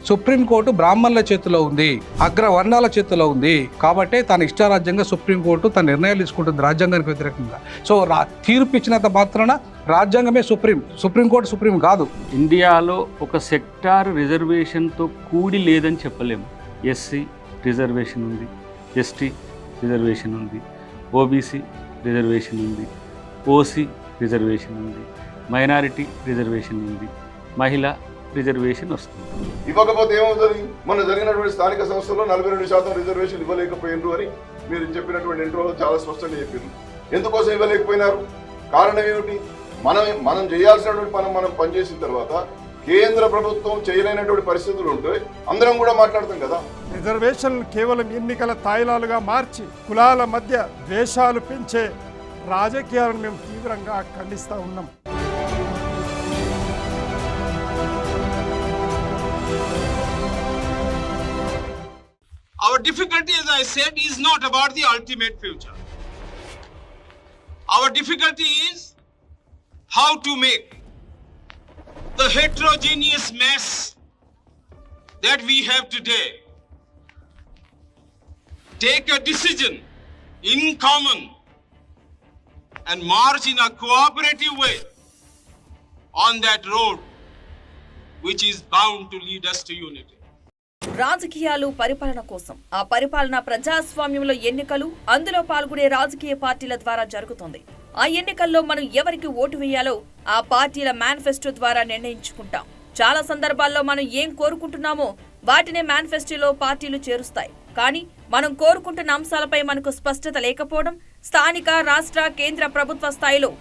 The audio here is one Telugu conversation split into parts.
సుప్రీంకోర్టు బ్రాహ్మణుల చేతిలో ఉంది, అగ్రవర్ణాల చేతిలో ఉంది. కాబట్టి తన ఇష్టారాజ్యంగా సుప్రీంకోర్టు తన నిర్ణయాలు తీసుకుంటుంది రాజ్యాంగానికి వ్యతిరేకంగా. సో తీర్పు ఇచ్చినంత మాత్రాన రాజ్యాంగమే సుప్రీంకోర్టు సుప్రీం కాదు. ఇండియాలో ఒక సెక్టార్ రిజర్వేషన్తో కూడి లేదని చెప్పలేము. ఎస్సీ రిజర్వేషన్ ఉంది, ఎస్టీ రిజర్వేషన్ ఉంది, ఓబీసీ రిజర్వేషన్ ఉంది, ఓసీ రిజర్వేషన్ ఉంది, మైనారిటీ రిజర్వేషన్ ఉంది, మహిళా రిజర్వేషన్ వస్తుంది. ఇవ్వకపోతే ఏమవుతుంది? మొన్న జరిగినటువంటి స్థానిక సంస్థల్లో 42% రిజర్వేషన్ ఇవ్వలేకపోయినారు అని మీరు చెప్పినటువంటి ఇంట్రోలో చాలా స్పష్టంగా చెప్పారు. ఎందుకోసం ఇవ్వలేకపోయినారు? కారణం ఏమిటి? మనం చేయాల్సినటువంటి మనం పనిచేసిన తర్వాత కేంద్ర ప్రభుత్వం చేయలేనటువంటి పరిస్థితులు ఉంటే అందరం కూడా మాట్లాడతాం కదా. రిజర్వేషన్లు కేవలం ఎన్నికల తాయిలాలుగా మార్చి కులాల మధ్య ద్వేషాలు పెంచే రాజకీయాలను మేము తీవ్రంగా ఖండిస్తూ ఉన్నాం. Our difficulty, as I said, is not about the ultimate future. Our difficulty is how to make the heterogeneous mess that we have today take a decision in common and march in a cooperative way on that road which is bound to lead us to unity. రాజకీయాలు పరిపాలన కోసం, ఆ పరిపాలన ప్రజాస్వామ్యంలో ఎన్నికలు, అందులో పాల్గొనే రాజకీయ పార్టీల ద్వారా జరుగుతుంది. ఆ ఎన్నికల్లో మనం ఎవరికి ఓటు వేయాలో ఆ పార్టీల మేనిఫెస్టో ద్వారా నిర్ణయించుకుంటాం. చాలా సందర్భాల్లో మనం ఏం కోరుకుంటున్నామో వాటినే మేనిఫెస్టోలో పార్టీలు చేరుస్తాయి. కానీ మనం కోరుకుంటున్న అంశాలపై మనకు స్పష్టత లేకపోవడం, స్థానిక, రాష్ట్ర, కేంద్ర ప్రభుత్వ స్థాయిలో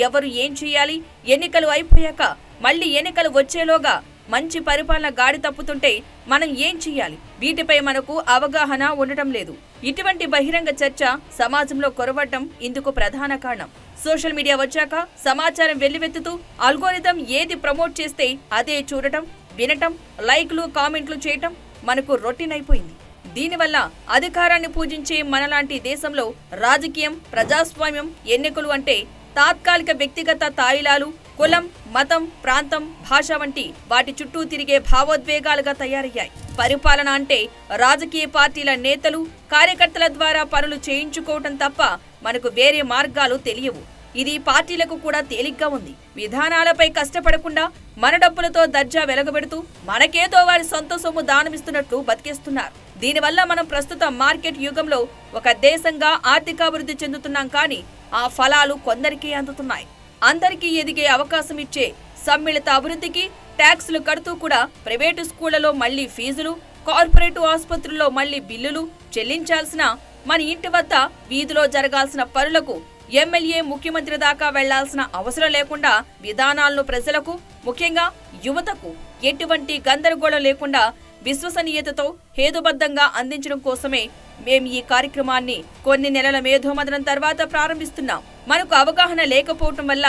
ఎవరు ఏం చేయాలి, ఎన్నికలు అయిపోయాక మళ్లీ ఎన్నికలు వచ్చేలోగా మంచి పరిపాలన గాడి తప్పుతుంటే మనం ఏం చేయాలి, వీటిపై మనకు అవగాహన ఉండటం లేదు. ఇటువంటి బహిరంగ చర్చ సమాజంలో కొరవడం ఇందుకు ప్రధాన కారణం. సోషల్ మీడియా వచ్చాక సమాచారం వెల్లువెత్తుతూ అల్గోరిథం ఏది ప్రమోట్ చేస్తే అదే చూడటం, వినటం, లైక్లు, కామెంట్లు చేయటం మనకు రొటీన్ అయిపోయింది. దీనివల్ల అధికారాన్ని పూజించే మనలాంటి దేశంలో రాజకీయం, ప్రజాస్వామ్యం, ఎన్నికలు అంటే తాత్కాలిక వ్యక్తిగత తాయిలాలు, కులం, మతం, ప్రాంతం, భాష వంటి వాటి చుట్టూ తిరిగే భావోద్వేగాలుగా తయారయ్యాయి. పరిపాలన అంటే రాజకీయ పార్టీల నేతలు, కార్యకర్తల ద్వారా పనులు చేయించుకోవటం తప్ప మనకు వేరే మార్గాలు తెలియవు. ఇది పార్టీలకు కూడా తేలిగ్గా ఉంది. విధానాలపై కష్టపడకుండా మన డబ్బులతో దర్జా వెలగబెడుతూ మనకేదో వారి సొంత సొమ్ము దానమిస్తున్నట్లు బతికేస్తున్నారు. దీనివల్ల మనం ప్రస్తుత మార్కెట్ యుగంలో ఒక దేశంగా ఆర్థికాభివృద్ధి చెందుతున్నాం. కానీ ఆ ఫలాలు కొందరికే అందుతున్నాయి. అందరికీ ఎదిగే అవకాశం ఇచ్చే సమ్మిళిత అభివృద్ధికి ట్యాక్సులు కడుతూ కూడా ప్రైవేటు స్కూళ్లలో మళ్లీ ఫీజులు, కార్పొరేటు ఆసుపత్రుల్లో మళ్లీ బిల్లులు చెల్లించాల్సిన, మన ఇంటి వద్ద వీధిలో జరగాల్సిన పనులకు ఎమ్మెల్యే, ముఖ్యమంత్రి దాకా వెళ్లాల్సిన అవసరం లేకుండా విధానాలను ప్రజలకు, ముఖ్యంగా యువతకు ఎటువంటి గందరగోళం లేకుండా విశ్వసనీయతతో హేతుబద్ధంగా అందించడం కోసమే మేము ఈ కార్యక్రమాన్ని కొన్ని నెలల మేధోమథనం తర్వాత ప్రారంభిస్తున్నాం. మనకు అవగాహన లేకపోవటం వల్ల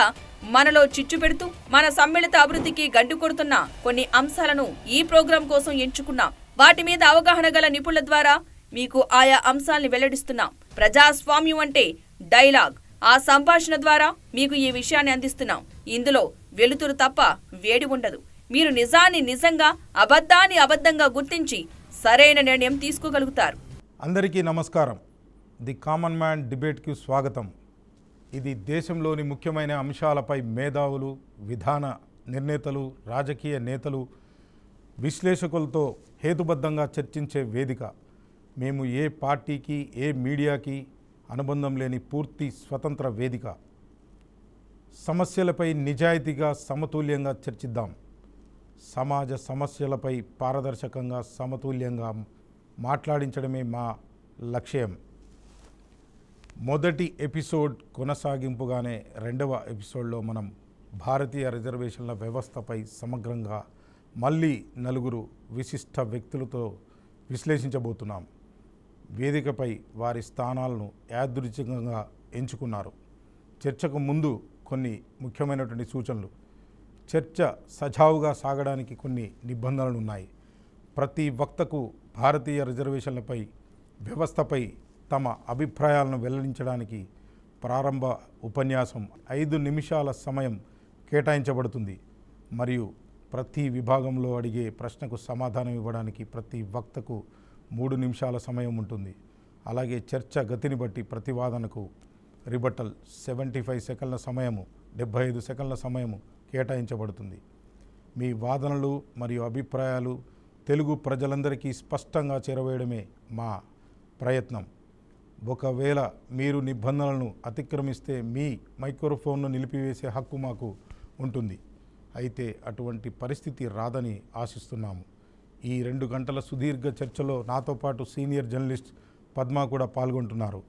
మనలో చిచ్చు పెడుతూ మన సమ్మిళిత అభివృద్ధికి గండి కొడుతున్న కొన్ని అంశాలను ఈ ప్రోగ్రాం కోసం ఎంచుకున్నాం. వాటి మీద అవగాహన గల నిపుణుల ద్వారా మీకు ఆయా అంశాల్ని వెల్లడిస్తున్నాం. ప్రజాస్వామ్యం అంటే డైలాగ్. ఆ సంభాషణ ద్వారా మీకు ఈ విషయాన్ని అందిస్తున్నాం. ఇందులో వెలుతురు తప్ప వేడి ఉండదు. మీరు నిజాన్ని నిజంగా, అబద్ధాన్ని అబద్ధంగా గుర్తించి సరైన నిర్ణయం తీసుకోగలుగుతారు. అందరికీ నమస్కారం. ది కామన్ మ్యాన్ డిబేట్కి స్వాగతం. ఇది దేశంలోని ముఖ్యమైన అంశాలపై మేధావులు, విధాన నిర్ణేతలు, రాజకీయ నేతలు, విశ్లేషకులతో హేతుబద్ధంగా చర్చించే వేదిక. మేము ఏ పార్టీకి, ఏ మీడియాకి అనుబంధం లేని పూర్తి స్వతంత్ర వేదిక. సమస్యలపై నిజాయితీగా, సమతుల్యంగా చర్చిద్దాం. సమాజ సమస్యలపై పారదర్శకంగా, సమతుల్యంగా మాట్లాడించడమే మా లక్ష్యం. మొదటి ఎపిసోడ్ కొనసాగింపుగానే రెండవ ఎపిసోడ్లో మనం భారతీయ రిజర్వేషన్ల వ్యవస్థపై సమగ్రంగా మళ్ళీ నలుగురు విశిష్ట వ్యక్తులతో విశ్లేషించబోతున్నాం. వేదికపై వారి స్థానాలను యాదృచ్ఛికంగా ఎంచుకున్నారు. చర్చకు ముందు కొన్ని ముఖ్యమైనటువంటి సూచనలు. చర్చ సజావుగా సాగడానికి కొన్ని నిబంధనలు ఉన్నాయి. ప్రతి వక్తకు భారతీయ రిజర్వేషన్లపై, వ్యవస్థపై తమ అభిప్రాయాలను వెల్లడించడానికి ప్రారంభ ఉపన్యాసం 5 నిమిషాల సమయం కేటాయించబడుతుంది. మరియు ప్రతి విభాగంలో అడిగే ప్రశ్నకు సమాధానం ఇవ్వడానికి ప్రతి వక్తకు 3 నిమిషాల సమయం ఉంటుంది. అలాగే చర్చ గతిని బట్టి ప్రతివాదనకు రిబటల్ 75 సెకండ్ల సమయము, 75 సెకండ్ల సమయము కేటాయించబడుతుంది. మీ వాదనలు మరియు అభిప్రాయాలు తెలుగు ప్రజలందరికీ స్పష్టంగా చేరవేయడమే మా ప్రయత్నం. ఒకవేళ మీరు నిబంధనలను అతిక్రమిస్తే మీ మైక్రోఫోన్ను నిలిపివేసే హక్కు మాకు ఉంటుంది. అయితే అటువంటి పరిస్థితి రాదని ఆశిస్తున్నాము. ఈ 2 గంటల సుదీర్ఘ చర్చలో నాతో పాటు సీనియర్ జర్నలిస్ట్ పద్మ కూడా పాల్గొంటున్నారు.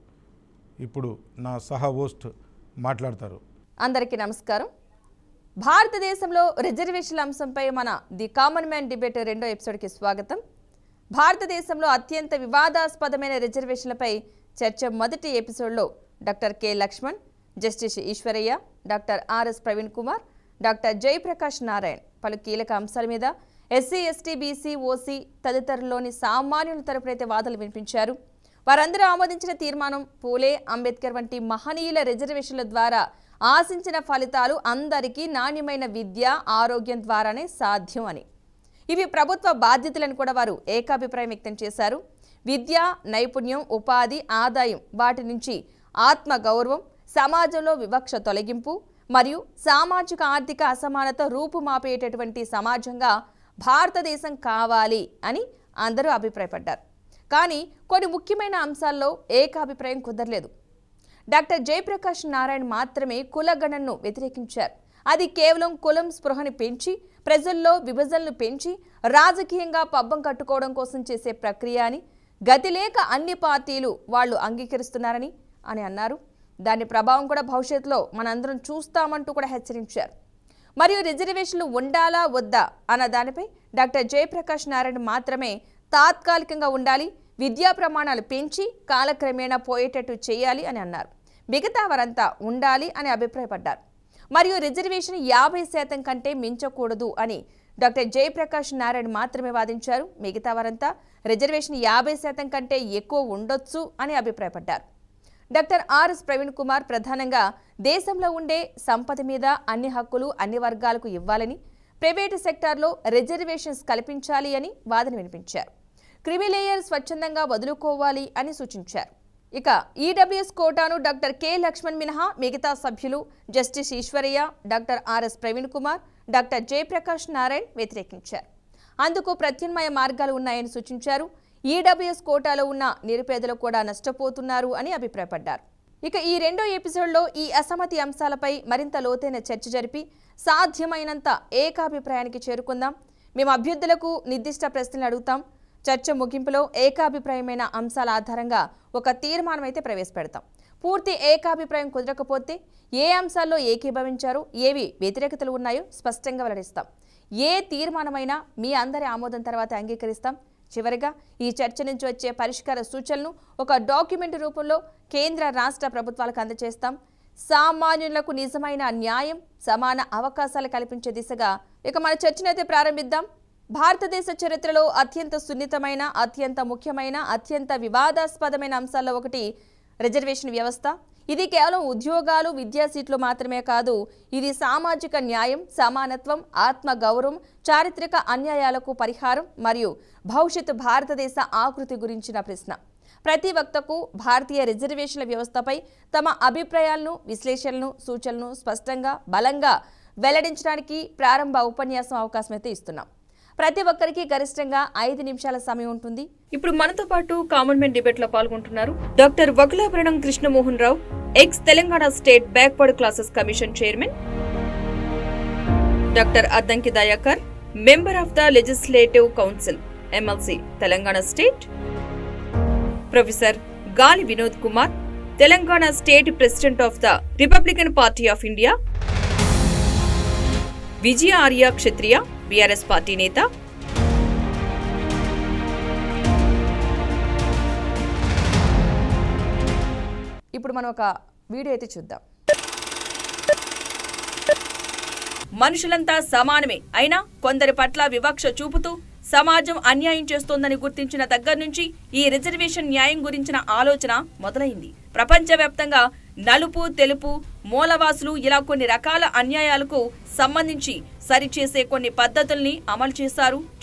ఇప్పుడు నా సహ హోస్ట్ మాట్లాడతారు. అందరికీ నమస్కారం. భారతదేశంలో రిజర్వేషన్ల అంశంపై మన ది కామన్ మ్యాన్ డిబేట్ 2వ ఎపిసోడ్కి స్వాగతం. భారతదేశంలో అత్యంత వివాదాస్పదమైన రిజర్వేషన్లపై చర్చ మొదటి ఎపిసోడ్లో doctor K Lakshman, justice Eswaraiah, doctor RS Praveen Kumar, doctor Jayaprakash Narayan పలు కీలక అంశాల మీద ఎస్సీ, ఎస్టీ, బీసీ, ఓసీ తదితరుల్లోని సామాన్యుల తరపునైతే వాదనలు వినిపించారు. వారందరూ ఆమోదించిన తీర్మానం పూలే, అంబేద్కర్ వంటి మహనీయుల రిజర్వేషన్ల ద్వారా ఆశించిన ఫలితాలు అందరికీ నాణ్యమైన విద్య, ఆరోగ్యం ద్వారానే సాధ్యం అని. ఇవి ప్రభుత్వ బాధ్యతలను కూడా వారు ఏకాభిప్రాయం వ్యక్తం చేశారు. విద్య, నైపుణ్యం, ఉపాధి, ఆదాయం వాటి నుంచి ఆత్మగౌరవం, సమాజంలో వివక్ష తొలగింపు మరియు సామాజిక ఆర్థిక అసమానత రూపుమాపేటటువంటి సమాజంగా భారతదేశం కావాలి అని అందరూ అభిప్రాయపడ్డారు. కానీ కొన్ని ముఖ్యమైన అంశాల్లో ఏకాభిప్రాయం కుదరలేదు. డాక్టర్ జయప్రకాష్ నారాయణ్ మాత్రమే కులగణనను వ్యతిరేకించారు. అది కేవలం కులం స్పృహని పెంచి ప్రజల్లో విభజనలు పెంచి రాజకీయంగా పబ్బం కట్టుకోవడం కోసం చేసే ప్రక్రియ అని, గతి లేక అన్ని పార్టీలు వాళ్ళు అంగీకరిస్తున్నారని అన్నారు. దాని ప్రభావం కూడా భవిష్యత్తులో మనందరం చూస్తామంటూ కూడా హెచ్చరించారు. మరియు రిజర్వేషన్లు ఉండాలా వద్దా అన్న దానిపై డాక్టర్ జయప్రకాష్ నారాయణ మాత్రమే తాత్కాలికంగా ఉండాలి, విద్యా ప్రమాణాలు పెంచి కాలక్రమేణా పోయేటట్టు చేయాలి అని అన్నారు. మిగతా వారంతా ఉండాలి అని అభిప్రాయపడ్డారు. మరియు రిజర్వేషన్ 50% కంటే మించకూడదు అని డాక్టర్ జయప్రకాష్ నారాయణ మాత్రమే వాదించారు. మిగతా వారంతా రిజర్వేషన్ 50% కంటే ఎక్కువ ఉండొచ్చు అని అభిప్రాయపడ్డారు. డాక్టర్ ఆర్ఎస్ ప్రవీణ్ కుమార్ ప్రధానంగా దేశంలో ఉండే సంపద మీద అన్ని హక్కులు అన్ని వర్గాలకు ఇవ్వాలని, ప్రైవేటు సెక్టార్లో రిజర్వేషన్స్ కల్పించాలి అని వాదన వినిపించారు. క్రిమిలేయర్ స్వచ్ఛందంగా వదులుకోవాలి అని సూచించారు. ఇక ఈడబ్ల్యూఎస్ కోటాను డాక్టర్ కె లక్ష్మణ్ మినహా మిగతా సభ్యులు justice Eswaraiah, doctor RS Praveen Kumar, doctor Jayaprakash Narayan వ్యతిరేకించారు. అందుకు ప్రత్యామ్నాయ మార్గాలు ఉన్నాయని సూచించారు. ఈడబ్ల్యూఎస్ కోటాలో ఉన్న నిరుపేదలు కూడా నష్టపోతున్నారు అని అభిప్రాయపడ్డారు. ఇక ఈ 2వ ఎపిసోడ్లో ఈ అసమ్మతి అంశాలపై మరింత లోతైన చర్చ జరిపి సాధ్యమైనంత ఏకాభిప్రాయానికి చేరుకుందాం. మేము అభ్యర్థులకు నిర్దిష్ట ప్రశ్నలు అడుగుతాం. చర్చ ముగింపులో ఏకాభిప్రాయమైన అంశాల ఆధారంగా ఒక తీర్మానం అయితే ప్రవేశపెడతాం. పూర్తి ఏకాభిప్రాయం కుదరకపోతే ఏ అంశాల్లో ఏకీభవించారో, ఏవి వ్యతిరేకతలు ఉన్నాయో స్పష్టంగా వెల్లడిస్తాం. ఏ తీర్మానమైనా మీ అందరి ఆమోదం తర్వాత అంగీకరిస్తాం. చివరిగా ఈ చర్చ నుంచి వచ్చే పరిష్కార సూచనలను ఒక డాక్యుమెంట్ రూపంలో కేంద్ర రాష్ట్ర ప్రభుత్వాలకు అందజేస్తాం. సామాన్యులకు నిజమైన న్యాయం, సమాన అవకాశాలు కల్పించే దిశగా ఇక మన చర్చనైతే ప్రారంభిద్దాం. భారతదేశ చరిత్రలో అత్యంత సున్నితమైన, అత్యంత ముఖ్యమైన, అత్యంత వివాదాస్పదమైన అంశాల్లో ఒకటి రిజర్వేషన్ వ్యవస్థ. ఇది కేవలం ఉద్యోగాలు, విద్యా సీట్లు మాత్రమే కాదు. ఇది సామాజిక న్యాయం, సమానత్వం, ఆత్మగౌరవం, చారిత్రక అన్యాయాలకు పరిహారం మరియు భవిష్యత్తు భారతదేశ ఆకృతి గురించిన ప్రశ్న. ప్రతి వక్తకు భారతీయ రిజర్వేషన్ల వ్యవస్థపై తమ అభిప్రాయాలను, విశ్లేషణలను, సూచనలను స్పష్టంగా, బలంగా వెల్లడించడానికి ప్రారంభ ఉపన్యాసం అవకాశం అయితే ఇస్తున్నాం. ప్రతి ఒక్కరికి గరిష్టంగా 5 నిమిషాల సమయం ఉంటుంది. ఇప్పుడు మనతో పాటు కామన్ మ్యాన్ డిబేట్ లో పాల్గొంటున్నారు doctor Vakulabharanam Krishnamohan Rao, ex Telangana state backward classes commission chairman, doctor Addanki Dayakar, member of the legislative council MLC Telangana state, professor Gali Vinod Kumar, Telangana state president of the Republican Party of India, Vijaya Arya Kshatriya, BRS party నేత, ఇప్పుడు మనం ఒక వీడియో అయితే చూద్దాం. మనుషులంతా సమానమే అయినా కొందరి పట్ల వివక్ష చూపుతూ సమాజం అన్యాయం చేస్తోందని గుర్తించిన దగ్గర నుంచి ఈ రిజర్వేషన్ న్యాయం గురించిన ఆలోచన మొదలైంది. ప్రపంచవ్యాప్తంగా నలుపు, తెలుపు, మూలవాసులు ఇలా కొన్ని రకాల అన్యాయాలకు సంబంధించి సరిచేసే కొన్ని పద్ధతుల్ని అమలు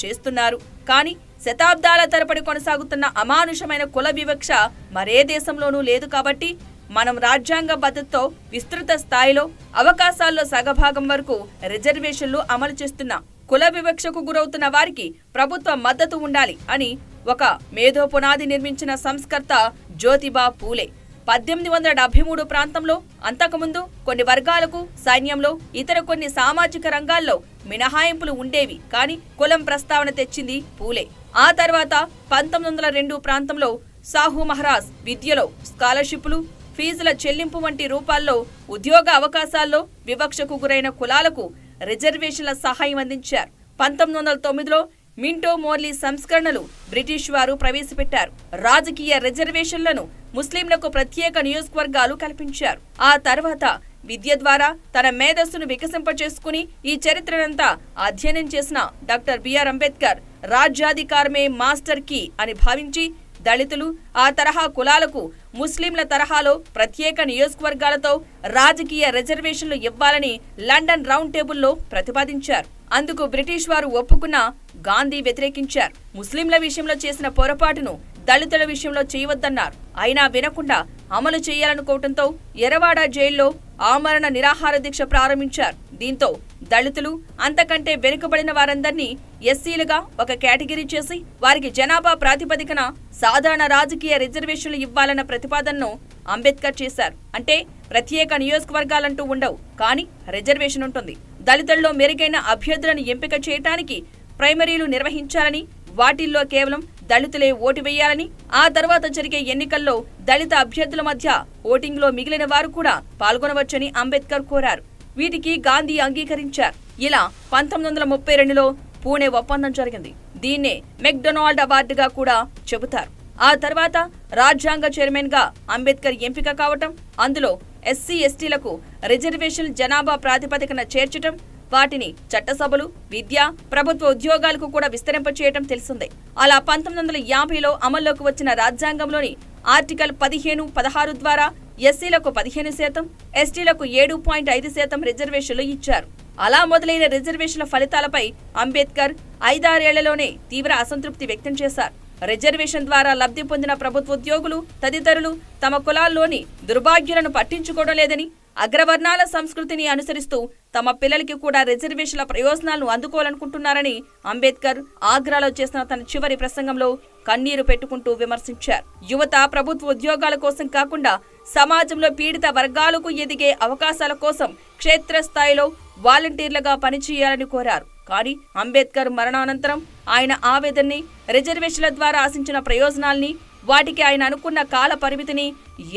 చేస్తున్నారు. కానీ శతాబ్దాల తరబడి కొనసాగుతున్న అమానుషమైన కుల వివక్ష మరే దేశంలోనూ లేదు. కాబట్టి మనం రాజ్యాంగ పద్ధతితో విస్తృత స్థాయిలో అవకాశాల్లో సగభాగం వరకు రిజర్వేషన్లు అమలు చేస్తున్నాం. కుల వివక్షకు గురవుతున్న వారికి ప్రభుత్వ మద్దతు ఉండాలి అని ఒక మేధో పునాది నిర్మించిన సంస్కర్త జ్యోతిబా పూలే 1873 ప్రాంతంలో అంతకుముందు కొన్ని వర్గాలకు సైన్యంలో ఇతర కొన్ని సామాజిక రంగాల్లో మినహాయింపులు ఉండేవి. కానీ కులం ప్రస్తావన తెచ్చింది పూలే. ఆ తర్వాత 1902 ప్రాంతంలో సాహు మహారాజ్ విద్యలో స్కాలర్షిప్లు, ఫీజుల చెల్లింపు వంటి రూపాల్లో ఉద్యోగ అవకాశాల్లో వివక్షకు గురైన కులాలకు రిజర్వేషన్ల సహాయం అందించారు. 1909లో మింటో మోర్లీ సంస్కరణలు బ్రిటిష్ వారు ప్రవేశపెట్టారు. రాజకీయ రిజర్వేషన్లను ముస్లింలకు ప్రత్యేక నియోజకవర్గాలు కల్పించారు. ఆ తర్వాత విద్య ద్వారా తన మేధస్సును వికసింపచేసుకుని ఈ చరిత్రనంతా అధ్యయనం చేసిన డాక్టర్ బిఆర్ అంబేద్కర్ రాజ్యాధికారమే మాస్టర్ కీ అని భావించి దళితులు, ఆ తరహా కులాలకు ముస్లింల తరహాలో ప్రత్యేక నియోజకవర్గాలతో రాజకీయ రిజర్వేషన్లు ఇవ్వాలని లండన్ రౌండ్ టేబుల్లో ప్రతిపాదించారు. అందుకు బ్రిటిష్ వారు ఒప్పుకున్నా గాంధీ వ్యతిరేకించారు. ముస్లింల విషయంలో చేసిన పొరపాటును దళితుల విషయంలో చేయవద్దన్నారు. అయినా వినకుండా అమలు చేయాలనుకోవడంతో ఎర్రవాడ జైల్లో ఆమరణ నిరాహార దీక్ష ప్రారంభించారు. దీంతో దళితులు, అంతకంటే వెనుకబడిన వారందరినీ ఎస్సీలుగా ఒక కేటగిరీ చేసి వారికి జనాభా ప్రాతిపదికన సాధారణ రాజకీయ రిజర్వేషన్లు ఇవ్వాలన్న ప్రతిపాదనను అంబేద్కర్ చేశారు. అంటే ప్రత్యేక నియోజకవర్గాలంటూ ఉండవు, కానీ రిజర్వేషన్ ఉంటుంది. దళితుల్లో మెరుగైన అభ్యర్థులను ఎంపిక చేయడానికి ప్రైమరీలు నిర్వహించాలని, వాటిల్లో కేవలం దళితులే ఓటు వేయాలని, ఆ తర్వాత జరిగే ఎన్నికల్లో దళిత అభ్యర్థుల మధ్య ఓటింగ్లో మిగిలిన వారు కూడా పాల్గొనవచ్చని అంబేద్కర్ కోరారు. వీటికి గాంధీ అంగీకరించారు. ఇలా 1932లో పూణే ఒప్పందం జరిగింది. దీన్నే మెక్డొనాల్డ్ అవార్డుగా కూడా చెబుతారు. ఆ తర్వాత రాజ్యాంగ చైర్మన్ గా అంబేద్కర్ ఎంపిక కావటం, అందులో ఎస్సీ ఎస్టీలకు రిజర్వేషన్ జనాభా ప్రాతిపదికన చేర్చటం, వాటిని చట్టసభలు, విద్య, ప్రభుత్వ ఉద్యోగాలకు కూడా విస్తరింపచేయటం తెలిసిందే. అలా 1950లో అమల్లోకి వచ్చిన రాజ్యాంగంలోని ఆర్టికల్ 15, 16 ద్వారా ఎస్సీలకు 15%, ఎస్టీలకు 7.5% రిజర్వేషన్లు ఇచ్చారు. అలా మొదలైన రిజర్వేషన్ల ఫలితాలపై అంబేద్కర్ 5-6 ఏళ్లలోనే తీవ్ర అసంతృప్తి వ్యక్తం చేశారు. రిజర్వేషన్ ద్వారా లబ్ధి పొందిన ప్రభుత్వ ఉద్యోగులు తదితరులు తమ కులాల్లోని దుర్భాగ్యులను పట్టించుకోవడం లేదని, అగ్రవర్ణాల సంస్కృతిని అనుసరిస్తూ తమ పిల్లలకి కూడా రిజర్వేషన్ల ప్రయోజనాలను అందుకోవాలనుకుంటున్నారని అంబేద్కర్ ఆగ్రాలో చేసిన తన చివరి ప్రసంగంలో కన్నీరు పెట్టుకుంటూ విమర్శించారు. యువత ప్రభుత్వ ఉద్యోగాల కోసం కాకుండా సమాజంలో పీడిత వర్గాలకు ఎదిగే అవకాశాల కోసం క్షేత్రస్థాయిలో వాలంటీర్లుగా పనిచేయాలని కోరారు. కానీ అంబేద్కర్ మరణానంతరం ఆయన ఆవేదనని, రిజర్వేషన్ల ద్వారా ఆశించిన ప్రయోజనాల్ని, వాటికి ఆయన అనుకున్న కాల పరిమితిని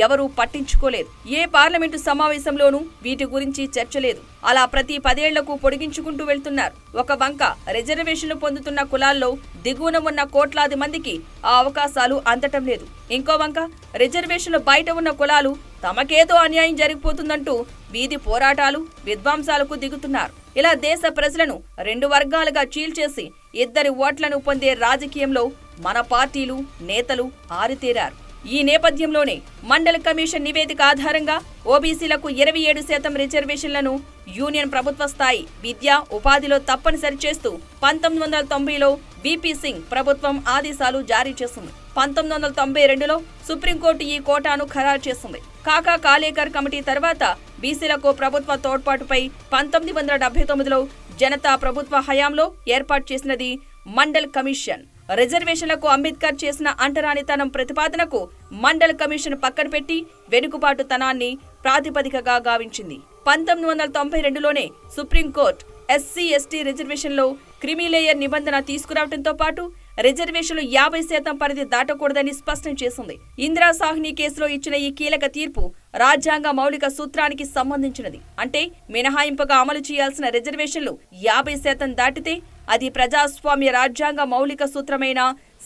ఎవరూ పట్టించుకోలేదు. ఏ పార్లమెంటు సమావేశంలోనూ వీటి గురించి చర్చ లేదు. అలా ప్రతి 10 ఏళ్లకు పొడిగించుకుంటూ వెళ్తున్నారు. ఒక వంక రిజర్వేషన్లు పొందుతున్న కులాల్లో దిగువన ఉన్న కోట్లాది మందికి ఆ అవకాశాలు అందటం లేదు. ఇంకో వంక రిజర్వేషన్లు బయట ఉన్న కులాలు తమకేదో అన్యాయం జరిగిపోతుందంటూ వీధి పోరాటాలు, విధ్వంసాలకు దిగుతున్నారు. ఇలా దేశ ప్రజలను 2 వర్గాలుగా చీల్చేసి 2 ఓట్లను పొందే రాజకీయంలో మన పార్టీలు, నేతలు ఆరితేరారు. ఈ నేపథ్యంలోనే మండల్ కమిషన్ నివేదిక ఆధారంగా ఓబీసీలకు 27% రిజర్వేషన్లను యూనియన్ ప్రభుత్వ స్థాయి విద్య, ఉపాధిలో తప్పనిసరి చేస్తూ 1990లో బీపీ సింగ్ ప్రభుత్వం ఆదేశాలు జారీ చేసింది. 1992లో సుప్రీంకోర్టు ఈ కోటాను ఖరారు చేసింది. కాకా కాలేకర్ కమిటీ తర్వాత బీసీలకు ప్రభుత్వ తోడ్పాటుపై 1979లో జనతా ప్రభుత్వ హయాంలో ఏర్పాటు చేసినది మండల్ కమిషన్. రిజర్వేషన్లకు అంబేద్కర్ చేసిన అంటరానితనం ప్రతిపాదనకు మండల్ కమిషన్ పక్కన పెట్టి వెనుకబాటుతనాన్ని ప్రాతిపదికగా గావించింది. 1992లోనే సుప్రీంకోర్టు ఎస్సీ ఎస్టీ రిజర్వేషన్లో క్రిమిలేయర్ నిబంధన తీసుకురావడంతో పాటు రిజర్వేషన్లు 50% పరిధి దాటకూడదని స్పష్టం చేసింది. ఇందిరా సాహ్ని కేసులో ఇచ్చిన ఈ కీలక తీర్పు రాజ్యాంగ మౌలిక సూత్రానికి సంబంధించినది. అంటే మినహాయింపుగా అమలు చేయాల్సిన రిజర్వేషన్లు 50% దాటితే అది ప్రజాస్వామ్య రాజ్యాంగ మౌలిక సూత్రమైన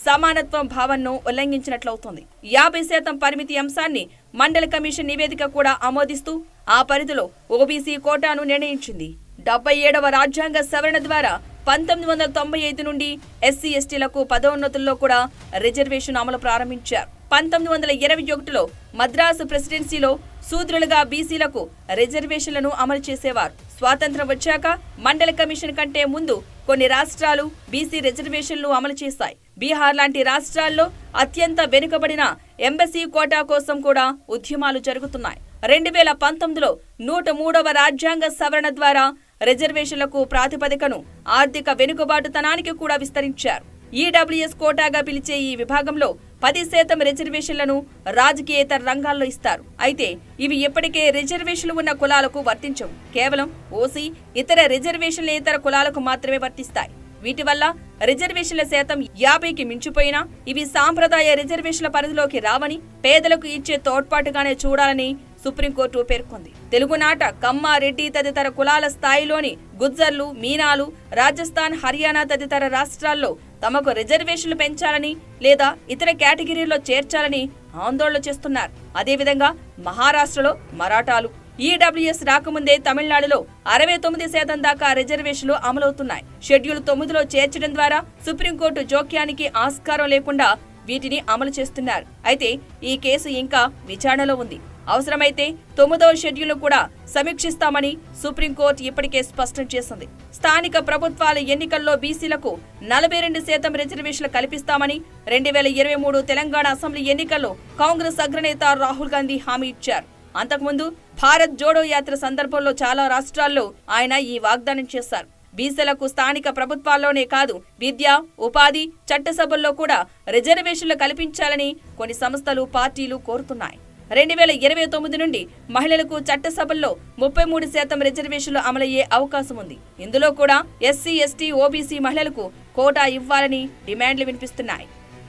సమానత్వం భావనను ఉల్లంఘించినట్లవుతుంది. 50% పరిమితి అంశాన్ని మండల్ కమిషన్ నివేదిక కూడా ఆమోదిస్తూ ఆ పరిధిలో ఓబీసీ కోటాను నిర్ణయించింది. 77వ రాజ్యాంగ సవరణ ద్వారా 1995 నుండి ఎస్సీ ఎస్టీలకు పదోన్నతుల్లో కూడా రిజర్వేషన్ అమలు ప్రారంభించారు. 1921లో మద్రాసు ప్రెసిడెన్సీలో శూద్రులుగా బీసీలకు రిజర్వేషన్లను అమలు చేసేవారు. స్వాతంత్ర్యం వచ్చాక మండల కమిషన్ కంటే ముందు కొన్ని రాష్ట్రాలు బీసీ రిజర్వేషన్లు అమలు చేశాయి. బీహార్ లాంటి రాష్ట్రాల్లో అత్యంత వెనుకబడిన ఎంబసీ కోటా కోసం కూడా ఉద్యమాలు జరుగుతున్నాయి. 2019లో 103వ రాజ్యాంగ సవరణ ద్వారా రిజర్వేషన్లకు ప్రాతిపదికను ఆర్థిక వెనుకబాటుతనానికి కూడా విస్తరించారు. ఈడబ్ల్యూఎస్ కోటాగా పిలిచే ఈ విభాగంలో 10% రిజర్వేషన్లను రాజకీయేతర రంగాల్లో ఇస్తారు. అయితే ఇవి ఇప్పటికే రిజర్వేషన్లు ఉన్న కులాలకు వర్తించవు. కేవలం ఓసీ, ఇతర రిజర్వేషన్లేతర కులాలకు మాత్రమే వర్తిస్తాయి. వీటి వల్ల రిజర్వేషన్ల శాతం 50కి మించిపోయినా ఇవి సాంప్రదాయ రిజర్వేషన్ల పరిధిలోకి రావని, పేదలకు ఇచ్చే తోడ్పాటుగానే చూడాలని సుప్రీంకోర్టు పేర్కొంది. తెలుగునాట, కమ్మ, రెడ్డి తదితర కులాల స్థాయిలోని గుజ్జర్లు, మీనాలు, రాజస్థాన్, హర్యానా తదితర రాష్ట్రాల్లో తమకు రిజర్వేషన్లు పెంచాలని లేదా ఇతర కేటగిరీల్లో చేర్చాలని ఆందోళన చేస్తున్నారు. అదేవిధంగా మహారాష్ట్రలో మరాఠాలు, ఈడబ్ల్యూఎస్ రాకముందే తమిళనాడులో 69% దాకా రిజర్వేషన్లు అమలవుతున్నాయి. షెడ్యూల్ 9లో చేర్చడం ద్వారా సుప్రీంకోర్టు జోక్యానికి ఆస్కారం లేకుండా వీటిని అమలు చేస్తున్నారు. అయితే ఈ కేసు ఇంకా విచారణలో ఉంది. అవసరమైతే 9వ షెడ్యూల్ కూడా సమీక్షిస్తామని సుప్రీంకోర్టు ఇప్పటికే స్పష్టం చేసింది. స్థానిక ప్రభుత్వాల ఎన్నికల్లో బీసీలకు 42% రిజర్వేషన్లు కల్పిస్తామని 2023 తెలంగాణ అసెంబ్లీ ఎన్నికల్లో కాంగ్రెస్ అగ్రనేత రాహుల్ గాంధీ హామీ ఇచ్చారు. అంతకుముందు భారత్ జోడో యాత్ర సందర్భంలో చాలా రాష్ట్రాల్లో ఆయన ఈ వాగ్దానం చేశారు. బీసీలకు స్థానిక ప్రభుత్వాల్లోనే కాదు, విద్య, ఉపాధి, చట్టసభల్లో కూడా రిజర్వేషన్లు కల్పించాలని కొన్ని సంస్థలు, పార్టీలు కోరుతున్నాయి. 2029 నుండి మహిళలకు చట్టసభల్లో 33% రిజర్వేషన్లు అమలయ్యే అవకాశం ఉంది. ఇందులో కూడా ఎస్సీ, ఎస్టీ, ఓబీసీ మహిళలకు కోటా ఇవ్వాలని డిమాండ్లు వినిపిస్తున్నాయి.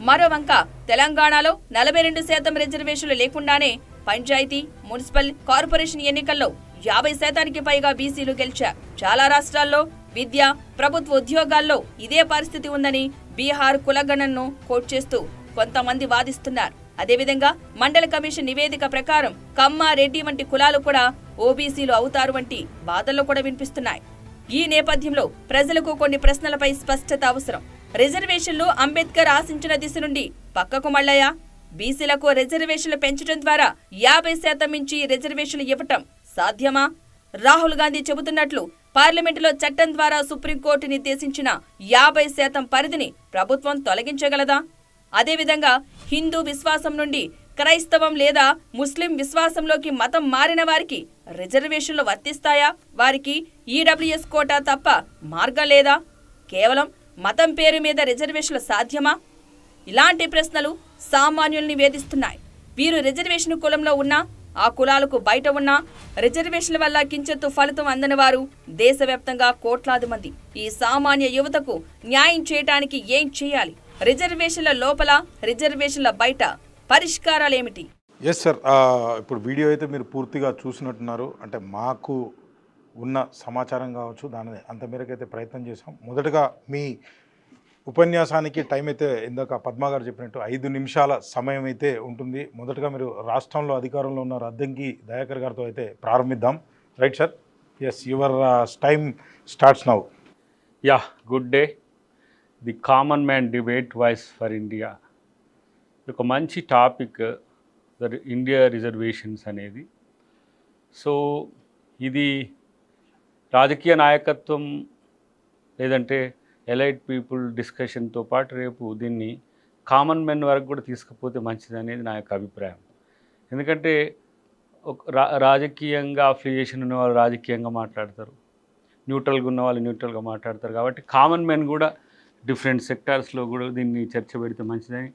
మరోవంక తెలంగాణలో 42% రిజర్వేషన్లు లేకుండానే పంచాయతీ, మున్సిపల్, కార్పొరేషన్ ఎన్నికల్లో 50%కి పైగా బీసీలు గెలిచారు. చాలా రాష్ట్రాల్లో విద్య, ప్రభుత్వ ఉద్యోగాల్లో ఇదే పరిస్థితి ఉందని బీహార్ కులగణనను కోట్ చేస్తూ కొంతమంది వాదిస్తున్నారు. అదేవిధంగా మండల కమిషన్ నివేదిక ప్రకారం కమ్మ, రెడ్డి వంటి కులాలు కూడా ఓబీసీలు అవుతారు వంటి వాదనలు కూడా వినిపిస్తున్నాయి. ఈ నేపథ్యంలో ప్రజలకు కొన్ని ప్రశ్నలపై స్పష్టత అవసరం. రిజర్వేషన్లు అంబేద్కర్ ఆశించిన దిశ నుండి పక్కకు మళ్ళాయా? బీసీలకు రిజర్వేషన్లు పెంచడం ద్వారా 50% మించి రిజర్వేషన్లు ఇవ్వటం సాధ్యమా? రాహుల్ గాంధీ చెబుతున్నట్లు పార్లమెంటులో చట్టం ద్వారా సుప్రీంకోర్టు నిర్దేశించిన 50% పరిధిని ప్రభుత్వం తొలగించగలదా? అదేవిధంగా హిందూ విశ్వాసం నుండి క్రైస్తవం లేదా ముస్లిం విశ్వాసంలోకి మతం మారిన వారికి రిజర్వేషన్లు వర్తిస్తాయా? వారికి ఈడబ్ల్యూఎస్ కోటా తప్ప మార్గం లేదా? కేవలం మతం పేరు మీద రిజర్వేషన్లు సాధ్యమా? ఇలాంటి ప్రశ్నలు సామాన్యుల్ని వేధిస్తున్నాయి. వీరు రిజర్వేషన్ కులంలో ఉన్నా, ఆ కులాలకు బయట ఉన్నా రిజర్వేషన్ల వల్ల కించెత్తు ఫలితం అందని వారు దేశవ్యాప్తంగా కోట్లాది మంది. ఈ సామాన్య యువతకు న్యాయం చేయడానికి ఏం చేయాలి? రిజర్వేషన్ల లోపల, రిజర్వేషన్ల బయట పరిష్కారాలేమిటి? ఎస్ సార్, ఇప్పుడు వీడియో అయితే మీరు పూర్తిగా చూసినట్టున్నారు. అంటే మాకు ఉన్న సమాచారం కావచ్చు, దాని అంత మేరకైతే ప్రయత్నం చేసాం. మొదటగా మీ ఉపన్యాసానికి టైం అయితే ఇందాక పద్మా గారు చెప్పినట్టు 5 నిమిషాల సమయం అయితే ఉంటుంది. మొదటగా మీరు రాష్ట్రంలో అధికారంలో ఉన్న అద్దంకి దయాకర్ గారితో అయితే ప్రారంభిద్దాం. Right sir? Yes, your time starts now. Ya, good day. The common man debate voice for India. ఒక మంచి టాపిక్, ఇండియా రిజర్వేషన్స్ అనేది. సో ఇది రాజకీయ నాయకత్వం లేదంటే ఎలైట్ పీపుల్ డిస్కషన్తో పాటు రేపు దీన్ని కామన్ మెన్ వరకు కూడా తీసుకుపోతే మంచిది అనేది నా యొక్క అభిప్రాయం. ఎందుకంటే రాజకీయంగా అఫిలియేషన్ ఉన్న వాళ్ళు రాజకీయంగా మాట్లాడతారు, న్యూట్రల్గా ఉన్న వాళ్ళు న్యూట్రల్గా మాట్లాడతారు. కాబట్టి కామన్ మెన్ కూడా డిఫరెంట్ సెక్టార్స్లో కూడా దీన్ని చర్చ పెడితే మంచిదని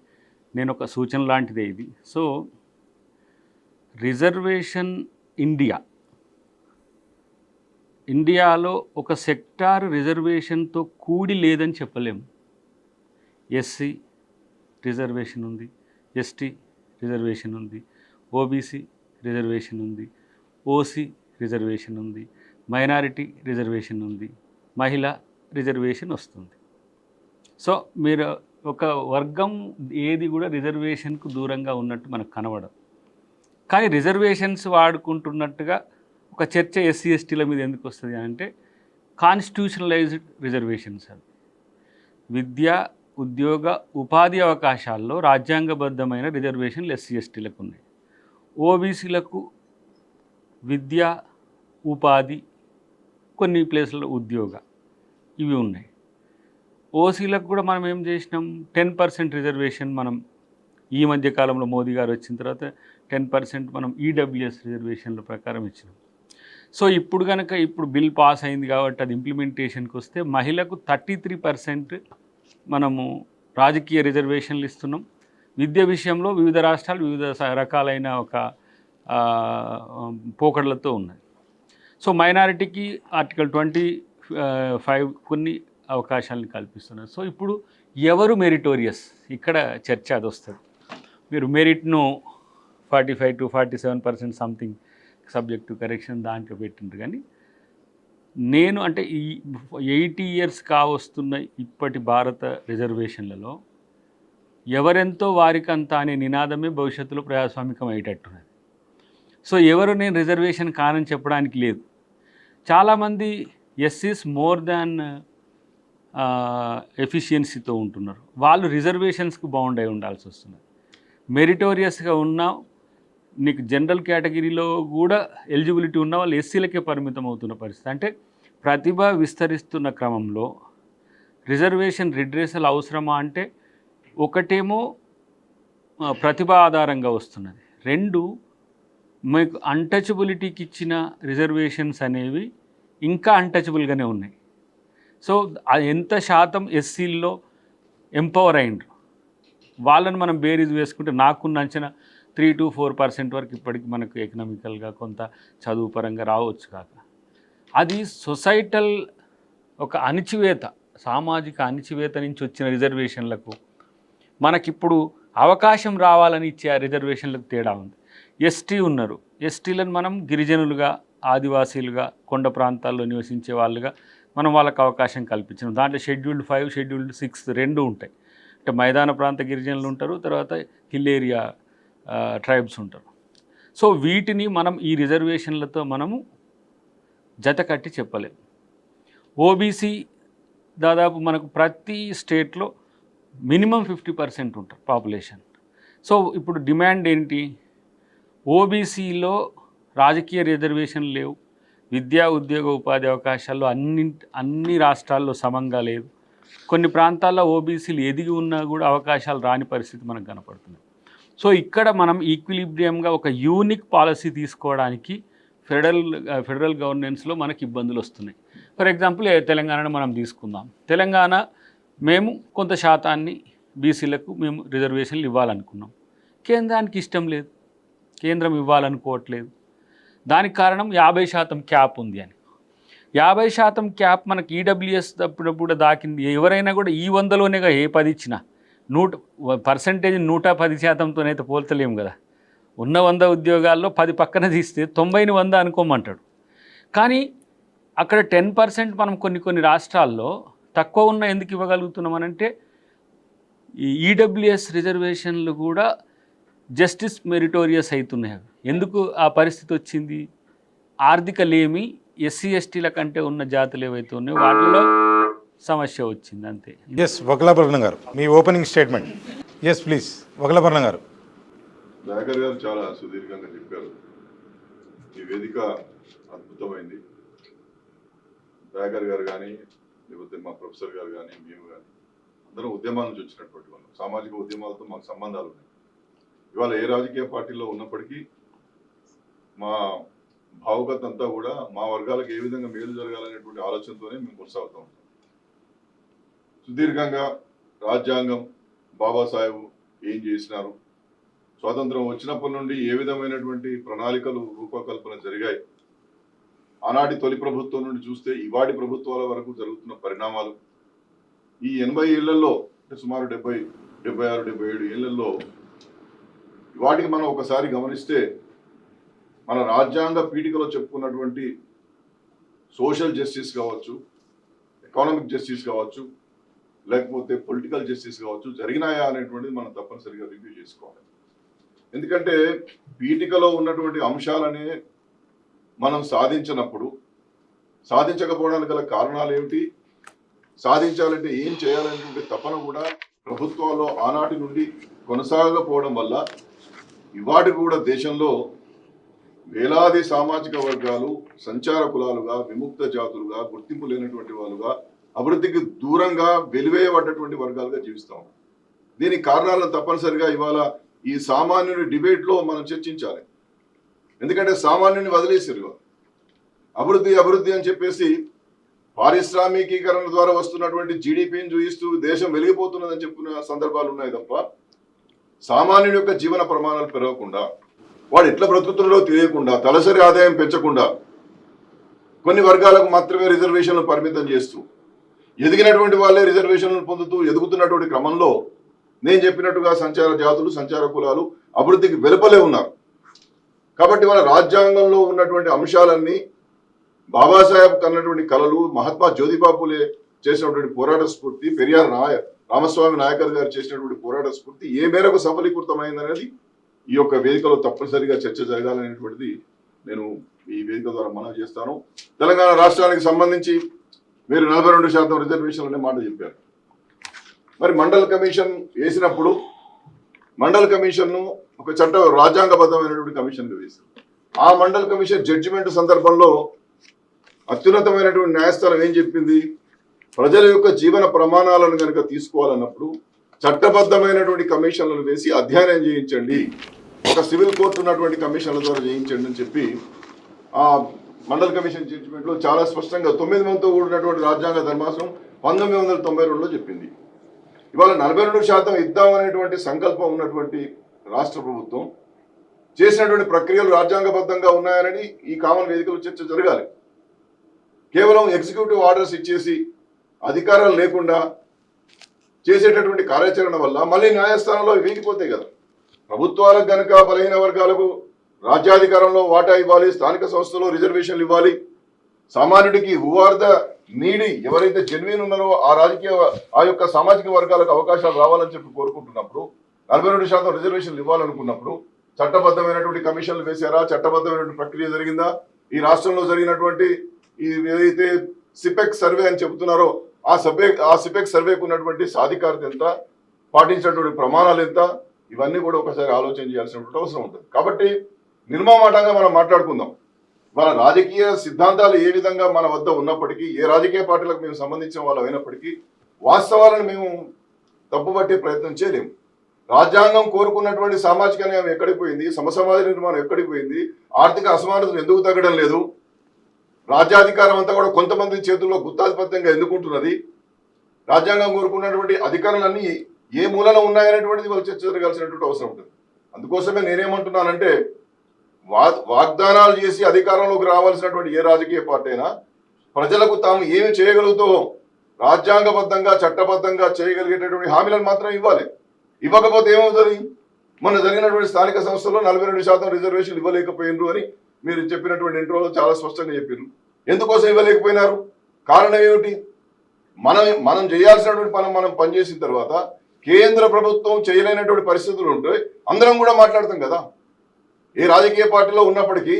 నేను ఒక సూచన లాంటిదే ఇది. సో రిజర్వేషన్ ఇండియాలో ఒక సెక్టార్ రిజర్వేషన్తో కూడి లేదని చెప్పలేము. ఎస్సీ రిజర్వేషన్ ఉంది, ఎస్టీ రిజర్వేషన్ ఉంది, ఓబీసీ రిజర్వేషన్ ఉంది, ఓసీ రిజర్వేషన్ ఉంది, మైనారిటీ రిజర్వేషన్ ఉంది, మహిళా రిజర్వేషన్ వస్తుంది. సో మీరు ఒక వర్గం ఏది కూడా రిజర్వేషన్కు దూరంగా ఉన్నట్టు మనకు కనబడదు. కానీ రిజర్వేషన్స్ వాడుకుంటున్నట్టుగా ఒక చర్చ ఎస్సీ ఎస్టీల మీద ఎందుకు వస్తుంది అంటే కాన్స్టిట్యూషనలైజ్డ్ రిజర్వేషన్స్. అవి విద్య, ఉద్యోగ ఉపాధి అవకాశాల్లో రాజ్యాంగబద్ధమైన రిజర్వేషన్లు ఎస్సీ ఎస్టీలకు ఉన్నాయి. ఓబీసీలకు విద్య, ఉపాధి, కొన్ని ప్లేస్లలో ఉద్యోగ ఇవి ఉన్నాయి. ఓసీలకు కూడా మనం ఏం చేసినాం, 10% రిజర్వేషన్ మనం ఈ మధ్య కాలంలో మోదీ గారు వచ్చిన తర్వాత 10% మనం ఈడబ్ల్యూఎస్ రిజర్వేషన్ల ప్రకారం ఇచ్చినాం. సో ఇప్పుడు కనుక ఇప్పుడు బిల్ పాస్ అయింది కాబట్టి అది ఇంప్లిమెంటేషన్కి వస్తే మహిళకు 33% మనము రాజకీయ రిజర్వేషన్లు ఇస్తున్నాం. విద్య విషయంలో వివిధ రాష్ట్రాలు వివిధ రకాలైన ఒక పోకడలతో ఉన్నాయి. సో మైనారిటీకి ఆర్టికల్ 25 కొన్ని అవకాశాలను కల్పిస్తున్నారు. సో ఇప్పుడు ఎవరు మెరిటోరియస్, ఇక్కడ చర్చ అది వస్తుంది. మీరు మెరిట్ను 45 to 47% something subject to correction దాంట్లో పెట్టిండ్రు. కానీ నేను అంటే ఈ 80 years కావస్తున్న ఇప్పటి భారత రిజర్వేషన్లలో ఎవరెంతో వారికంతా అనే నినాదమే భవిష్యత్తులో ప్రజాస్వామికం అయ్యేటట్టున్నది. సో ఎవరు నేను రిజర్వేషన్ కానని చెప్పడానికి లేదు. చాలామంది ఎస్సీస్ మోర్ దాన్ ఎఫిషియన్సీతో ఉంటున్నారు. వాళ్ళు రిజర్వేషన్స్కి బౌండ్ అయి ఉండాల్సి వస్తుంది. మెరిటోరియస్గా ఉన్న నీకు జనరల్ కేటగిరీలో కూడా ఎలిజిబిలిటీ ఉన్న వాళ్ళు ఎస్సీలకే పరిమితం అవుతున్న పరిస్థితి. అంటే ప్రతిభ విస్తరిస్తున్న క్రమంలో రిజర్వేషన్ రిడ్రెసల్ అవసరమా అంటే ఒకటేమో ప్రతిభ ఆధారంగా వస్తున్నది, రెండు మీకు అన్టచబిలిటీకి ఇచ్చిన రిజర్వేషన్స్ అనేవి ఇంకా అన్టచబుల్గానే ఉన్నాయి. సో ఎంత శాతం ఎస్సీల్లో ఎంపవర్ అయినరు వాళ్ళని మనం బేరీజ్ వేసుకుంటే నాకున్న అంచనా 3 to 4% వరకు ఇప్పటికి మనకు ఎకనామికల్గా కొంత చదువు పరంగా రావచ్చు. కాక అది సొసైటల్ ఒక అణిచివేత, సామాజిక అణిచివేత నుంచి వచ్చిన రిజర్వేషన్లకు మనకిప్పుడు అవకాశం రావాలని ఇచ్చే ఆ రిజర్వేషన్లకు తేడా ఉంది. ఎస్టీ ఉన్నారు, ఎస్టీలను మనం గిరిజనులుగా, ఆదివాసీలుగా, కొండ ప్రాంతాల్లో నివసించే వాళ్ళుగా మనం వాళ్ళకు అవకాశం కల్పించినాం. దాంట్లో షెడ్యూల్డ్ 5, షెడ్యూల్డ్ 6 రెండు ఉంటాయి. అంటే మైదాన ప్రాంత గిరిజనులు ఉంటారు, తర్వాత హిల్ ఏరియా ట్రైబ్స్ ఉంటారు. సో వీటిని మనం ఈ రిజర్వేషన్లతో మనము జత కట్టి చెప్పలేము. ఓబీసీ దాదాపు మనకు ప్రతి స్టేట్లో మినిమం 50% ఉంటారు పాపులేషన్. సో ఇప్పుడు డిమాండ్ ఏంటి, ఓబీసీలో రాజకీయ రిజర్వేషన్ లేవు, విద్యా ఉద్యోగ ఉపాధి అవకాశాల్లో అన్ని రాష్ట్రాల్లో సమంగా లేదు, కొన్ని ప్రాంతాల్లో ఓబీసీలు ఎదిగి ఉన్నా కూడా అవకాశాలు రాని పరిస్థితి మనకు కనపడుతుంది. సో ఇక్కడ మనం ఈక్విలిబ్రియంగా ఒక యూనిక్ పాలసీ తీసుకోవడానికి ఫెడరల్ గవర్నెన్స్లో మనకి ఇబ్బందులు వస్తున్నాయి. ఫర్ ఎగ్జాంపుల్ తెలంగాణను మనం తీసుకుందాం. తెలంగాణ మేము కొంత శాతాన్ని బీసీలకు మేము రిజర్వేషన్లు ఇవ్వాలనుకున్నాం, కేంద్రానికి ఇష్టం లేదు, కేంద్రం ఇవ్వాలనుకోవట్లేదు. దానికి కారణం 50% క్యాప్ ఉంది అని. 50% క్యాప్ మనకి ఈడబ్ల్యూఎస్ అప్పుడప్పుడు దాకింది. ఎవరైనా కూడా ఈ 100లోనేగా ఏ 10 ఇచ్చినా 100% 110%తోనైతే పోల్చలేము కదా. ఉన్న 100 ఉద్యోగాల్లో 10 పక్కన తీస్తే 90ని 100 అనుకోమంటాడు. కానీ అక్కడ 10% మనం కొన్ని రాష్ట్రాల్లో తక్కువ ఉన్న ఎందుకు ఇవ్వగలుగుతున్నామనంటే ఈ ఈడబ్ల్యూఎస్ రిజర్వేషన్లు కూడా జస్టిస్ మెరిటోరియస్ అవుతున్నాయి. ఎందుకు ఆ పరిస్థితి వచ్చింది, ఆర్థిక లేమి ఎస్సీ ఎస్టీల కంటే ఉన్న జాతులు ఏవైతే ఉన్నాయో వాటిలో సమస్య వచ్చింది, అంతే. ఎస్ వకలాభరణం గారు, మీ ఓపెనింగ్ స్టేట్మెంట్. ఎస్ ప్లీజ్ వకలాభరణం గారు. దయాకర్ గారు చాలా సుదీర్ఘంగా చెప్పారు. ఈ వేదిక అద్భుతమైంది. దయాకర్ గారు కానీ లేకపోతే మా ప్రొఫెసర్ గారు కానీ మేము కానీ అందరం ఉద్యమాల నుంచి వచ్చినటువంటి వాళ్ళు, సామాజిక ఉద్యమాలతో మాకు సంబంధాలు ఉన్నాయి. ఇవాళ ఏ రాజకీయ పార్టీలో ఉన్నప్పటికీ మా భావుకత అంతా కూడా మా వర్గాలకు ఏ విధంగా మేలు జరగాలనేటువంటి ఆలోచనతోనే మేము కొనసాగుతూ ఉంటాం. సుదీర్ఘంగా రాజ్యాంగం, బాబాసాహెబ్ ఏం చేసినారు, స్వాతంత్రం వచ్చినప్పటి నుండి ఏ విధమైనటువంటి ప్రణాళికలు రూపకల్పన జరిగాయి, ఆనాటి తొలి ప్రభుత్వం నుండి చూస్తే ఇవాటి ప్రభుత్వాల వరకు జరుగుతున్న పరిణామాలు, ఈ 80 ఏళ్లలో అంటే సుమారు 76, 77 ఏళ్లలో వాటికి మనం ఒకసారి గమనిస్తే మన రాజ్యాంగ పీఠికలో చెప్పుకున్నటువంటి సోషల్ జస్టిస్ కావచ్చు, ఎకానమిక్ జస్టిస్ కావచ్చు, లేకపోతే పొలిటికల్ జస్టిస్ కావచ్చు జరిగినాయా అనేటువంటిది మనం తప్పనిసరిగా రివ్యూ చేసుకోవాలి. ఎందుకంటే పీఠికలో ఉన్నటువంటి అంశాలనే మనం సాధించకపోవడానికి గల కారణాలు ఏమిటి, సాధించాలంటే ఏం చేయాలనేటువంటి తపన కూడా ప్రభుత్వాల్లో ఆనాటి నుండి కొనసాగకపోవడం వల్ల ఇవాటి కూడా దేశంలో వేలాది సామాజిక వర్గాలు సంచార కులాలుగా, విముక్త జాతులుగా, గుర్తింపు లేనటువంటి వాళ్ళుగా, అభివృద్ధికి దూరంగా వెలివేయబడ్డటువంటి వర్గాలుగా జీవిస్తాం. దీనికి కారణాలను తప్పనిసరిగా ఇవాళ ఈ సామాన్యుని డిబేట్లో మనం చర్చించాలి. ఎందుకంటే సామాన్యుని వదిలేసారు. అభివృద్ధి అని చెప్పేసి పారిశ్రామికీకరణ ద్వారా వస్తున్నటువంటి జీడిపిని చూపిస్తూ దేశం వెలిగిపోతున్నదని చెప్పుకున్న సందర్భాలు ఉన్నాయి తప్ప సామాన్యుడి యొక్క జీవన ప్రమాణాలు పెరగకుండా, వాడు ఎట్లా బ్రతుకుతున్నాడో తెలియకుండా, తలసరి ఆదాయం పెంచకుండా కొన్ని వర్గాలకు మాత్రమే రిజర్వేషన్లు పరిమితం చేస్తూ ఎదిగినటువంటి వాళ్ళే రిజర్వేషన్లు పొందుతూ ఎదుగుతున్నటువంటి క్రమంలో నేను చెప్పినట్టుగా సంచార జాతులు, సంచార కులాలు అభివృద్ధికి వెలుపలే ఉన్నారు. కాబట్టి వాళ్ళ రాజ్యాంగంలో ఉన్నటువంటి అంశాలన్నీ బాబాసాహెబ్ కన్నటువంటి కళలు, మహాత్మా జ్యోతిబా పూలే చేసినటువంటి పోరాట స్ఫూర్తి, పెరియార్ రామస్వామి నాయకర్ గారు చేసినటువంటి పోరాట స్ఫూర్తి ఏ మేరకు సఫలీకృతమైందనేది ఈ యొక్క వేదికలో తప్పనిసరిగా చర్చ జరగాలనేటువంటిది నేను ఈ వేదిక ద్వారా మనవి చేస్తాను. తెలంగాణ రాష్ట్రానికి సంబంధించి మీరు 42% రిజర్వేషన్లు అనే మాట చెప్పారు. మరి మండల్ కమిషన్ వేసినప్పుడు మండల్ కమిషన్ను ఒక రాజ్యాంగబద్ధమైనటువంటి కమిషన్గా వేశారు. ఆ మండల్ కమిషన్ జడ్జిమెంట్ సందర్భంలో అత్యున్నతమైనటువంటి న్యాయస్థానం ఏం చెప్పింది? ప్రజల యొక్క జీవన ప్రమాణాలను కనుక తీసుకోవాలన్నప్పుడు చట్టబద్ధమైనటువంటి కమిషన్లను వేసి అధ్యయనం చేయించండి, ఒక సివిల్ కోర్టు ఉన్నటువంటి కమిషన్ల ద్వారా చేయించండి అని చెప్పి ఆ మండల్ కమిషన్ జడ్జిమెంట్లో చాలా స్పష్టంగా 9 మందితో కూడినటువంటి రాజ్యాంగ ధర్మాసనం 1992లో చెప్పింది. ఇవాళ 42% ఇద్దామనేటువంటి సంకల్పం ఉన్నటువంటి రాష్ట్ర ప్రభుత్వం చేసినటువంటి ప్రక్రియలు రాజ్యాంగబద్ధంగా ఉన్నాయని ఈ కామన్ వేదికలో చర్చ జరగాలి. కేవలం ఎగ్జిక్యూటివ్ ఆర్డర్స్ ఇచ్చేసి అధికారాలు లేకుండా చేసేటటువంటి కార్యాచరణ వల్ల మళ్ళీ న్యాయస్థానంలో వీగిపోతాయి కదా. ప్రభుత్వాలకు కనుక బలహీన వర్గాలకు రాజ్యాధికారంలో వాటా ఇవ్వాలి, స్థానిక సంస్థలో రిజర్వేషన్లు ఇవ్వాలి, సామాన్యుడికి హూ ఆర్ ద నీడి ఎవరైతే జెన్యున్ ఉన్నారో ఆ యొక్క సామాజిక వర్గాలకు అవకాశాలు రావాలని చెప్పి కోరుకుంటున్నప్పుడు 42% రిజర్వేషన్లు ఇవ్వాలనుకున్నప్పుడు చట్టబద్ధమైనటువంటి కమిషన్లు వేశారా? చట్టబద్ధమైనటువంటి ప్రక్రియ జరిగిందా? ఈ రాష్ట్రంలో జరిగినటువంటి ఈ ఏదైతే సిపెక్ సర్వే అని చెబుతున్నారో ఆ సిపెక్ సర్వేకు ఉన్నటువంటి సాధికారత ఎంత, పాటించినటువంటి ప్రమాణాలు ఎంత, ఇవన్నీ కూడా ఒకసారి ఆలోచన చేయాల్సినటువంటి అవసరం ఉంటుంది. కాబట్టి నిర్మమాటంగా మనం మాట్లాడుకుందాం. మన రాజకీయ సిద్ధాంతాలు ఏ విధంగా మన వద్ద ఉన్నప్పటికీ, ఏ రాజకీయ పార్టీలకు మేము సంబంధించిన వాళ్ళు అయినప్పటికీ వాస్తవాలను మేము తప్పుపట్టే ప్రయత్నం చేయలేము. రాజ్యాంగం కోరుకున్నటువంటి సామాజిక న్యాయం ఎక్కడికి పోయింది? సమసమాజ నిర్మాణం ఎక్కడికి పోయింది? ఆర్థిక అసమానతలు ఎందుకు తగ్గడం లేదు? రాజ్యాధికారం అంతా కూడా కొంతమంది చేతుల్లో గుత్తాధిపత్యంగా ఎందుకుంటున్నది? రాజ్యాంగం కోరుకున్నటువంటి అధికారాలన్నీ ఏ మూలన ఉన్నాయనేటువంటిది వాళ్ళు చర్చ జరగాల్సినటువంటి అవసరం ఉంటుంది. అందుకోసమే నేనేమంటున్నానంటే వాగ్దానాలు చేసి అధికారంలోకి రావాల్సినటువంటి ఏ రాజకీయ పార్టీ అయినా ప్రజలకు తాము ఏమి చేయగలుగుతో రాజ్యాంగబద్ధంగా చట్టబద్ధంగా చేయగలిగేటటువంటి హామీలను మాత్రం ఇవ్వాలి. ఇవ్వకపోతే ఏమవుతుంది? మొన్న జరిగినటువంటి స్థానిక సంస్థల్లో 42% రిజర్వేషన్లు ఇవ్వలేకపోయినారు అని మీరు చెప్పినటువంటి ఇంట్రోలో చాలా స్పష్టంగా చెప్పారు. ఎందుకోసం ఇవ్వలేకపోయినారు? కారణం ఏమిటి? మనం చేయాల్సినటువంటి మనం పనిచేసిన తర్వాత కేంద్ర ప్రభుత్వం చేయలేనటువంటి పరిస్థితులు ఉంటే అందరం కూడా మాట్లాడతాం కదా. ఏ రాజకీయ పార్టీలో ఉన్నప్పటికీ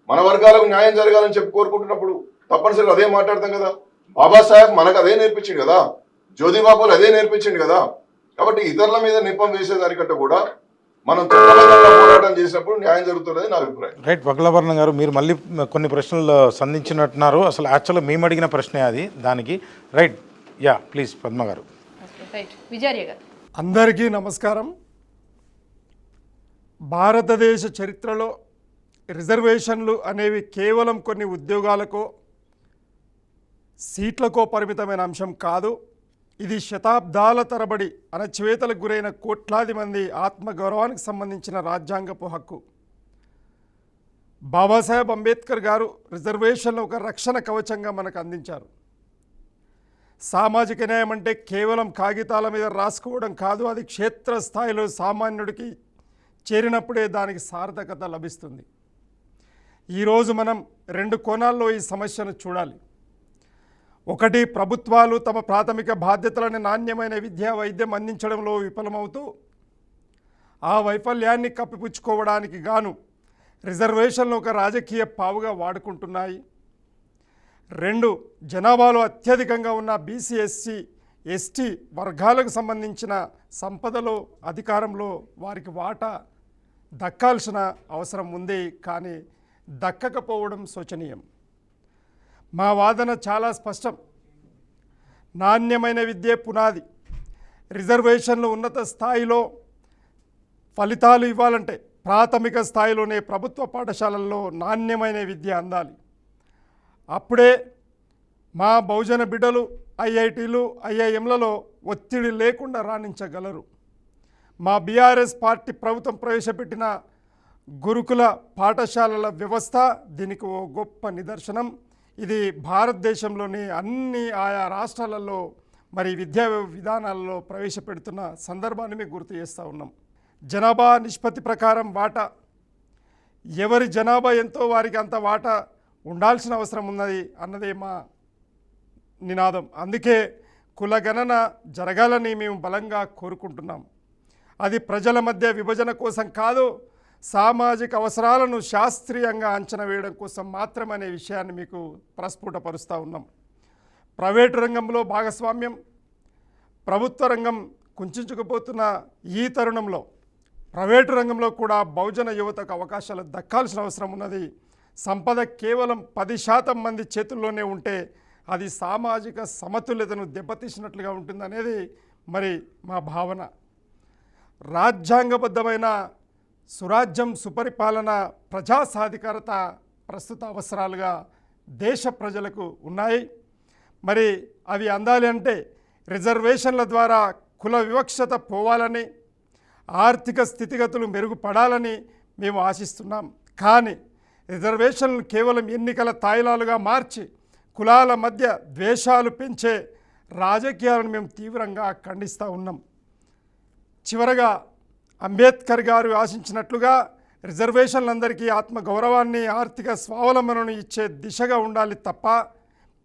మన వర్గాలకు న్యాయం జరగాలని చెప్పి కోరుకుంటున్నప్పుడు తప్పనిసరిగా అదే మాట్లాడతాం కదా. బాబాసాహెబ్ మనకు అదే నేర్పించింది కదా, జ్యోతిబాబులు అదే నేర్పించింది కదా. కాబట్టి ఇతరుల మీద నిప్పం వేసేదానికంటే కూడా మనం చట్టబద్ధంగా పోరాటం చేసినప్పుడు న్యాయం జరుగుతున్నది నా అభిప్రాయం. రైట్. వక్లవర్ణ గారు, మీరు మళ్ళీ కొన్ని ప్రశ్నలు సంధించినట్టున్నారు. అసలు యాక్చువల్గా మేము అడిగిన ప్రశ్నే అది. దానికి రైట్. యా ప్లీజ్ పద్మ గారు. విజయ గారు. అందరికీ నమస్కారం. భారతదేశ చరిత్రలో రిజర్వేషన్లు అనేవి కేవలం కొన్ని ఉద్యోగాలకో సీట్లకో పరిమితమైన అంశం కాదు. ఇది శతాబ్దాల తరబడి అణచివేతలకు గురైన కోట్లాది మంది ఆత్మగౌరవానికి సంబంధించిన రాజ్యాంగపు హక్కు. బాబాసాహెబ్ అంబేద్కర్ గారు రిజర్వేషన్లు ఒక రక్షణ కవచంగా మనకు అందించారు. సామాజిక న్యాయం అంటే కేవలం కాగితాల మీద రాసుకోవడం కాదు, అది క్షేత్రస్థాయిలో సామాన్యుడికి చేరినప్పుడే దానికి సార్థకత లభిస్తుంది. ఈరోజు మనం 2 కోణాల్లో ఈ సమస్యను చూడాలి. ఒకటి, ప్రభుత్వాలు తమ ప్రాథమిక బాధ్యతలను నాణ్యమైన విద్యా వైద్యం అందించడంలో విఫలమవుతూ ఆ వైఫల్యాన్ని కప్పిపుచ్చుకోవడానికి గాను రిజర్వేషన్లు ఒక రాజకీయ పావుగా వాడుకుంటున్నాయి. 2 జనాభాలో అత్యధికంగా ఉన్న బీసీ ఎస్సీ ఎస్టీ వర్గాలకు సంబంధించిన సంపదలో అధికారంలో వారికి వాటా దక్కాల్సిన అవసరం ఉంది, కానీ దక్కకపోవడం శోచనీయం. మా వాదన చాలా స్పష్టం. నాణ్యమైన విద్యే పునాది. రిజర్వేషన్లు ఉన్నత స్థాయిలో ఫలితాలు ఇవ్వాలంటే ప్రాథమిక స్థాయిలోనే ప్రభుత్వ పాఠశాలల్లో నాణ్యమైన విద్య అందాలి. అప్పుడే మా బహుజన బిడ్డలు ఐఐటీలు ఐఐఎంలలో ఒత్తిడి లేకుండా రాణించగలరు. మా బీఆర్ఎస్ పార్టీ ప్రభుత్వం ప్రవేశపెట్టిన గురుకుల పాఠశాలల వ్యవస్థ దీనికి ఓ గొప్ప నిదర్శనం. ఇది భారతదేశంలోని అన్ని ఆయా రాష్ట్రాలలో మరి విద్యా విధానాలలో ప్రవేశపెడుతున్న సందర్భాన్ని మీకు గుర్తు చేస్తూ ఉన్నాం. జనాభా నిష్పత్తి ప్రకారం వాటా, ఎవరి జనాభా ఎంతో వారికి అంత వాటా ఉండాల్సిన అవసరం ఉన్నది అన్నదే మా నినాదం. అందుకే కులగణన జరగాలని మేము బలంగా కోరుకుంటున్నాం. అది ప్రజల మధ్య విభజన కోసం కాదు, సామాజిక అవసరాలను శాస్త్రీయంగా అంచనా వేయడం కోసం మాత్రమనే విషయాన్ని మీకు ప్రస్ఫుటపరుస్తూ ఉన్నాం. ప్రైవేటు రంగంలో భాగస్వామ్యం, ప్రభుత్వ రంగం కుంచుకుపోతున్న ఈ తరుణంలో ప్రైవేటు రంగంలో కూడా బహుజన యువతకు అవకాశాలు దక్కాల్సిన అవసరం ఉన్నది. సంపద కేవలం 10% మంది చేతుల్లోనే ఉంటే అది సామాజిక సమతుల్యతను దెబ్బతీసినట్లుగా ఉంటుందనేది మరి మా భావన. రాజ్యాంగబద్ధమైన సురాజ్యం, సుపరిపాలన, ప్రజా సాధికారత ప్రస్తుత అవసరాలుగా దేశ ప్రజలకు ఉన్నాయి. మరి అవి అందాలి అంటే రిజర్వేషన్ల ద్వారా కుల వివక్షత పోవాలని, ఆర్థిక స్థితిగతులు మెరుగుపడాలని మేము ఆశిస్తున్నాం. కానీ రిజర్వేషన్లు కేవలం ఎన్నికల తాయిలాలుగా మార్చి కులాల మధ్య ద్వేషాలు పెంచే రాజకీయాలను మేము తీవ్రంగా ఖండిస్తూ ఉన్నాం. చివరగా అంబేద్కర్ గారు ఆశించినట్లుగా రిజర్వేషన్లందరికీ ఆత్మగౌరవాన్ని, ఆర్థిక స్వావలంబనను ఇచ్చే దిశగా ఉండాలి తప్ప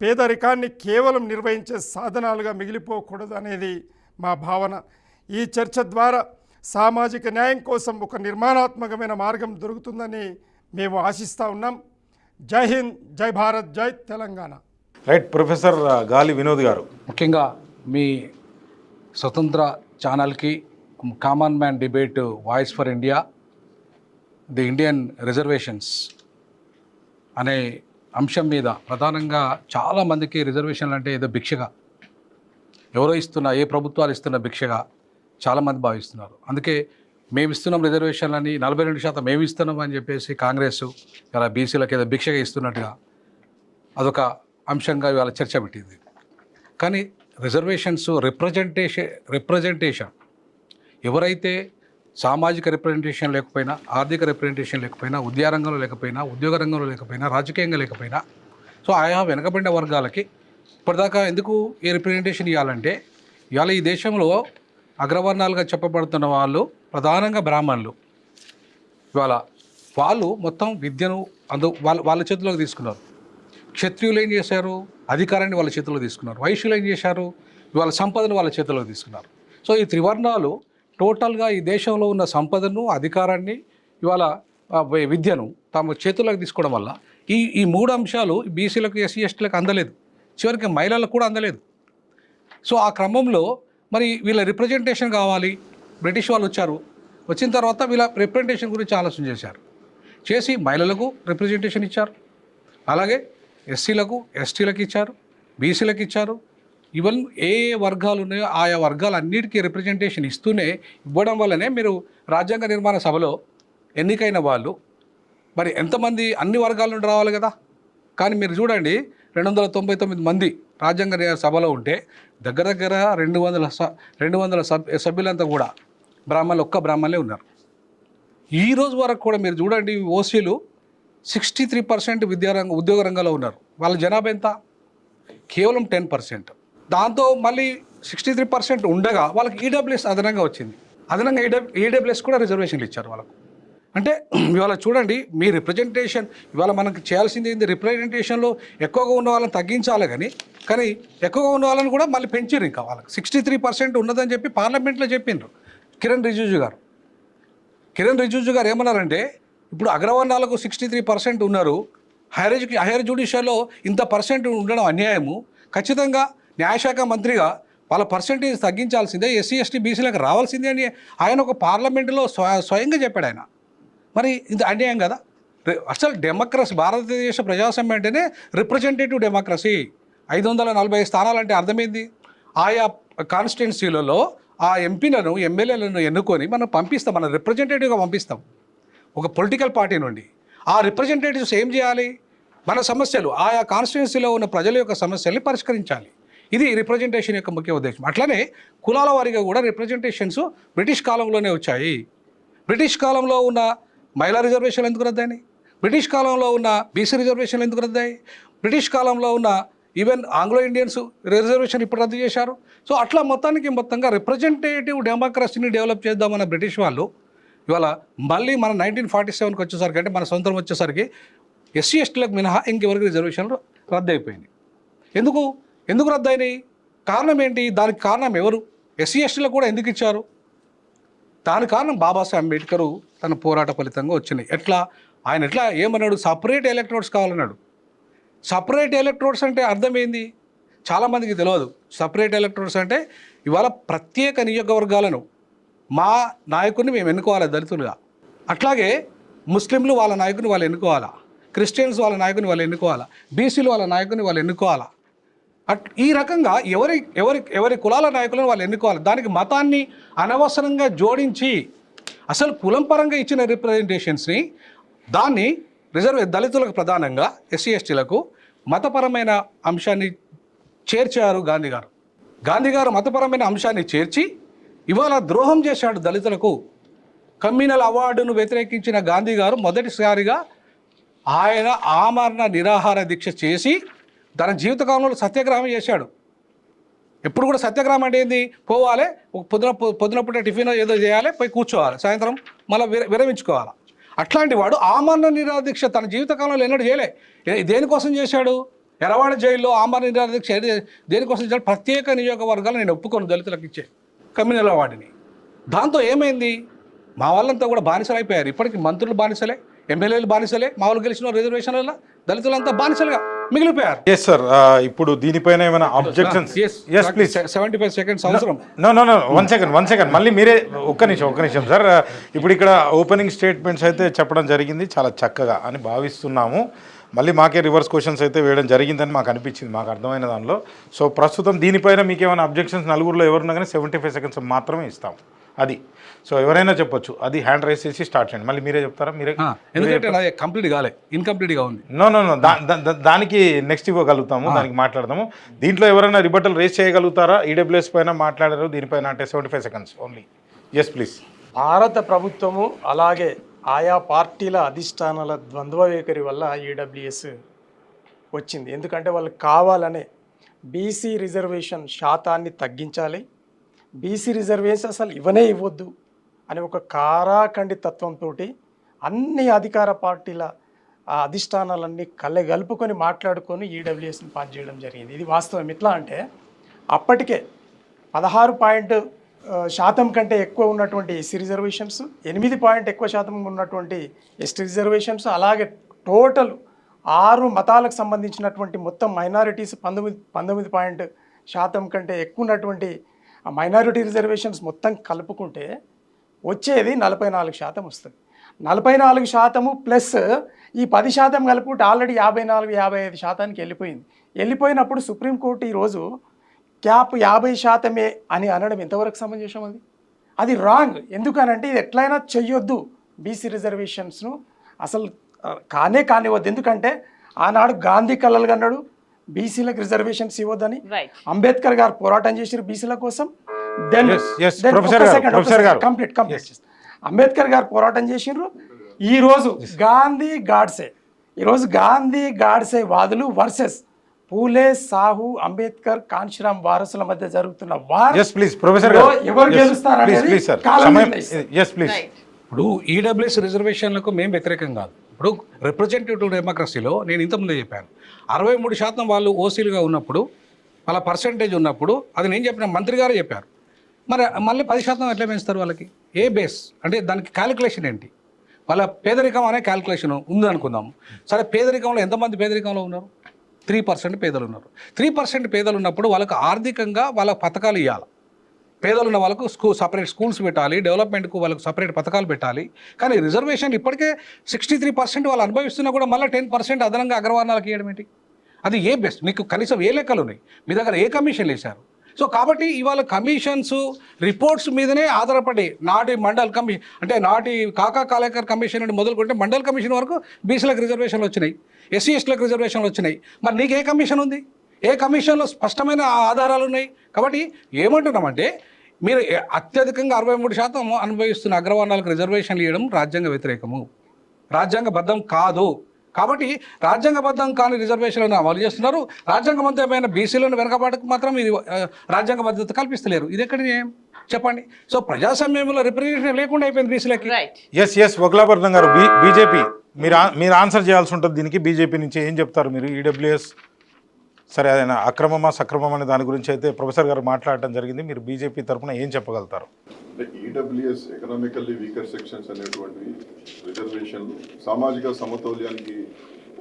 పేదరికాన్ని కేవలం నిర్వహించే సాధనాలుగా మిగిలిపోకూడదు అనేది మా భావన. ఈ చర్చ ద్వారా సామాజిక న్యాయం కోసం ఒక నిర్మాణాత్మకమైన మార్గం దొరుకుతుందని మేము ఆశిస్తూ ఉన్నాం. జై హింద్, జై భారత్, జై తెలంగాణ. రైట్. ప్రొఫెసర్ గాలి వినోద్ గారు, ముఖ్యంగా మీ స్వతంత్ర ఛానల్కి common man debate voice for India, the Indian reservations అనే అంశం మీద ప్రధానంగా చాలామందికి రిజర్వేషన్లు అంటే ఏదో భిక్షగా, ఎవరో ఇస్తున్న, ఏ ప్రభుత్వాలు ఇస్తున్న భిక్షగా చాలామంది భావిస్తున్నారు. అందుకే మేము ఇస్తున్నాం రిజర్వేషన్లని, 42% మేము ఇస్తున్నాం అని చెప్పేసి కాంగ్రెస్ ఇలా బీసీలకు ఏదో భిక్షగా ఇస్తున్నట్టుగా అదొక అంశంగా ఇవాళ చర్చ పెట్టింది. కానీ రిజర్వేషన్స్ రిప్రజెంటేషన్ ఎవరైతే సామాజిక రిప్రజెంటేషన్ లేకపోయినా, ఆర్థిక రిప్రజెంటేషన్ లేకపోయినా, ఉద్యోగ లేకపోయినా, ఉద్యోగ రంగంలో లేకపోయినా, రాజకీయంగా లేకపోయినా, సో ఆయా వెనకబడిన వర్గాలకి ఇప్పటిదాకా ఎందుకు ఈ రిప్రజెంటేషన్ ఇవ్వాలంటే, ఇవాళ ఈ దేశంలో అగ్రవర్ణాలుగా చెప్పబడుతున్న వాళ్ళు ప్రధానంగా బ్రాహ్మణులు. ఇవాళ వాళ్ళు మొత్తం విద్యను వాళ్ళ చేతిలోకి తీసుకున్నారు. క్షత్రియులు ఏం చేశారు? అధికారాన్ని వాళ్ళ చేతిలో తీసుకున్నారు. వైశ్యులు ఏం చేశారు? ఇవాళ సంపదను వాళ్ళ చేతిలోకి తీసుకున్నారు. సో ఈ త్రివర్ణాలు టోటల్గా ఈ దేశంలో ఉన్న సంపదను, అధికారాన్ని, ఇవాళ విద్యను తమ చేతుల్లోకి తీసుకోవడం వల్ల ఈ 3 అంశాలు బీసీలకు, ఎస్సీ ఎస్టీలకు అందలేదు, చివరికి మహిళలకు కూడా అందలేదు. సో ఆ క్రమంలో మరి వీళ్ళ రిప్రజెంటేషన్ కావాలి. బ్రిటిష్ వాళ్ళు వచ్చారు, వచ్చిన తర్వాత వీళ్ళ రిప్రజెంటేషన్ గురించి ఆలోచన చేసి మహిళలకు రిప్రజెంటేషన్ ఇచ్చారు, అలాగే ఎస్సీలకు, ఎస్టీలకు ఇచ్చారు, బీసీలకు ఇచ్చారు. ఈవెన్ ఏ వర్గాలు ఉన్నాయో ఆయా వర్గాలన్నిటికీ రిప్రజెంటేషన్ ఇవ్వడం వల్లనే మీరు రాజ్యాంగ నిర్మాణ సభలో ఎన్నికైన వాళ్ళు మరి ఎంతమంది అన్ని వర్గాల నుండి రావాలి కదా. కానీ మీరు చూడండి, 299 మంది రాజ్యాంగ సభలో ఉంటే దగ్గర 200 సభ్యులంతా కూడా బ్రాహ్మణులు, ఒక్క బ్రాహ్మణులే ఉన్నారు. ఈ రోజు వరకు కూడా మీరు చూడండి, ఓసీలు 63% ఉద్యోగ రంగంలో ఉన్నారు. వాళ్ళ జనాభా ఎంత? కేవలం 10%. దాంతో మళ్ళీ 63% ఉండగా వాళ్ళకి ఈడబ్ల్యూఎస్ అదనంగా వచ్చింది. అదనంగా ఈడబ్ల్యూఎస్ కూడా రిజర్వేషన్లు ఇచ్చారు వాళ్ళకు. అంటే ఇవాళ చూడండి, మీ రిప్రజెంటేషన్ ఇవాళ మనకు చేయాల్సింది ఏంది? రిప్రజెంటేషన్లో ఎక్కువగా ఉన్న వాళ్ళని తగ్గించాలి, కానీ ఎక్కువగా ఉన్న వాళ్ళని కూడా మళ్ళీ పెంచారు. ఇంకా వాళ్ళకి 63% ఉన్నదని చెప్పి పార్లమెంట్లో చెప్పిండ్రు కిరణ్ రిజిజు గారు ఏమన్నారంటే, ఇప్పుడు అగ్రవర్ణాలకు 63% ఉన్నారు, హైయర్ జ్యుడిషియల్లో ఇంత పర్సెంట్ ఉండడం అన్యాయము. ఖచ్చితంగా న్యాయశాఖ మంత్రిగా వాళ్ళ పర్సెంటేజ్ తగ్గించాల్సిందే, ఎస్సీ ఎస్టీ బీసీలకు రావాల్సిందే అని ఆయన ఒక పార్లమెంటులో స్వయంగా చెప్పాడు ఆయన. మరి ఇది అన్యాయం కదా. అసలు డెమోక్రసీ, భారతదేశ ప్రజాస్వామ్యం అంటేనే రిప్రజెంటేటివ్ డెమోక్రసీ. 540 స్థానాలంటే అర్థమైంది. ఆయా కాన్స్టిట్యున్సీలలో ఆ ఎంపీలను ఎమ్మెల్యేలను ఎన్నుకొని మనం పంపిస్తాం, మనం రిప్రజెంటేటివ్గా పంపిస్తాం ఒక పొలిటికల్ పార్టీ నుండి. ఆ రిప్రజెంటేటివ్స్ ఏం చేయాలి? మన సమస్యలు, ఆయా కాన్స్టిట్యున్సీలో ఉన్న ప్రజల యొక్క సమస్యల్ని పరిష్కరించాలి. ఇది రిప్రజెంటేషన్ యొక్క ముఖ్య ఉద్దేశం. అట్లనే కులాల వారీగా కూడా రిప్రజెంటేషన్స్ బ్రిటిష్ కాలంలోనే వచ్చాయి. బ్రిటిష్ కాలంలో ఉన్న మహిళా రిజర్వేషన్లు ఎందుకు రద్దాయి? బ్రిటిష్ కాలంలో ఉన్న బీసీ రిజర్వేషన్లు ఎందుకు రద్దాయి? బ్రిటిష్ కాలంలో ఉన్న ఈవెన్ ఆంగ్లో ఇండియన్స్ రిజర్వేషన్ ఇప్పుడు రద్దు చేశారు. సో అట్లా మొత్తంగా రిప్రజెంటేటివ్ డెమోక్రసీని డెవలప్ చేద్దామన్న బ్రిటిష్ వాళ్ళు ఇవాళ మళ్ళీ మన 1947కి వచ్చేసరికి, అంటే మన సొంతం వచ్చేసరికి ఎస్సీ ఎస్టీలకు మినహా ఇంకెవరికి రిజర్వేషన్లు రద్దు అయిపోయినాయి. ఎందుకు రద్దు అయినాయి? కారణం ఏంటి? దానికి కారణం ఎవరు? ఎస్సీ ఎస్టీలకు కూడా ఎందుకు ఇచ్చారు? దానికి కారణం బాబాసాహెబ్ అంబేద్కర్ తన పోరాట ఫలితంగా వచ్చినాయి. ఆయన ఏమన్నాడు? సపరేట్ ఎలక్ట్రోడ్స్ కావాలన్నాడు. సపరేట్ ఎలక్ట్రోడ్స్ అంటే అర్థం ఏంది? చాలామందికి తెలియదు. సపరేట్ ఎలక్ట్రోడ్స్ అంటే ఇవాళ ప్రత్యేక నియోజకవర్గాలను మా నాయకుడిని మేము ఎన్నుకోవాలి దళితులుగా. అట్లాగే ముస్లింలు వాళ్ళ నాయకుని వాళ్ళు ఎన్నుకోవాలా, క్రిస్టియన్స్ వాళ్ళ నాయకుని వాళ్ళు ఎన్నుకోవాలా, బీసీలు వాళ్ళ నాయకుని వాళ్ళు ఎన్నుకోవాలా. ఈ రకంగా ఎవరి కులాల నాయకులను వాళ్ళు ఎన్నుకోవాలి. దానికి మతాన్ని అనవసరంగా జోడించి అసలు కులం పరంగా ఇచ్చిన రిప్రజెంటేషన్స్ని దాన్ని దళితులకు ప్రధానంగా ఎస్సీ ఎస్టీలకు మతపరమైన అంశాన్ని చేర్చారు గాంధీ గారు మతపరమైన అంశాన్ని చేర్చి ఇవాళ ద్రోహం చేశాడు దళితులకు. కమ్యూనల్ అవార్డును వ్యతిరేకించిన గాంధీ గారు మొదటిసారిగా ఆయన ఆమరణ నిరాహార దీక్ష చేసి తన జీవితకాలంలో సత్యాగ్రహం చేశాడు. ఎప్పుడు కూడా సత్యాగ్రహం అంటే ఏంది? పోవాలి, పొద్దున పూట టిఫిన్ ఏదో చేయాలి, పోయి కూర్చోవాలి, సాయంత్రం మళ్ళీ విరమించుకోవాలి. అట్లాంటి వాడు ఆమరణ నిరాహార దీక్ష తన జీవితకాలంలో ఎన్నడూ చేయలే. దేనికోసం చేశాడు? ఎర్రవాడ జైల్లో ఆమరణ నిరాహార దీక్ష దేనికోసం చేశాడు? ప్రత్యేక నియోజకవర్గాలు నేను ఒప్పుకోను దళితులకు ఇచ్చే కమ్యూనల్ అవార్డుని. దాంతో ఏమైంది? మా వాళ్ళంతా కూడా బానిసలు అయిపోయారు. ఇప్పటికీ మంత్రులు బానిసలే, ఎమ్మెల్యేలు బానిసలే, మా వాళ్ళు గెలిచిన రిజర్వేషన్ల దళితులంతా బానిసలుగా మిగిలిపోయారు. ఎస్ సార్, ఇప్పుడు దీనిపైన ఏమైనా అబ్జెక్షన్స్? yes please. 75 seconds అవసరం. నో వన్ సెకండ్ మళ్ళీ మీరే ఒక్క నిమిషం సార్. ఇప్పుడు ఇక్కడ ఓపెనింగ్ స్టేట్మెంట్స్ అయితే చెప్పడం జరిగింది చాలా చక్కగా అని భావిస్తున్నాము. మళ్ళీ మాకే రివర్స్ క్వశ్చన్స్ అయితే వేయడం జరిగిందని మాకు అనిపించింది, మాకు అర్థమైన దానిలో. సో ప్రస్తుతం దీనిపైన మీకు ఏమైనా అబ్జెక్షన్స్ నలుగురిలో ఎవరున్నా కానీ 75 seconds మాత్రమే ఇస్తాం. అది సో ఎవరైనా చెప్పొచ్చు. అది హ్యాండ్ రైస్ చేసి స్టార్ట్ చేయండి. మళ్ళీ మీరే చెప్తారా? ఎందుకంటే కంప్లీట్ కాలే, ఇన్కంప్లీట్గా ఉంది. నో దానికి నెక్స్ట్ ఇవ్వగలుగుతాము, దానికి మాట్లాడదాము. దీంట్లో ఎవరైనా రిబటల్ రేస్ చేయగలుగుతారా? ఈడబ్ల్యూఎస్ పైన మాట్లాడారు దీనిపైన అంటే 75 seconds ఓన్లీ. Yes please. భారత ప్రభుత్వము అలాగే ఆయా పార్టీల అధిష్టానాల ద్వంద్వ వైఖరి వల్ల ఈడబ్ల్యూఎస్ వచ్చింది. ఎందుకంటే వాళ్ళు కావాలనే బీసీ రిజర్వేషన్ శాతాన్ని తగ్గించాలి, బీసీ రిజర్వేషన్ అసలు ఇవ్వద్దు అని ఒక కారాఖండి తత్వంతో అన్ని అధికార పార్టీల అధిష్టానాలన్నీ కలుపుకొని మాట్లాడుకొని ఈడబ్ల్యూఎస్ని పాస్ చేయడం జరిగింది. ఇది వాస్తవం. ఎట్లా అంటే అప్పటికే 16% కంటే ఎక్కువ ఉన్నటువంటి ఎస్సీ రిజర్వేషన్స్, 8% ఎక్కువ శాతం ఉన్నటువంటి ఎస్టీ రిజర్వేషన్స్, అలాగే టోటల్ 6 మతాలకు సంబంధించినటువంటి మొత్తం మైనారిటీస్ 19% కంటే ఎక్కువ ఉన్నటువంటి మైనారిటీ రిజర్వేషన్స్ మొత్తం కలుపుకుంటే వచ్చేది 44% వస్తుంది. 44% ప్లస్ ఈ 10% కలుపుకుంటే ఆల్రెడీ 54-55% వెళ్ళిపోయినప్పుడు సుప్రీంకోర్టు ఈరోజు క్యాప్ 50% అని అనడం ఎంతవరకు సమంజసం? అది రాంగ్. ఎందుకనంటే ఇది ఎట్లయినా చెయ్యొద్దు, బీసీ రిజర్వేషన్స్ను అసలు కానివద్దు. ఎందుకంటే ఆనాడు గాంధీ కలలు కన్నాడు బీసీలకు రిజర్వేషన్స్ ఇవ్వద్దని, అంబేద్కర్ గారు పోరాటం చేసారు బీసీల కోసం. కంప్లీట్ అంబేద్కర్ గారు పోరాటం చేసిండ్రు. ఈరోజు గాంధీ గాడ్సే వాదులు వర్సెస్ పూలే, సాహు, అంబేద్కర్, కాన్షీరామ్ వారసుల మధ్య జరుగుతున్న ఎవరు గెలుస్తారనేది ఇప్పుడు ఈడబ్ల్యూఎస్ రిజర్వేషన్లకు మేము వ్యతిరేకం కాదు. ఇప్పుడు రిప్రజెంటేటివ్ డెమోక్రసీలో నేను ఇంతకుముందే చెప్పాను, 63% వాళ్ళు ఓసీలుగా ఉన్నప్పుడు, వాళ్ళ పర్సంటేజ్ ఉన్నప్పుడు, అది నేను చెప్పిన మంత్రి గారే చెప్పారు. మరి మళ్ళీ 10% ఎట్లా పెంచుతారు వాళ్ళకి? ఏ బేస్ అంటే దానికి క్యాలిక్యులేషన్ ఏంటి? వాళ్ళ పేదరికం అనే క్యాల్కులేషన్ ఉంది అనుకుందాం. సరే, పేదరికంలో ఎంతమంది పేదరికంలో ఉన్నారు? 3% పేదలు ఉన్నారు. 3% పేదలు ఉన్నప్పుడు వాళ్ళకు ఆర్థికంగా వాళ్ళ పథకాలు ఇవ్వాలి. పేదలు ఉన్న వాళ్ళకు సపరేట్ స్కూల్స్ పెట్టాలి, డెవలప్మెంట్కు వాళ్ళకు సపరేట్ పథకాలు పెట్టాలి. కానీ రిజర్వేషన్ ఇప్పటికే 63% వాళ్ళు అనుభవిస్తున్నా కూడా మళ్ళీ 10% అదనంగా అగ్రవర్ణాలకు ఇవ్వడం ఏంటి? అది ఏ బెస్ట్? మీకు కనీసం ఏ లెక్కలు ఉన్నాయి? మీ దగ్గర ఏ కమిషన్లు వేశారు? సో కాబట్టి ఇవాళ కమిషన్స్ రిపోర్ట్స్ మీదనే ఆధారపడి నాటి మండల్ కమిషన్ అంటే నాటి కాకా కాలేకర్ కమిషన్ నుండి మొదలుకుంటే మండల్ కమిషన్ వరకు బీసీలకు రిజర్వేషన్లు వచ్చినాయి, ఎస్సీ ఎస్టీలకు రిజర్వేషన్లు వచ్చినాయి. మరి నీకు ఏ కమిషన్ ఉంది? ఏ కమిషన్లో స్పష్టమైన ఆధారాలు ఉన్నాయి? కాబట్టి ఏమంటున్నామంటే మీరు అత్యధికంగా 63% అనుభవిస్తున్న అగ్రవర్ణాలకు రిజర్వేషన్లు ఇవ్వడం రాజ్యాంగ వ్యతిరేకము, రాజ్యాంగబద్ధం కాదు. కాబట్టి రాజ్యాంగబద్ధం కాని రిజర్వేషన్లను అమలు చేస్తున్నారు. రాజ్యాంగబద్ధమైన బీసీలను వెనకబాటుకు మాత్రం ఇది రాజ్యాంగబద్ధత కల్పిస్తలేరు. ఇది ఎక్కడి న్యాయం చెప్పండి? సో ప్రజాస్వామ్యంలో రిప్రజెంటేషన్ లేకుండా అయిపోయింది బీసీలకి. ఎస్ వగ్లాభరణం గారు, బీజేపీ మీరు ఆన్సర్ చేయాల్సి ఉంటుంది దీనికి. బీజేపీ నుంచి ఏం చెప్తారు మీరు? ఈడబ్ల్యూఎస్ సరే, ఆయన అక్రమమా సక్రమం అనే దాని గురించి అయితే ప్రొఫెసర్ గారు మాట్లాడటం జరిగింది. మీరు బీజేపీ తరఫున ఏం చెప్పగలుగుతారు? ఈడబ్ల్యూఎస్ ఎకనామికల్లీ వీకర్ సెక్షన్స్ అనేటువంటి రిజర్వేషన్లు సామాజిక సమతౌల్యానికి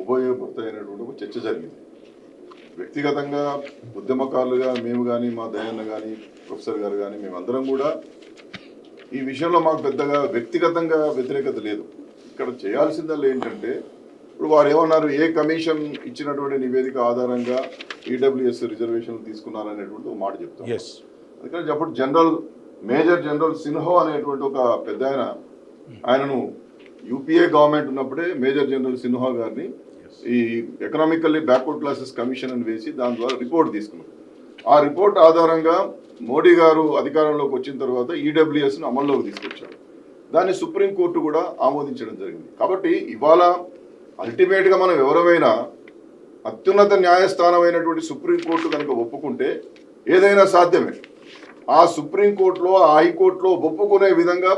ఉపయోగపడతాయనేటువంటి ఒక చర్చ జరిగింది. వ్యక్తిగతంగా ఉద్యమకారులుగా మేము కానీ, మా దయన్న కానీ, ప్రొఫెసర్ గారు కానీ, మేమందరం కూడా ఈ విషయంలో మాకు పెద్దగా వ్యక్తిగతంగా వ్యతిరేకత లేదు. ఇక్కడ చేయాల్సిందల్లా ఏంటంటే, ఇప్పుడు వారు ఏమన్నారు, ఏ కమిషన్ ఇచ్చినటువంటి నివేదిక ఆధారంగా ఈడబ్ల్యూఎస్ రిజర్వేషన్లు తీసుకున్నారనేటువంటి ఒక మాట చెప్తారు. అందుకని అప్పుడు మేజర్ జనరల్ సిన్హో అనేటువంటి ఒక పెద్ద ఆయనను యూపీఏ గవర్నమెంట్ ఉన్నప్పుడే మేజర్ జనరల్ సిన్హో గారిని ఈ ఎకనామికల్లీ బ్యాక్వర్డ్ క్లాసెస్ కమిషన్ అని వేసి దాని ద్వారా రిపోర్ట్ తీసుకున్నారు. ఆ రిపోర్ట్ ఆధారంగా మోడీ గారు అధికారంలోకి వచ్చిన తర్వాత ఈడబ్ల్యూఎస్ను అమల్లోకి తీసుకొచ్చారు. దాన్ని సుప్రీంకోర్టు కూడా ఆమోదించడం జరిగింది. కాబట్టి ఇవాళ అల్టిమేట్గా మనం ఎవరైనా అత్యున్నత న్యాయస్థానం అయినటువంటి సుప్రీంకోర్టు కనుక ఒప్పుకుంటే ఏదైనా సాధ్యమే. ఆ సుప్రీంకోర్టులో, ఆ హైకోర్టులో ఒప్పుకునే విధంగా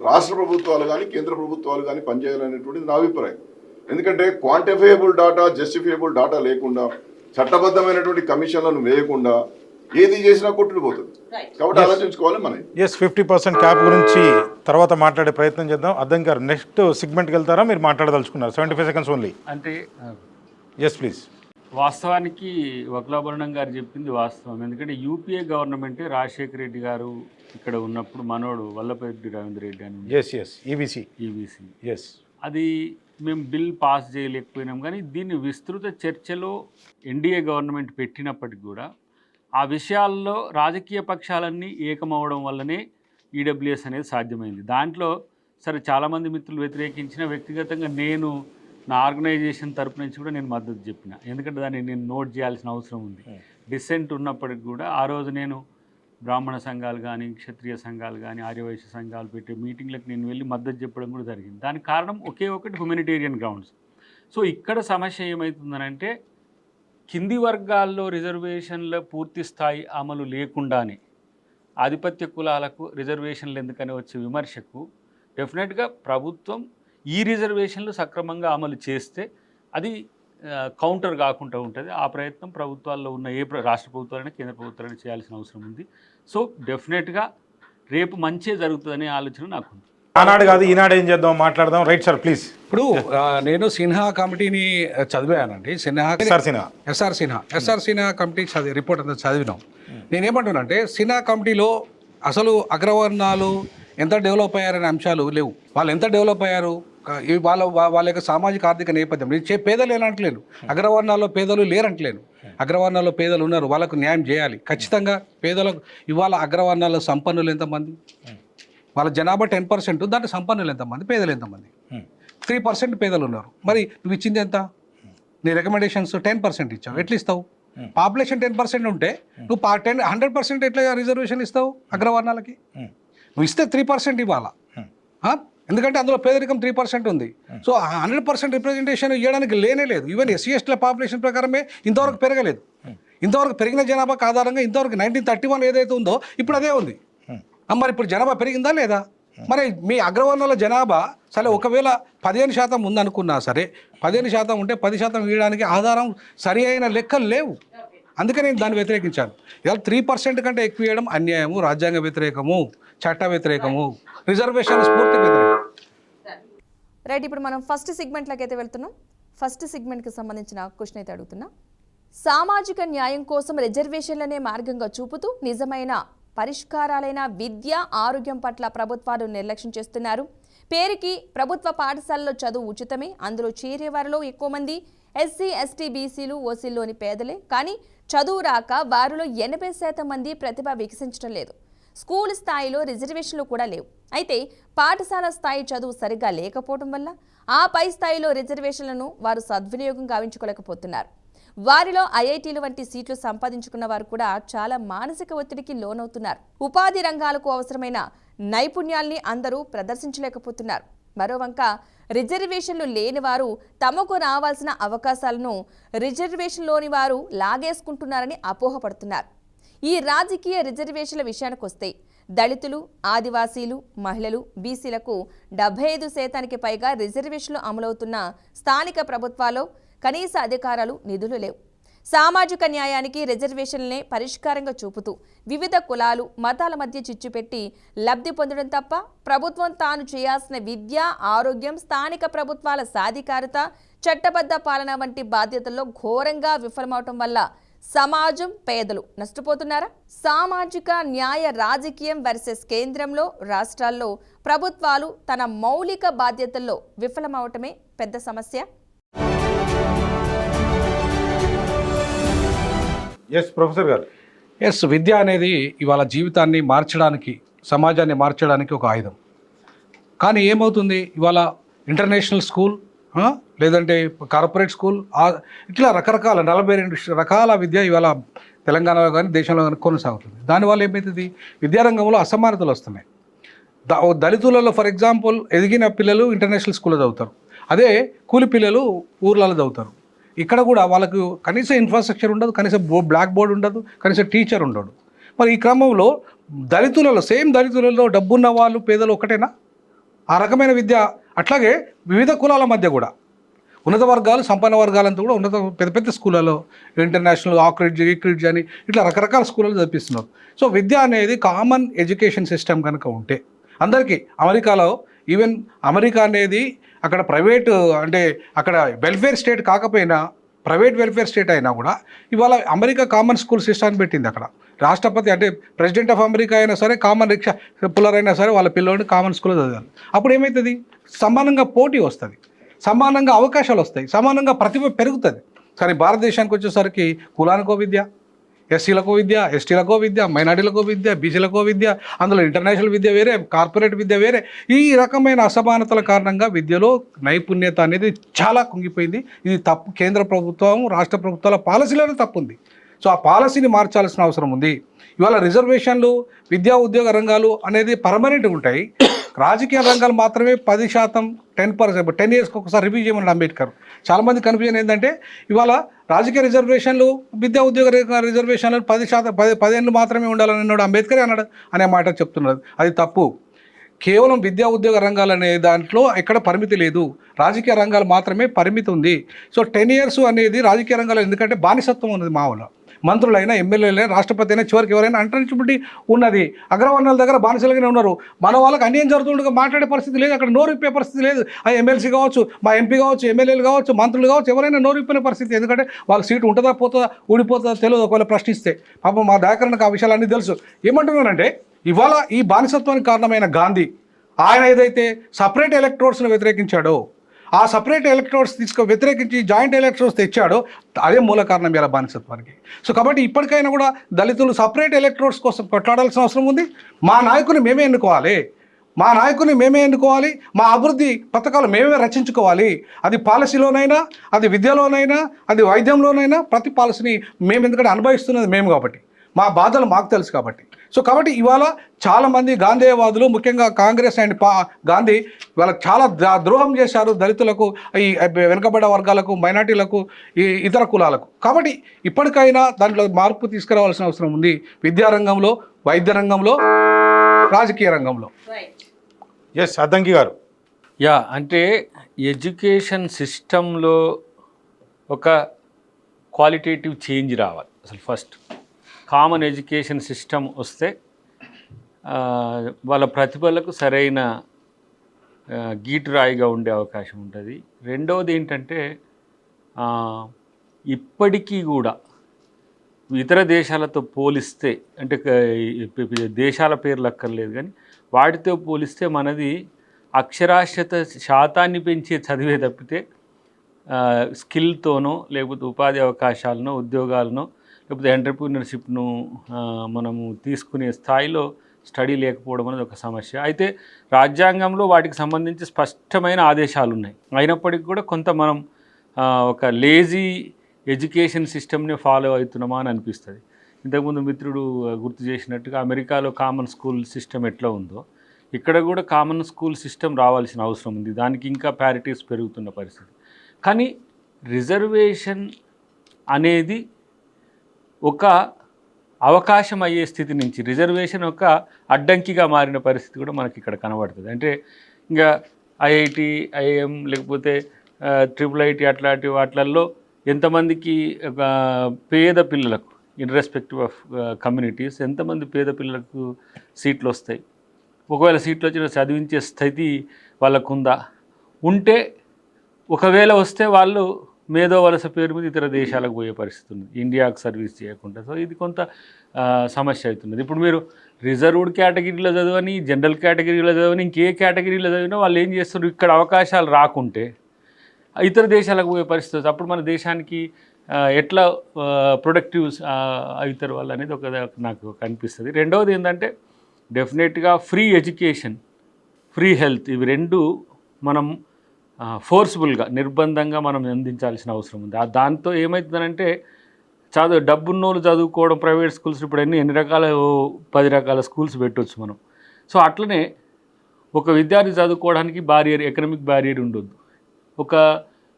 రాష్ట్ర ప్రభుత్వాలు కానీ కేంద్ర ప్రభుత్వాలు కానీ పనిచేయాలనేటువంటిది నా అభిప్రాయం. ఎందుకంటే క్వాంటిఫైయబుల్ డాటా, జస్టిఫైయబుల్ డాటా లేకుండా, చట్టబద్ధమైనటువంటి కమిషన్లను వేయకుండా ఏది చేసినా కొట్టుకుపోతుంది. కాబట్టి ఆలోచించుకోవాలి మనం. 50% క్యాప్ గురించి తర్వాత మాట్లాడే ప్రయత్నం చేద్దాం. అద్దం గారు, నెక్స్ట్ సెగ్మెంట్కి వెళ్తారా? మీరు మాట్లాడదలుచుకున్నారు. 75 seconds ఓన్లీ. అంటే ఎస్ ప్లీజ్. వాస్తవానికి వక్లాభరణం గారు చెప్పింది వాస్తవం. ఎందుకంటే యూపీఏ గవర్నమెంటే రాజశేఖర రెడ్డి గారు ఇక్కడ ఉన్నప్పుడు మనోడు వల్లభరెడ్డి రవీంద్ర రెడ్డి అని ఈబీసీ ఎస్ అది మేము బిల్ పాస్ చేయలేకపోయినాం. కానీ దీన్ని విస్తృత చర్చలో ఎన్డీఏ గవర్నమెంట్ పెట్టినప్పటికి కూడా ఆ విషయాల్లో రాజకీయ పక్షాలన్నీ ఏకమవడం వల్లనే ఈడబ్ల్యూఎస్ అనేది సాధ్యమైంది. దాంట్లో సరే చాలామంది మిత్రులు వ్యతిరేకించిన, వ్యక్తిగతంగా నేను నా ఆర్గనైజేషన్ తరపు నుంచి కూడా నేను మద్దతు చెప్పిన. ఎందుకంటే దాన్ని నేను నోట్ చేయాల్సిన అవసరం ఉంది. డిసెంట్ ఉన్నప్పటికి కూడా ఆ రోజు నేను బ్రాహ్మణ సంఘాలు కానీ, క్షత్రియ సంఘాలు కానీ, ఆర్యవైశ్య సంఘాలు పెట్టే మీటింగ్లకు నేను వెళ్ళి మద్దతు చెప్పడం కూడా జరిగింది. దానికి కారణం ఒకే ఒకటి, హ్యుమానిటేరియన్ గ్రౌండ్స్. సో ఇక్కడ సమస్య ఏమవుతుందనంటే, కింది వర్గాల్లో రిజర్వేషన్ల పూర్తి స్థాయి అమలు లేకుండానే ఆధిపత్య కులాలకు రిజర్వేషన్లు ఎందుకని వచ్చే విమర్శకు డెఫినెట్గా ప్రభుత్వం ఈ రిజర్వేషన్లు సక్రమంగా అమలు చేస్తే అది కౌంటర్ కాకుండా ఉంటుంది. ఆ ప్రయత్నం ప్రభుత్వాల్లో ఉన్న రాష్ట్ర ప్రభుత్వాలైనా కేంద్ర ప్రభుత్వాలైనా చేయాల్సిన అవసరం ఉంది. సో డెఫినెట్గా రేపు మంచే జరుగుతుందనే ఆలోచన నాకుంది. ఆనాడు కాదు ఈనాడు ఏం చేద్దాం మాట్లాడదాం. Right sir please. ఇప్పుడు నేను సిన్హా కమిటీని చదివానండి. ఎస్ఆర్ సిన్హా కమిటీ రిపోర్ట్ అంతా చదివినాం. నేనేమంటున్నానంటే, సిన్హా కమిటీలో అసలు అగ్రవర్ణాలు ఎంత డెవలప్ అయ్యారనే అంశాలు లేవు. వాళ్ళు ఎంత డెవలప్ అయ్యారు, వాళ్ళ యొక్క సామాజిక ఆర్థిక నేపథ్యం, పేదలు లేనంటలేను, అగ్రవర్ణాల్లో పేదలు లేరంటలేను. అగ్రవర్ణాల్లో పేదలు ఉన్నారు, వాళ్ళకు న్యాయం చేయాలి ఖచ్చితంగా. పేదలకు ఇవాళ అగ్రవర్ణాల్లో సంపన్నులు ఎంతమంది? వాళ్ళ జనాభా 10%, దాంట్లో సంపన్నులు ఎంతమంది, పేదలు ఎంతమంది? 3% పేదలు ఉన్నారు. మరి నువ్వు ఇచ్చింది ఎంత? నీ రికమెండేషన్స్ 10% ఇచ్చావు, ఎట్లా ఇస్తావు? పాపులేషన్ 10% ఉంటే నువ్వు 100% ఎట్లా రిజర్వేషన్ ఇస్తావు అగ్రవర్ణాలకి? నువ్వు ఇస్తే 3% ఇవ్వాలా, ఎందుకంటే అందులో పేదరికం 3% ఉంది. సో 100% రిప్రజెంటేషన్ ఇవ్వడానికి లేనే లేదు. ఈవెన్ ఎస్సీ ఎస్టీల పాపులేషన్ ప్రకారమే ఇంతవరకు పెరగలేదు. ఇంతవరకు పెరిగిన జనాభా ఆధారంగా ఇంతవరకు 1931 ఏదైతే ఉందో ఇప్పుడు అదే ఉంది. మరి ఇప్పుడు జనాభా పెరిగిందా లేదా? మరి మీ అగ్రవర్ణాల జనాభా సరే ఒకవేళ 15% ఉందనుకున్నా సరే, 15% ఉంటే 10% ఇవ్వడానికి ఆధారం సరి అయిన లెక్కలు లేవు. అందుకని నేను దాన్ని వ్యతిరేకించాను. ఇలా 3% కంటే ఎక్కువ ఇవ్వడం అన్యాయము, రాజ్యాంగ వ్యతిరేకము, చట్ట వ్యతిరేకము, రిజర్వేషన్ స్ఫూర్తి వ్యతిరేకం. రైట్, ఇప్పుడు మనం ఫస్ట్ సెగ్మెంట్లోకి అయితే వెళ్తున్నాం. ఫస్ట్ సెగ్మెంట్కి సంబంధించిన క్వశ్చన్ అయితే అడుగుతున్నా. సామాజిక న్యాయం కోసం రిజర్వేషన్లనే మార్గంగా చూపుతూ నిజమైన పరిష్కారాలైన విద్య, ఆరోగ్యం పట్ల ప్రభుత్వాలు నిర్లక్ష్యం చేస్తున్నారు. పేరుకి ప్రభుత్వ పాఠశాలలో చదువు ఉచితమే, అందులో చేరే వారిలో ఎక్కువ మంది ఎస్సీ, ఎస్టీ, బీసీలు, ఓసీల్లోని పేదలే. కానీ చదువు రాక వారిలో 80% మంది ప్రతిభ వికసించడం లేదు. స్కూల్ స్థాయిలో రిజర్వేషన్లు కూడా లేవు. అయితే పాఠశాల స్థాయి చదువు సరిగ్గా లేకపోవడం వల్ల ఆ పై స్థాయిలో రిజర్వేషన్లను వారు సద్వినియోగం గావించుకోలేకపోతున్నారు. వారిలో ఐఐటీలు వంటి సీట్లు సంపాదించుకున్న వారు కూడా చాలా మానసిక ఒత్తిడికి లోనవుతున్నారు. ఉపాధి రంగాలకు అవసరమైన నైపుణ్యాల్ని అందరూ ప్రదర్శించలేకపోతున్నారు. మరోవంక రిజర్వేషన్లు లేని వారు తమకు రావాల్సిన అవకాశాలను రిజర్వేషన్లోని వారు లాగేసుకుంటున్నారని అపోహపడుతున్నారు. ఈ రాజకీయ రిజర్వేషన్ల విషయానికొస్తే దళితులు, ఆదివాసీలు, మహిళలు, బీసీలకు 75% పైగా రిజర్వేషన్లు అమలవుతున్న స్థానిక ప్రభుత్వాల్లో కనీస అధికారాలు, నిధులు లేవు. సామాజిక న్యాయానికి రిజర్వేషన్లనే పరిష్కారంగా చూపుతూ వివిధ కులాలు, మతాల మధ్య చిచ్చు పెట్టి లబ్ధి పొందడం తప్ప ప్రభుత్వం తాను చేయాల్సిన విద్య, ఆరోగ్యం, స్థానిక ప్రభుత్వాల సాధికారత, చట్టబద్ధ పాలన వంటి బాధ్యతల్లో ఘోరంగా విఫలమవటం వల్ల సమాజం, పేదలు నష్టపోతున్నారా? సామాజిక న్యాయ రాజకీయం వర్సెస్ కేంద్రంలో, రాష్ట్రాల్లో ప్రభుత్వాలు తన మౌలిక బాధ్యతల్లో విఫలమవటమే పెద్ద సమస్య. ఎస్ ప్రొఫెసర్ గారు. ఎస్, విద్య అనేది ఇవాళ జీవితాన్ని మార్చడానికి, సమాజాన్ని మార్చడానికి ఒక ఆయుధం. కానీ ఏమవుతుంది, ఇవాళ ఇంటర్నేషనల్ స్కూల్, లేదంటే కార్పొరేట్ స్కూల్, ఇట్లా రకరకాల 42 రకాల విద్య ఇవాళ తెలంగాణలో కానీ దేశంలో కానీ కొనసాగుతుంది. దానివల్ల ఏమవుతుంది, విద్యారంగంలో అసమానతలు వస్తున్నాయి. దళితులలో ఫర్ ఎగ్జాంపుల్ ఎదిగిన పిల్లలు ఇంటర్నేషనల్ స్కూల్లో చదువుతారు, అదే కూలి పిల్లలు ఊర్లలో చదువుతారు. ఇక్కడ కూడా వాళ్ళకు కనీసం ఇన్ఫ్రాస్ట్రక్చర్ ఉండదు, కనీసం బ్లాక్ బోర్డ్ ఉండదు, కనీసం టీచర్ ఉండడు. మరి ఈ క్రమంలో దళితులలో డబ్బున్న వాళ్ళు, పేదలు ఒకటేనా? ఆ రకమైన విద్య. అట్లాగే వివిధ కులాల మధ్య కూడా ఉన్నత వర్గాలు, సంపన్న వర్గాలంతా కూడా ఉన్నత పెద్ద పెద్ద స్కూళ్ళలో ఇంటర్నేషనల్ ఆక్రిడ్జ్ అని ఇట్లా రకరకాల స్కూళ్ళలో చదివిస్తున్నారు. సో విద్య అనేది కామన్ ఎడ్యుకేషన్ సిస్టమ్ కనుక ఉంటే అందరికీ, అమెరికాలో ఈవెన్ అమెరికా అనేది అక్కడ ప్రైవేట్, అంటే అక్కడ వెల్ఫేర్ స్టేట్ కాకపోయినా ప్రైవేట్ వెల్ఫేర్ స్టేట్ అయినా కూడా ఇవాళ అమెరికా కామన్ స్కూల్ సిస్టమ్ పెట్టింది. అక్కడ రాష్ట్రపతి, అంటే ప్రెసిడెంట్ ఆఫ్ అమెరికా అయినా సరే, కామన్ రిక్షా పుల్లర్ అయినా సరే వాళ్ళ పిల్లోడిని కామన్ స్కూల్లో చదవాలి. అప్పుడు ఏమవుతుంది, సమానంగా పోటీ వస్తుంది, సమానంగా అవకాశాలు వస్తాయి, సమానంగా ప్రతిభ పెరుగుతుంది. కానీ భారతదేశానికి వచ్చేసరికి కులానికో విద్య, ఎస్సీలకో విద్య, ఎస్టీలకో విద్య, మైనార్టీలకో విద్య, బీసీలకో విద్య, అందులో ఇంటర్నేషనల్ విద్య వేరే, కార్పొరేట్ విద్య వేరే. ఈ రకమైన అసమానతల కారణంగా విద్యలో నైపుణ్యత అనేది చాలా కుంగిపోయింది. ఇది తప్పు. కేంద్ర ప్రభుత్వం, రాష్ట్ర ప్రభుత్వాల పాలసీలోనే తప్పు ఉంది. సో ఆ పాలసీని మార్చాల్సిన అవసరం ఉంది. ఇవాళ రిజర్వేషన్లు, విద్యా ఉద్యోగ రంగాలు అనేది పర్మనెంట్గా ఉంటాయి. రాజకీయ రంగాలు మాత్రమే 10%, 10%, 10 yearsకి ఒకసారి రివ్యూ చేయమని అంబేద్కర్. చాలామంది కన్ఫ్యూజన్ ఏంటంటే ఇవాళ రాజకీయ రిజర్వేషన్లు, విద్యా ఉద్యోగ రిజర్వేషన్లు 10 ఏళ్ళు మాత్రమే ఉండాలని అంబేద్కర్ అన్నాడు అనే మాట చెప్తున్నారు. అది తప్పు. కేవలం విద్యా ఉద్యోగ రంగాలు అనే దాంట్లో ఎక్కడ పరిమితి లేదు, రాజకీయ రంగాలు మాత్రమే పరిమితి ఉంది. సో 10 years అనేది రాజకీయ రంగాలు, ఎందుకంటే బానిసత్వం ఉన్నది మా ఊళ్ళో. మంత్రులైనా, ఎమ్మెల్యేలైనా, రాష్ట్రపతి అయినా చివరికి ఎవరైనా అన్టచబిలిటీ ఉన్నది. అగ్రవర్ణాల దగ్గర బానిసలుగానే ఉన్నారు. మన వాళ్ళకి అన్యాయం జరుగుతుండగా మాట్లాడే పరిస్థితి లేదు, అక్కడ నోరు విప్పే పరిస్థితి లేదు. ఆ ఎమ్మెల్సీ కావచ్చు, మా ఎంపీ కావచ్చు, ఎమ్మెల్యేలు కావచ్చు, మంత్రులు కావచ్చు, ఎవరైనా నోరు విప్పిన పరిస్థితి. ఎందుకంటే వాళ్ళకి సీటు ఉంటుందా, పోతుందా, ఊడిపోతుందా తెలియదు. ఒకవేళ ప్రశ్నిస్తే పాపం మా దయాకరణకు ఆ విషయాలన్నీ తెలుసు. ఏమంటున్నానంటే ఇవాళ ఈ బానిసత్వానికి కారణమైన గాంధీ, ఆయన ఏదైతే సపరేట్ ఎలక్ట్రోడ్స్ను వ్యతిరేకించాడో, ఆ సపరేట్ ఎలక్ట్రోడ్స్ వ్యతిరేకించి జాయింట్ ఎలక్ట్రోడ్స్ తెచ్చాడో అదే మూల కారణం ఇలా బానిసత్వానికి. సో కాబట్టి ఇప్పటికైనా కూడా దళితులు సపరేట్ ఎలక్ట్రోడ్స్ కోసం కొట్లాడాల్సిన అవసరం ఉంది. మా నాయకుని మేమే ఎన్నుకోవాలి, మా అభివృద్ధి పథకాలు మేమే రచించుకోవాలి. అది పాలసీలోనైనా, అది విద్యలోనైనా, అది వైద్యంలోనైనా, ప్రతి పాలసీని మేము, ఎందుకంటే అనుభవిస్తున్నది మేము కాబట్టి, మా బాధలు మాకు తెలుసు కాబట్టి. సో కాబట్టి ఇవాళ చాలామంది గాంధేయవాదులు, ముఖ్యంగా కాంగ్రెస్ అండ్ గాంధీ ఇవాళ చాలా ద్రోహం చేశారు దళితులకు, ఈ వెనుకబడ్డ వర్గాలకు, మైనార్టీలకు, ఈ ఇతర కులాలకు. కాబట్టి ఇప్పటికైనా దాంట్లో మార్పు తీసుకురావాల్సిన అవసరం ఉంది. విద్యారంగంలో, వైద్య రంగంలో, రాజకీయ రంగంలో. ఎస్ అద్దంకి గారు. యా, అంటే ఎడ్యుకేషన్ సిస్టంలో ఒక క్వాలిటేటివ్ చేంజ్ రావాలి. అసలు ఫస్ట్ కామన్ ఎడ్యుకేషన్ సిస్టమ్ వస్తే వాళ్ళ ప్రతిభలకు సరైన గీటురాయిగా ఉండే అవకాశం ఉంటుంది. రెండవది ఏంటంటే ఇప్పటికీ కూడా ఇతర దేశాలతో పోలిస్తే అంటే దేశాల పేర్లు అక్కర్లేదు కానీ వాటితో పోలిస్తే మనది అక్షరాస్యత శాతాన్ని పెంచే చదివే తప్పితే స్కిల్తోనో లేకపోతే ఉపాధి అవకాశాలనో ఉద్యోగాలనో లేకపోతే ఎంటర్ప్రీనర్షిప్ను మనము తీసుకునే స్థాయిలో స్టడీ లేకపోవడం అనేది ఒక సమస్య. అయితే రాజ్యాంగంలో వాటికి సంబంధించి స్పష్టమైన ఆదేశాలు ఉన్నాయి. అయినప్పటికీ కూడా కొంత మనం ఒక లేజీ ఎడ్యుకేషన్ సిస్టమ్ని ఫాలో అవుతున్నామా అని అనిపిస్తుంది. ఇంతకుముందు మిత్రుడు గుర్తు చేసినట్టుగా అమెరికాలో కామన్ స్కూల్ సిస్టమ్ ఎట్లా ఉందో ఇక్కడ కూడా కామన్ స్కూల్ సిస్టమ్ రావాల్సిన అవసరం ఉంది. దానికి ఇంకా ప్యారిటీస్ పెరుగుతున్న పరిస్థితి. కానీ రిజర్వేషన్ అనేది ఒక అవకాశం అయ్యే స్థితి నుంచి రిజర్వేషన్ ఒక అడ్డంకిగా మారిన పరిస్థితి కూడా మనకి ఇక్కడ కనబడుతుంది. అంటే ఇంకా ఐఐటి, ఐఐఎం లేకపోతే IIIT అట్లాంటి వాటిల్లో ఎంతమందికి పేద పిల్లలకు ఇర్రెస్పెక్టివ్ ఆఫ్ కమ్యూనిటీస్ ఎంతమంది పేద పిల్లలకు సీట్లు వస్తాయి? ఒకవేళ సీట్లు వచ్చిన చదివించే స్థితి వాళ్ళకు ఉందా? ఉంటే ఒకవేళ వస్తే వాళ్ళు మేధో వలస పేరు మీద ఇతర దేశాలకు పోయే పరిస్థితి ఉంది, ఇండియాకు సర్వీస్ చేయకుండా. సో ఇది కొంత సమస్య అవుతున్నది. ఇప్పుడు మీరు రిజర్వ్డ్ కేటగిరీలో చదవని, జనరల్ కేటగిరీలో చదవని, ఇంకే కేటగిరీలో చదివినా వాళ్ళు ఏం చేస్తున్నారు, ఇక్కడ అవకాశాలు రాకుంటే ఇతర దేశాలకు పోయే పరిస్థితి. అప్పుడు మన దేశానికి ఎట్లా ప్రొడక్టివ్ అవుతారు వాళ్ళు అనేది ఒక నాకు కనిపిస్తుంది. రెండవది ఏంటంటే డెఫినెట్గా ఫ్రీ ఎడ్యుకేషన్, ఫ్రీ హెల్త్, ఇవి రెండు మనం ఫోర్స్ఫుల్గా నిర్బంధంగా మనం అందించాల్సిన అవసరం ఉంది. దాంతో ఏమవుతుందనంటే డబ్బున్నోళ్ళు చదువుకోవడం ప్రైవేట్ స్కూల్స్ ఇప్పుడు ఎన్ని రకాల 10 రకాల స్కూల్స్ పెట్టవచ్చు మనం. సో అట్లనే ఒక విద్యార్థి చదువుకోవడానికి ఎకనామిక్ బ్యారియర్ ఉండొద్దు. ఒక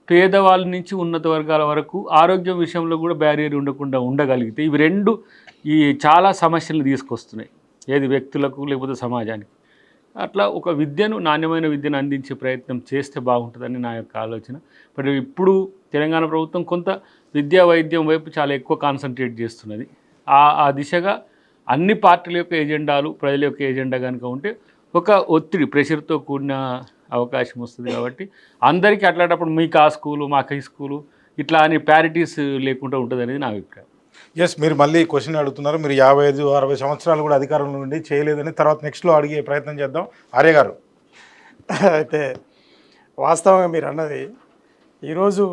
పేదవాళ్ళ నుంచి ఉన్నత వర్గాల వరకు ఆరోగ్యం విషయంలో కూడా బ్యారియర్ ఉండకుండా ఉండగలిగితే ఇవి రెండు చాలా సమస్యలను తీసుకొస్తున్నాయి, ఏది వ్యక్తులకు లేకపోతే సమాజానికి. అట్లా ఒక విద్యను, నాణ్యమైన విద్యను అందించే ప్రయత్నం చేస్తే బాగుంటుందని నా యొక్క ఆలోచన. బట్ ఇప్పుడు తెలంగాణ ప్రభుత్వం కొంత విద్యా వైద్యం వైపు చాలా ఎక్కువ కాన్సన్ట్రేట్ చేస్తున్నది. ఆ దిశగా అన్ని పార్టీల యొక్క ఎజెండాలు ప్రజల యొక్క ఎజెండా కనుక ఉంటే ఒక ఒత్తిడి, ప్రెషర్తో కూడిన అవకాశం వస్తుంది. కాబట్టి అందరికీ అట్లాంటప్పుడు మీకు ఆ స్కూలు మాకు ఈ స్కూలు ఇట్లా అని ప్యారిటీస్ లేకుండా ఉంటుంది అనేది నా అభిప్రాయం. ఎస్, మీరు మళ్ళీ క్వశ్చన్ అడుగుతున్నారు. మీరు 55-60 సంవత్సరాలు కూడా అధికారంలో నుండి చేయలేదని తర్వాత నెక్స్ట్లో అడిగే ప్రయత్నం చేద్దాం. ఆర్య గారు, అయితే వాస్తవంగా మీరు అన్నది ఈరోజు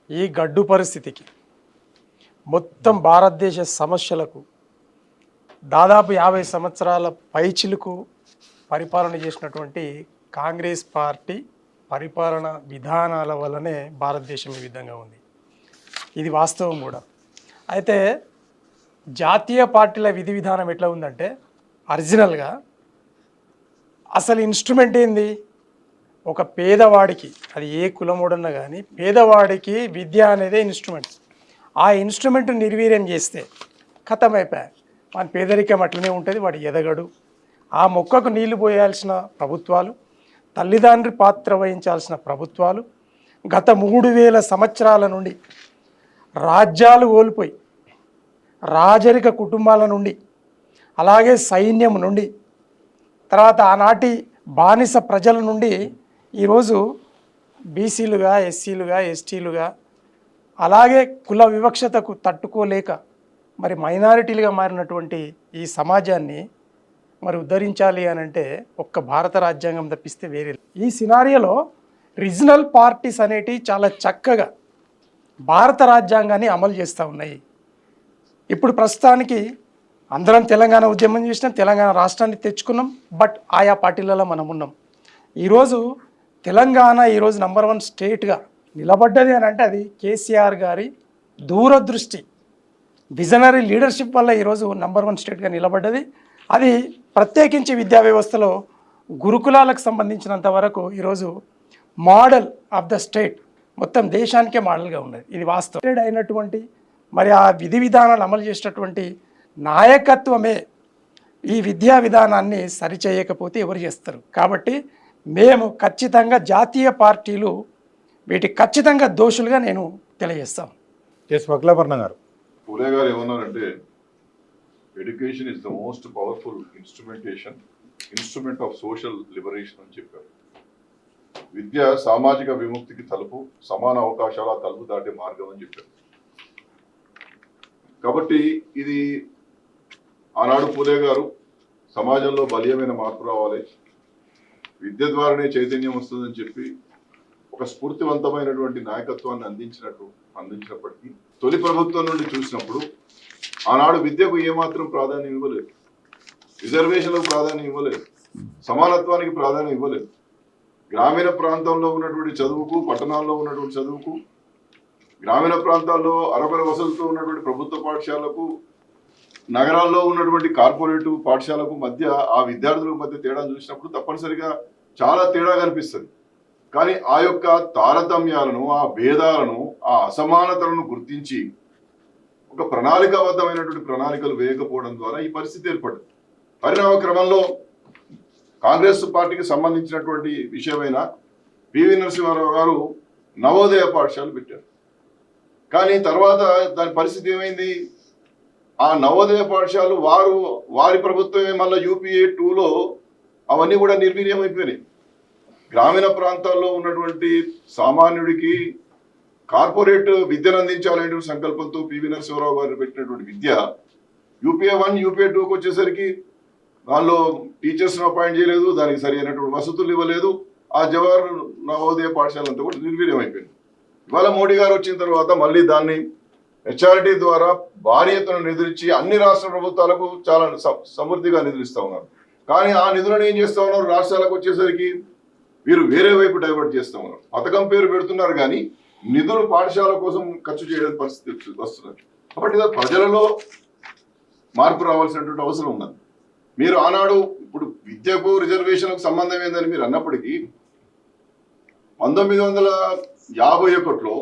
ఈ గడ్డు పరిస్థితికి మొత్తం భారతదేశ సమస్యలకు దాదాపు 50 సంవత్సరాల పైచిలుకు పరిపాలన చేసినటువంటి కాంగ్రెస్ పార్టీ పరిపాలన విధానాల వల్లనే భారతదేశం ఈ విధంగా ఉంది. ఇది వాస్తవం కూడా. అయితే జాతీయ పార్టీల విధి విధానం ఎట్లా ఉందంటే ఒరిజినల్గా అసలు ఇన్స్ట్రుమెంట్ ఏంది, ఒక పేదవాడికి, అది ఏ కులమోడన్నా కానీ పేదవాడికి విద్య అనేదే ఇన్స్ట్రుమెంట్. ఆ ఇన్స్ట్రుమెంట్ నిర్వీర్యం చేస్తే ఖతమైపోయా, మన పేదరికం అట్లనే ఉంటుంది, వాడు ఎదగడు. ఆ మొక్కకు నీళ్లు పోయాల్సిన ప్రభుత్వాలు, తల్లిదండ్రి పాత్ర వహించాల్సిన ప్రభుత్వాలు గత 3000 సంవత్సరాల నుండి రాజ్యాలు కోల్పోయి రాజరిక కుటుంబాల నుండి, అలాగే సైన్యం నుండి, తర్వాత ఆనాటి బానిస ప్రజల నుండి ఈరోజు బీసీలుగా, ఎస్సీలుగా, ఎస్టీలుగా, అలాగే కుల వివక్షతకు తట్టుకోలేక మరి మైనారిటీలుగా మారినటువంటి ఈ సమాజాన్ని మరి ఉద్ధరించాలి అని అంటే ఒక్క భారత రాజ్యాంగం తప్పిస్తే వేరే. ఈ సినారియోలో రీజనల్ పార్టీస్ అనేటివి చాలా చక్కగా భారత రాజ్యాంగాన్ని అమలు చేస్తూ ఉన్నాయి. ఇప్పుడు ప్రస్తుతానికి అందరం తెలంగాణ ఉద్యమం చేసినాం, తెలంగాణ రాష్ట్రాన్ని తెచ్చుకున్నాం, బట్ ఆయా పార్టీలలో మనం ఉన్నాం. ఈరోజు తెలంగాణ ఈరోజు నంబర్ 1 స్టేట్గా నిలబడ్డది అని అంటే అది కేసీఆర్ గారి దూరదృష్టి, విజనరీ లీడర్షిప్ వల్ల ఈరోజు నంబర్ 1 స్టేట్గా నిలబడ్డది. అది ప్రత్యేకించి విద్యా వ్యవస్థలో గురుకులాలకు సంబంధించినంత వరకు ఈరోజు మోడల్ ఆఫ్ ద స్టేట్, మొత్తం దేశానికే మోడల్గా ఉన్నది. ఇది వాస్తవం అయినటువంటి మరి ఆ విధి విధానాలు అమలు చేసేటటువంటి నాయకత్వమే ఈ విద్యా విధానాన్ని సరిచేయకపోతే ఎవరు చేస్తారు? కాబట్టి మేము ఖచ్చితంగా జాతీయ పార్టీలు వీటికి ఖచ్చితంగా దోషులుగా నేను తెలియజేస్తాం. ఎస్, వక్లాపర్ణ గారు. పూలే గారు ఏమన్నారంటే education is the most powerful instrument of social liberation అని చెప్పారు. విద్య సామాజిక విముక్తికి తలుపు, సమాన అవకాశాల తలుపు దాటే మార్గం అని చెప్పారు. కాబట్టి ఇది ఆనాడు పూలే గారు సమాజంలో బలీయమైన మార్పు రావాలి, విద్య ద్వారానే చైతన్యం వస్తుందని చెప్పి ఒక స్ఫూర్తివంతమైనటువంటి నాయకత్వాన్ని అందించినప్పటికీ తొలి ప్రభుత్వం నుండి చూసినప్పుడు ఆనాడు విద్యకు ఏమాత్రం ప్రాధాన్యం ఇవ్వలేదు, రిజర్వేషన్లకు ప్రాధాన్యం ఇవ్వలేదు, సమానత్వానికి ప్రాధాన్యం ఇవ్వలేదు. గ్రామీణ ప్రాంతంలో ఉన్నటువంటి చదువుకు, పట్టణాల్లో ఉన్నటువంటి చదువుకు, గ్రామీణ ప్రాంతాల్లో అరకొర వసతులతో ఉన్నటువంటి ప్రభుత్వ పాఠశాలకు, నగరాల్లో ఉన్నటువంటి కార్పొరేటివ్ పాఠశాలకు మధ్య ఆ విద్యార్థుల మధ్య తేడా చూసినప్పుడు తప్పనిసరిగా చాలా తేడా కనిపిస్తుంది. కానీ ఆ యొక్క తారతమ్యాలను, ఆ భేదాలను, ఆ అసమానతలను గుర్తించి ఒక ప్రణాళికాబద్ధమైనటువంటి ప్రణాళికలు వేయకపోవడం ద్వారా ఈ పరిస్థితి ఏర్పడింది. పరిణామ క్రమంలో కాంగ్రెస్ పార్టీకి సంబంధించినటువంటి విషయమైన పివి నరసింహారావు గారు నవోదయ పాఠశాలలు పెట్టారు. కానీ తర్వాత దాని పరిస్థితి ఏమైంది? ఆ నవోదయ పాఠశాలలు వారి ప్రభుత్వమే మళ్ళీ UPA 2లో అవన్నీ కూడా నిర్వీర్యం అయిపోయినాయి. గ్రామీణ ప్రాంతాల్లో ఉన్నటువంటి సామాన్యుడికి కార్పొరేట్ విద్యను అందించాలనే సంకల్పంతో పివి నరసింహారావు గారు పెట్టినటువంటి విద్య UPA 1, UPA 2కి వచ్చేసరికి వాళ్ళు టీచర్స్ను అపాయింట్ చేయలేదు, దానికి సరైనటువంటి వసతులు ఇవ్వలేదు. ఆ జవహర్ నవోదయ పాఠశాల అంతా కూడా నిర్వీర్యం అయిపోయింది. ఇవాళ మోడీ గారు వచ్చిన తర్వాత మళ్ళీ దాన్ని HRD ద్వారా భారీ ఎత్తున నిధులిచ్చి అన్ని రాష్ట్ర ప్రభుత్వాలకు చాలా సమృద్ధిగా నిధులు ఇస్తా ఉన్నారు. కానీ ఆ నిధులను ఏం చేస్తా ఉన్నారు? రాష్ట్రాలకు వచ్చేసరికి వీరు వేరే వైపు డైవర్ట్ చేస్తా ఉన్నారు. పథకం పేరు పెడుతున్నారు కానీ నిధులు పాఠశాల కోసం ఖర్చు చేయడం పరిస్థితి వస్తున్నారు. కాబట్టి ప్రజలలో మార్పు రావాల్సినటువంటి అవసరం ఉన్నది. మీరు ఆనాడు ఇప్పుడు విద్యకు రిజర్వేషన్కు సంబంధం ఏందని మీరు అన్నప్పటికీ 1951లో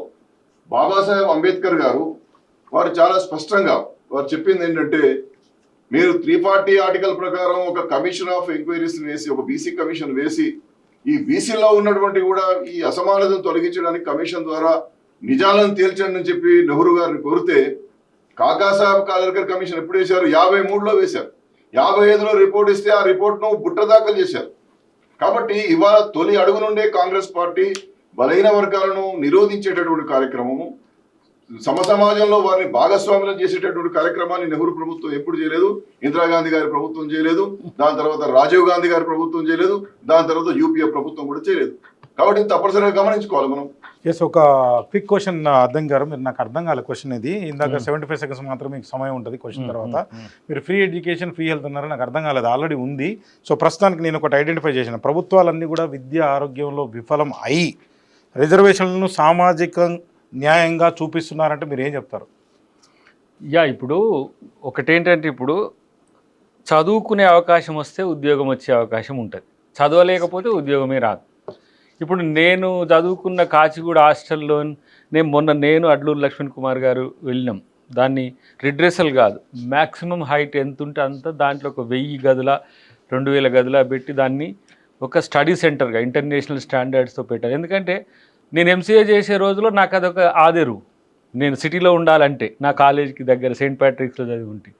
బాబాసాహెబ్ అంబేద్కర్ గారు వారు చాలా స్పష్టంగా వారు చెప్పింది ఏంటంటే, మీరు 340 ఆర్టికల్ ప్రకారం ఒక కమిషన్ ఆఫ్ ఎంక్వైరీస్ వేసి, ఒక బీసీ కమిషన్ వేసి, ఈ బీసీలో ఉన్నటువంటి కూడా ఈ అసమానతను తొలగించడానికి కమిషన్ ద్వారా నిజాలను తేల్చండి అని చెప్పి నెహ్రూ గారిని కోరితే, కాకాసాహెబ్ కాలేకర్ కమిషన్ ఎప్పుడు వేశారు? 53లో వేశారు. 55లో రిపోర్ట్ ఇస్తే ఆ రిపోర్ట్ను బుట్టదాఖలు చేశారు. కాబట్టి ఇవాళ తొలి అడుగు నుండే కాంగ్రెస్ పార్టీ బలహీన వర్గాలను నిరోధించేటటువంటి కార్యక్రమము, సమాజంలో వారిని భాగస్వాములను చేసేటటువంటి కార్యక్రమాన్ని నెహ్రూ ప్రభుత్వం ఎప్పుడు చేయలేదు, ఇందిరాగాంధీ గారి ప్రభుత్వం చేయలేదు, దాని తర్వాత రాజీవ్ గాంధీ గారి ప్రభుత్వం చేయలేదు, దాని తర్వాత UPA ప్రభుత్వం కూడా చేయలేదు. కాబట్టి తప్పనిసరిగా గమనించుకోవాలి మనం. ఒక క్విక్ క్వశ్చన్ అర్థం గారు, మీరు నాకు అర్థం కాలే క్వశ్చన్ ఇది. ఇందాక 75 సెకండ్స్ మాత్రమే మీకు సమయం ఉంటుంది క్వశ్చన్ తర్వాత. మీరు ఫ్రీ ఎడ్యుకేషన్, ఫ్రీ హెల్త్ అన్నారు, నాకు అర్థం కాలేదు, ఆల్రెడీ ఉంది. సో ప్రస్తుతానికి నేను ఒకటి ఐడెంటిఫై చేసిన, ప్రభుత్వాలన్నీ కూడా విద్య ఆరోగ్యంలో విఫలం అయి రిజర్వేషన్లను సామాజిక న్యాయంగా చూపిస్తున్నారంటే మీరు ఏం చెప్తారు? ఇప్పుడు ఒకటేంటంటే, ఇప్పుడు చదువుకునే అవకాశం వస్తే ఉద్యోగం వచ్చే అవకాశం ఉంటుంది, చదవలేకపోతే ఉద్యోగమే రాదు. ఇప్పుడు నేను చదువుకున్న కాచిగూడ హాస్టల్లో నేను అడ్లూరు లక్ష్మణ్ కుమార్ గారు వెళ్ళినాం. దాన్ని రిడ్రెసల్ కాదు, మ్యాక్సిమం హైట్ ఎంత ఉంటే అంత, దాంట్లో ఒక 1000 గదుల 2000 గదుల పెట్టి దాన్ని ఒక స్టడీ సెంటర్గా ఇంటర్నేషనల్ స్టాండర్డ్స్తో పెట్టారు. ఎందుకంటే నేను MCA చేసే రోజులో నాకు అదొక ఆదెరు, నేను సిటీలో ఉండాలంటే నా కాలేజీకి దగ్గర సెయింట్ ప్యాట్రిక్స్లో చదువుకుంటే.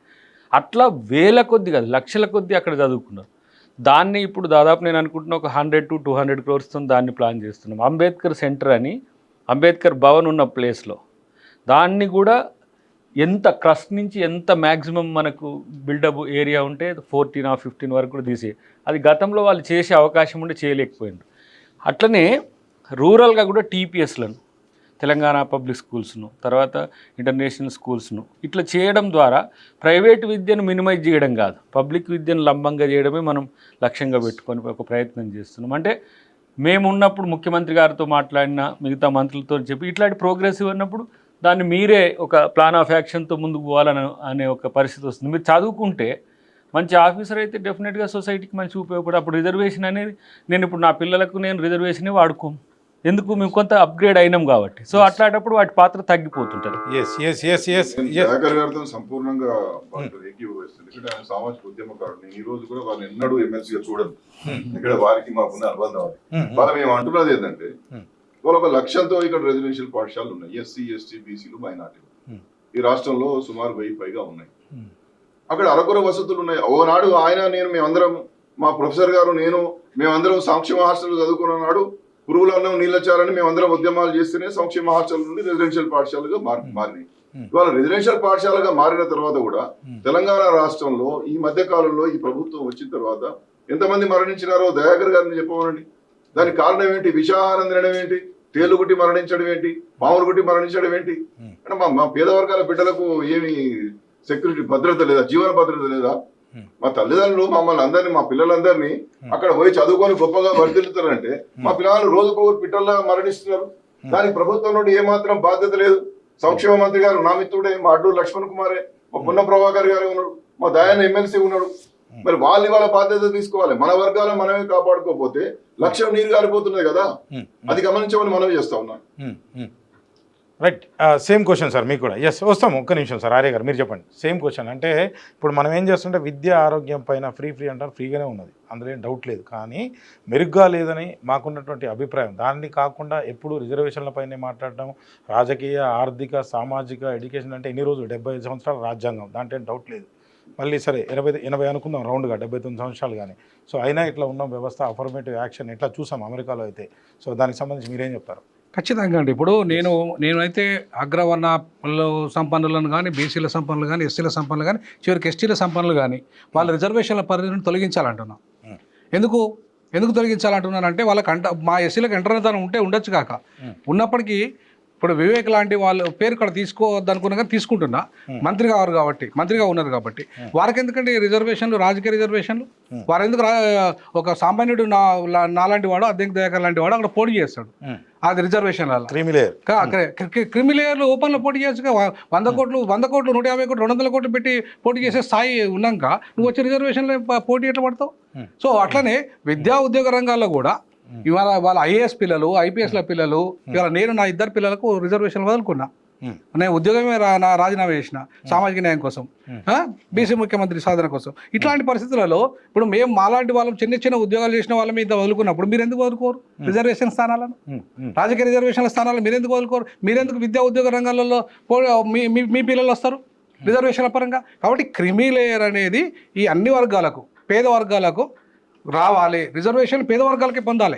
అట్లా వేల కొద్ది కాదు, లక్షల కొద్ది అక్కడ చదువుకున్నారు. దాన్ని ఇప్పుడు దాదాపు నేను అనుకుంటున్నా ఒక 100 to 200 crores దాన్ని ప్లాన్ చేస్తున్నాం. అంబేద్కర్ సెంటర్ అని, అంబేద్కర్ భవన్ ఉన్న ప్లేస్లో దాన్ని కూడా ఎంత క్రస్ట్ నుంచి ఎంత మ్యాక్సిమం మనకు బిల్డప్ ఏరియా ఉంటే 14 or 15 వరకు కూడా తీసే, అది గతంలో వాళ్ళు చేసే అవకాశం ఉంటే చేయలేకపోయిండ్రు. అట్లనే రూరల్గా కూడా TPSలను, తెలంగాణ పబ్లిక్ స్కూల్స్ను, తర్వాత ఇంటర్నేషనల్ స్కూల్స్ను ఇట్లా చేయడం ద్వారా ప్రైవేట్ విద్యను మినిమైజ్ చేయడం కాదు, పబ్లిక్ విద్యను లంబంగా చేయడమే మనం లక్ష్యంగా పెట్టుకొని ఒక ప్రయత్నం చేస్తున్నాం. అంటే మేము ఉన్నప్పుడు ముఖ్యమంత్రి గారితో మాట్లాడిన, మిగతా మంత్రులతో చెప్పి ఇట్లాంటి ప్రోగ్రెసివ్ అన్నప్పుడు దాన్ని మీరే ఒక ప్లాన్ ఆఫ్ యాక్షన్తో ముందుకు పోవాలని అనే ఒక పరిస్థితి వస్తుంది. మీరు చదువుకుంటే మంచి ఆఫీసర్ అయితే డెఫినెట్గా సొసైటీకి మంచి ఉపయోగపడే. అప్పుడు రిజర్వేషన్ అనేది, నేను ఇప్పుడు నా పిల్లలకు నేను రిజర్వేషనే వాడుకోము, ఎందుకు, మేము కొంత అప్గ్రేడ్ అయినాం కాబట్టి. సో అట్లాంటప్పుడు వాటి పాత్ర తగ్గిపోతుంటది. సంపూర్ణంగా సామాజిక ఉద్యమకారుడు. ఈ రోజు కూడా వాళ్ళు ఎన్నడూ ఎమ్మెల్సీగా చూడదు, ఇక్కడ వారికి మాకున్న అనుబంధం. వాళ్ళు మేము అంటున్నది ఏంటంటే, వాళ్ళు ఒక లక్ష్యంతో ఇక్కడ రెసిడెన్షియల్ పాఠశాలలు ఉన్నాయి, SC, ST, BCలు, మైనార్టీలు ఈ రాష్ట్రంలో సుమారు 1000 పైగా ఉన్నాయి. అక్కడ అరకొర వసతులు ఉన్నాయి. ఓనాడు మేమందరం, మా ప్రొఫెసర్ గారు, మేమందరం సంక్షేమ హాస్టల్ చదువుకున్న నాడు పురుగుల అన్నం నీళ్ళచారని మేము అందరం ఉద్యమాలు చేస్తేనే సంక్షేమ హాస్టల్ నుండి రెసిడెన్షియల్ పాఠశాలగా మారినాయి. ఇవాళ రెసిడెన్షియల్ పాఠశాలగా మారిన తర్వాత కూడా తెలంగాణ రాష్ట్రంలో ఈ మధ్య కాలంలో ఈ ప్రభుత్వం వచ్చిన తర్వాత ఎంతమంది మరణించినారో దయాకర్ గారిని చెప్పమనండి. దానికి కారణం ఏంటి? విషాహారం తినడం ఏంటి? తేలు గుట్టి మరణించడం ఏంటి? పాములు గుట్టి మరణించడం ఏంటి? అంటే మా పేద వర్గాల బిడ్డలకు ఏమి సెక్యూరిటీ భద్రత లేదా? జీవన భద్రత లేదా? మా తల్లిదండ్రులు మమ్మల్ని అందరినీ, మా పిల్లలందరినీ అక్కడ పోయి చదువుకొని గొప్పగా వర్ధిల్లుతారంటే మా పిల్లలు రోజుకు పిట్టల్లా మరణిస్తున్నారు. దానికి ప్రభుత్వం నుండి ఏమాత్రం బాధ్యత లేదు. సంక్షేమ మంత్రి గారు నా మిత్రుడే, మా అడ్డూరు లక్ష్మణ్ కుమారే, మా పున్న ప్రభాకర్ గారే ఉన్నాడు, మా దయాన ఎమ్మెల్సీ ఉన్నాడు. మరి వాళ్ళు ఇవాళ బాధ్యత తీసుకోవాలి. మన వర్గాలను మనమే కాపాడుకోకపోతే లక్ష్యం నీరు గారిపోతున్నది కదా, అది గమనించమని మనవి చేస్తా ఉన్నాను. రైట్, సేమ్ క్వశ్చన్ సార్ మీకు కూడా. ఎస్, వస్తాము, ఒక్క నిమిషం సార్. ఆర్య గారు మీరు చెప్పండి. Same question. అంటే ఇప్పుడు మనం ఏం చేస్తుంటే విద్య ఆరోగ్యం పైన ఫ్రీ అంటారు, ఫ్రీగానే ఉన్నది, అందులో ఏం డౌట్ లేదు. కానీ మెరుగ్గా లేదని మాకున్నటువంటి అభిప్రాయం. దాన్ని కాకుండా ఎప్పుడు రిజర్వేషన్లపైనే మాట్లాడడం, రాజకీయ, ఆర్థిక, సామాజిక, ఎడ్యుకేషన్ అంటే ఎన్ని రోజులు 75 సంవత్సరాల రాజ్యాంగం, దాంట్లో ఏం డౌట్ లేదు. మళ్ళీ సరే 80 అనుకుందాం రౌండ్గా, 79 సంవత్సరాలు కానీ. సో అయినా ఇట్లా ఉన్న వ్యవస్థ, అఫర్మేటివ్ యాక్షన్ ఇట్లా చూసాం అమెరికాలో అయితే. సో దానికి సంబంధించి మీరేం చెప్తారు? ఖచ్చితంగా అండి. ఇప్పుడు నేనైతే అగ్రవర్ణ సంపన్నులను కానీ, బీసీల సంపన్నులు కానీ, ఎస్సీల సంపన్నులు కానీ, చివరికి ఎస్టీల సంపన్నులు కానీ వాళ్ళ రిజర్వేషన్ల పరిధిని తొలగించాలంటున్నాం. ఎందుకు తొలగించాలంటున్నానంటే వాళ్ళకి మా ఎస్సీలకు ఎంటర్ధనం ఉండొచ్చు కాక, ఉన్నప్పటికీ ఇప్పుడు వివేక్ లాంటి వాళ్ళు పేరు ఇక్కడ తీసుకోవద్దు అనుకున్నా కానీ తీసుకుంటున్నా. మంత్రిగా ఉన్నారు కాబట్టి వారికి ఎందుకంటే రిజర్వేషన్లు, రాజకీయ రిజర్వేషన్లు? వారు ఎందుకు ఒక సామాన్యుడు నాలాంటి వాడు, అద్దెంకి దయాకర్ లాంటి వాడు అక్కడ పోటీ చేస్తాడు. అది రిజర్వేషన్ల క్రిమిలేయర్లు ఓపెన్లో పోటీ చేయొచ్చుగా. 100 కోట్లు, 150 కోట్లు, 200 కోట్లు పెట్టి పోటీ చేసే స్థాయి ఉన్నాక నువ్వు వచ్చి రిజర్వేషన్లో పోటీ ఎట్లా పడతావు? సో అట్లనే విద్యా ఉద్యోగ రంగాల్లో కూడా ఇవాళ వాళ్ళ ఐఏఎస్ పిల్లలు, ఐపీఎస్ల పిల్లలు, ఇవాళ నేను నా 2 పిల్లలకు రిజర్వేషన్ వదులుకున్నా. నేను ఉద్యోగమే రాజీనామా చేసిన సామాజిక న్యాయం కోసం, బీసీ ముఖ్యమంత్రి సాధన కోసం. ఇట్లాంటి పరిస్థితులలో ఇప్పుడు మేము మాలాంటి వాళ్ళం చిన్న ఉద్యోగాలు చేసిన వాళ్ళ మీద వదులుకున్నప్పుడు మీరు ఎందుకు వదులుకోరు రిజర్వేషన్ స్థానాలను? రాజకీయ రిజర్వేషన్ల స్థానాలు మీరు ఎందుకు వదులుకోరు? మీరెందుకు విద్యా ఉద్యోగ రంగాలలో మీ పిల్లలు వస్తారు రిజర్వేషన్ల పరంగా? కాబట్టి క్రిమీ లేయర్ అనేది ఈ అన్ని వర్గాలకు, పేద వర్గాలకు రావాలి. రిజర్వేషన్ పేద వర్గాలకే పొందాలి,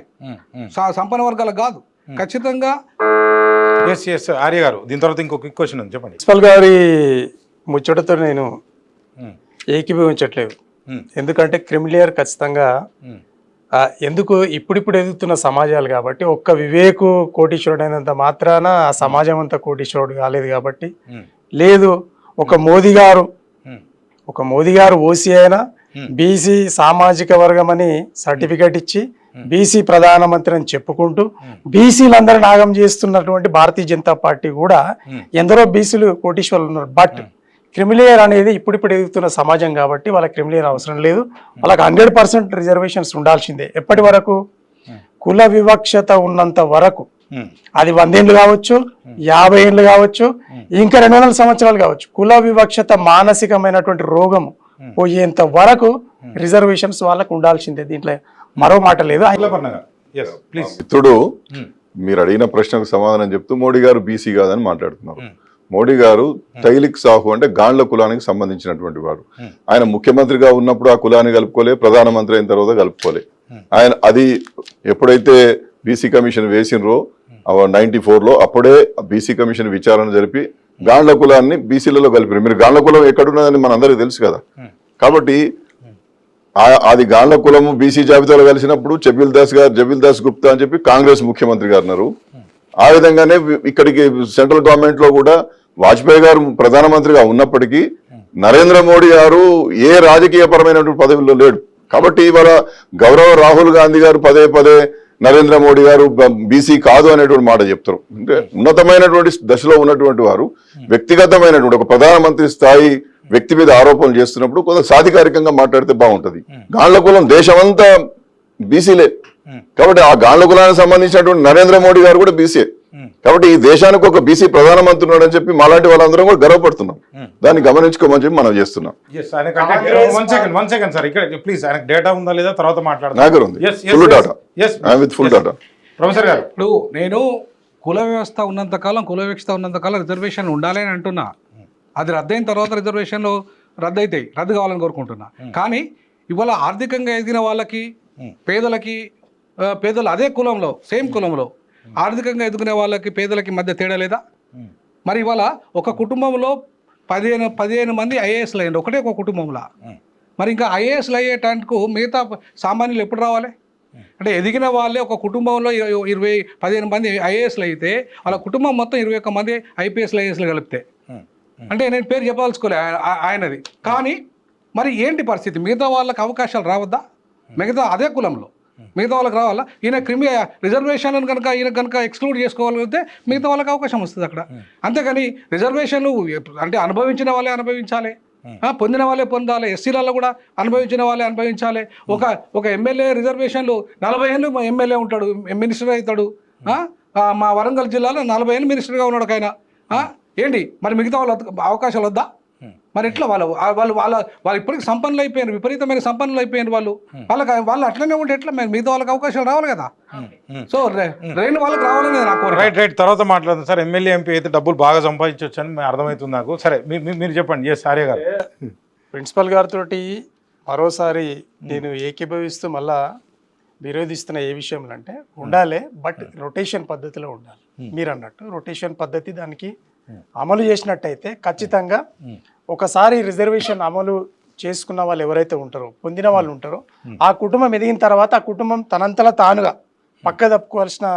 సంపన్న వర్గాలకు కాదు. ఖచ్చితంగా. ఎస్ ఆర్య గారు, దీని తర్వాత ఇంకో క్విక్ క్వశ్చన్ ఉంది, చెప్పండి. ప్రిన్సిపల్ గారి ముచ్చటతో నేను ఏకీభవించట్లేదు. ఎందుకంటే క్రిమిలేయర్ ఖచ్చితంగా ఎందుకు ఇప్పుడిప్పుడు ఎదుగుతున్న సమాజాలు కాబట్టి, ఒక్క వివేకు కోటీశ్వరుడు అయినంత మాత్రాన ఆ సమాజం అంతా కోటీశ్వరుడు కాలేదు కాబట్టి, లేదు ఒక మోదీ గారు ఓసీ అయినా బీసీ సామాజిక వర్గం అని సర్టిఫికేట్ ఇచ్చి బీసీ ప్రధానమంత్రి అని చెప్పుకుంటూ బీసీలందరూ నాగం చేస్తున్నటువంటి భారతీయ జనతా పార్టీ కూడా ఎందరో బీసీలు కోటీశ్వరులు ఉన్నారు. బట్ క్రిమిలేయర్ అనేది ఇప్పుడిప్పుడు ఎదుగుతున్న సమాజం కాబట్టి వాళ్ళకి క్రిమిలేయర్ అవసరం లేదు. వాళ్ళకి 100% రిజర్వేషన్స్ ఉండాల్సిందే. ఎప్పటి వరకు? కుల వివక్షత ఉన్నంత వరకు. అది 100 ఏళ్ళు కావచ్చు, 50 ఏళ్ళు కావచ్చు, ఇంకా 200 సంవత్సరాలు కావచ్చు. కుల వివక్షత మానసికమైనటువంటి రోగం పోయేంత వరకు రిజర్వేషన్స్ వాళ్ళకు ఉండాల్సిందే. దీంట్లో మరో మాట లేదు. మిత్రుడు మీరు అడిగిన ప్రశ్నకు సమాధానం చెప్తూ మోడీ గారు బీసీ కాదని మాట్లాడుతున్నారు. మోడీ గారు తైలిక్ సాహు అంటే గాండ్ల కులానికి సంబంధించినటువంటి వాడు. ఆయన ముఖ్యమంత్రిగా ఉన్నప్పుడు ఆ కులాన్ని కలుపుకోలే, ప్రధానమంత్రి అయిన తర్వాత కలుపుకోలే. ఆయన అది ఎప్పుడైతే బీసీ కమిషన్ వేసినరో 94లో అప్పుడే బీసీ కమిషన్ విచారణ జరిపి గాండ్ల కులాన్ని బీసీలలో కలిపారు. మీరు గాండ్ల కులం ఎక్కడున్నదని మనందరికీ తెలుసు కదా. కాబట్టి అది గాండ్ల కులము బీసీ జాబితాలో కలిసినప్పుడు జబీల్ దాస్ గుప్తా అని చెప్పి కాంగ్రెస్ ముఖ్యమంత్రి గారు ఉన్నారు. ఆ విధంగానే ఇక్కడికి సెంట్రల్ గవర్నమెంట్ లో కూడా వాజ్పేయి గారు ప్రధానమంత్రిగా ఉన్నప్పటికీ నరేంద్ర మోడీ గారు ఏ రాజకీయ పరమైనటువంటి పదవిలో లేడు. కాబట్టి ఇవాళ గౌరవ రాహుల్ గాంధీ గారు పదే నరేంద్ర మోడీ గారు బీసీ కాదు అనేటువంటి మాట చెప్తారు. అంటే ఉన్నతమైనటువంటి దశలో ఉన్నటువంటి వారు వ్యక్తిగతమైనటువంటి ఒక ప్రధానమంత్రి స్థాయి వ్యక్తి మీద ఆరోపణలు చేస్తున్నప్పుడు కొంత సాధికారికంగా మాట్లాడితే బాగుంటది. గాండ్ల కులం దేశమంతా బీసీలే కాబట్టి ఆ గాండ్ల కులానికి సంబంధించినటువంటి నరేంద్ర మోడీ గారు కూడా బీసీ. కాబట్టి ఈ దేశానికి ఒక బీసీ ప్రధానమంత్రి ఉన్నాడని చెప్పి మాలాంటి వాళ్ళందరం కూడా గర్వపడుతున్నాం. దాన్ని గమనించుకోమని చెప్పి మనం చేస్తున్నాం. ఇప్పుడు నేను కుల వ్యవస్థ ఉన్నంతకాలం రిజర్వేషన్ ఉండాలి అని అంటున్నా. అది రద్దయిన తర్వాత రిజర్వేషన్లు రద్దు కావాలని కోరుకుంటున్నా. కానీ ఇవాళ ఆర్థికంగా ఎదిగిన వాళ్ళకి, పేదలకి పేదలు అదే కులంలో సేమ్ కులంలో ఆర్థికంగా ఎదుగునే వాళ్ళకి పేదలకి మధ్య తేడా లేదా? మరి ఇవాళ ఒక కుటుంబంలో 15 మంది ఐఏఎస్లు అయ్యండి ఒకటే ఒక కుటుంబంలో. మరి ఇంకా ఐఏఎస్లు అయ్యేటానికి మిగతా సామాన్యులు ఎప్పుడు రావాలి? అంటే ఎదిగిన వాళ్ళే ఒక కుటుంబంలో 15 మంది ఐఏఎస్లు అయితే వాళ్ళ కుటుంబం మొత్తం 21 మంది ఐపీఎస్లు ఐఏఎస్లు కలిపితే, అంటే నేను పేరు చెప్పదలుచుకోలే ఆయనది. కానీ మరి ఏంటి పరిస్థితి? మిగతా వాళ్ళకి అవకాశాలు రావద్దా? మిగతా అదే కులంలో మిగతా వాళ్ళకి రావాలా? ఈయన రిజర్వేషన్లను కనుక ఈయన కనుక ఎక్స్క్లూడ్ చేసుకోగలిగితే మిగతా వాళ్ళకి అవకాశం వస్తుంది అక్కడ. అంతేగాని రిజర్వేషన్లు అంటే అనుభవించిన వాళ్ళే అనుభవించాలి, పొందిన వాళ్ళే పొందాలి, ఎస్సీలలో కూడా అనుభవించిన వాళ్ళే అనుభవించాలి. ఒక ఎమ్మెల్యే రిజర్వేషన్లు 40 ఏళ్ళు ఎమ్మెల్యే ఉంటాడు, మినిస్టర్ అవుతాడు. మా వరంగల్ జిల్లాలో 40 ఏళ్ళు మినిస్టర్గా ఉన్నాడు ఆయన. ఏంటి మరి మిగతా వాళ్ళ అవకాశాలు వద్దా? మరి ఎట్లా వాళ్ళు ఇప్పటికి సంపన్నులు అయిపోయారు, విపరీతమైన సంపన్నులు అయిపోయారు వాళ్ళు అట్లనే ఉంటే ఎట్లా? మిగతా వాళ్ళకి అవకాశాలు రావాలి కదా. సో రెండు వాళ్ళకి రావాలని నాకు. రైట్ తర్వాత మాట్లాడదాం సార్. ఎమ్మెల్యే ఎంపీ అయితే డబ్బులు బాగా సంపాదించవచ్చు అని అర్థమవుతుంది నాకు. సరే మీరు చెప్పండి. ఆర్య గారు. ప్రిన్సిపల్ గారితో మరోసారి నేను ఏకీభవిస్తూ మళ్ళా విరోధిస్తున్న ఏ విషయంలో అంటే ఉండాలి, బట్ రొటేషన్ పద్ధతిలో ఉండాలి. మీరు అన్నట్టు రొటేషన్ పద్ధతి దానికి అమలు చేసినట్టయితే ఖచ్చితంగా ఒకసారి రిజర్వేషన్ అమలు చేసుకున్న వాళ్ళు ఎవరైతే ఉంటారో, పొందిన వాళ్ళు ఉంటారో, ఆ కుటుంబం ఎదిగిన తర్వాత ఆ కుటుంబం తనంతలా తానుగా పక్క తప్పుకోవాల్సిన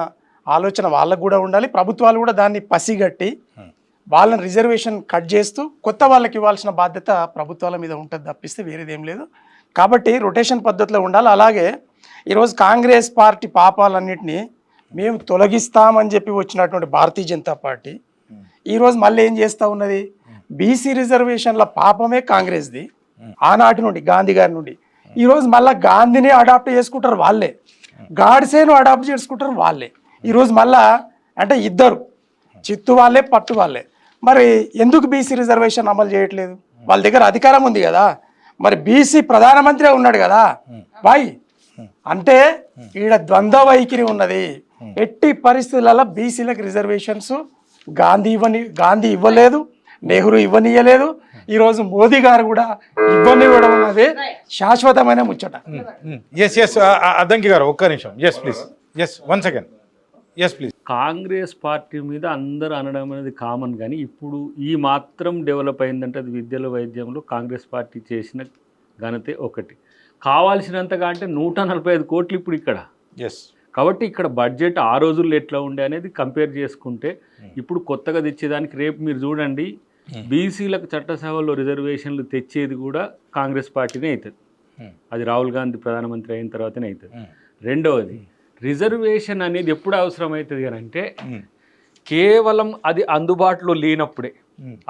ఆలోచన వాళ్ళకు కూడా ఉండాలి. ప్రభుత్వాలు కూడా దాన్ని పసిగట్టి వాళ్ళని రిజర్వేషన్ కట్ చేస్తూ కొత్త వాళ్ళకి ఇవ్వాల్సిన బాధ్యత ప్రభుత్వాల మీద ఉంటుంది తప్పిస్తే వేరేదేం లేదు. కాబట్టి రొటేషన్ పద్ధతిలో ఉండాలి. అలాగే ఈరోజు కాంగ్రెస్ పార్టీ పాపాలన్నింటినీ మేము తొలగిస్తామని చెప్పి వచ్చినటువంటి భారతీయ జనతా పార్టీ ఈరోజు మళ్ళీ ఏం చేస్తూ ఉన్నది? బీసీ రిజర్వేషన్ల పాపమే కాంగ్రెస్ది ఆనాటి నుండి, గాంధీ గారి నుండి. ఈరోజు మళ్ళీ గాంధీని అడాప్ట్ చేసుకుంటారు వాళ్ళే, గాడ్సేను అడాప్ట్ చేసుకుంటారు వాళ్ళే. ఈరోజు మళ్ళా అంటే ఇద్దరు చిత్తు వాళ్ళే పట్టు వాళ్ళే. మరి ఎందుకు బీసీ రిజర్వేషన్ అమలు చేయట్లేదు? వాళ్ళ దగ్గర అధికారం ఉంది కదా, మరి బీసీ ప్రధానమంత్రి ఉన్నాడు కదా బాయ్. అంటే ఈడ ద్వంద్వ వైఖరి ఉన్నది. ఎట్టి పరిస్థితులలో బీసీలకు రిజర్వేషన్స్ గాంధీ ఇవ్వలేదు, నెహ్రూ ఇవ్వనియలేదు, ఈరోజు మోదీ గారు కూడా ఇవ్వనివ్వడం అన్నది శాశ్వతమైన ముచ్చట. అద్దంకి గారు ఒక్క నిమిషం. Please. 1 second. Please. Congress party మీద అందరూ అనడం అనేది కామన్, కానీ ఇప్పుడు ఈ మాత్రం డెవలప్ అయిందంటే అది విద్యలో వైద్యంలో కాంగ్రెస్ పార్టీ చేసిన ఘనతే ఒకటి. కావాల్సినంతగా అంటే 145 కోట్లు ఇప్పుడు ఇక్కడ. కాబట్టి ఇక్కడ బడ్జెట్ ఆ రోజుల్లో ఎట్లా ఉండే అనేది కంపేర్ చేసుకుంటే ఇప్పుడు కొత్తగా తెచ్చేదానికి రేపు మీరు చూడండి, బీసీలకు చట్టసభలో రిజర్వేషన్లు తెచ్చేది కూడా కాంగ్రెస్ పార్టీనే అవుతుంది. అది రాహుల్ గాంధీ ప్రధానమంత్రి అయిన తర్వాతనే అవుతుంది. రెండవది, రిజర్వేషన్ అనేది ఎప్పుడు అవసరం అవుతుంది అని అంటే కేవలం అది అందుబాటులో లేనప్పుడే.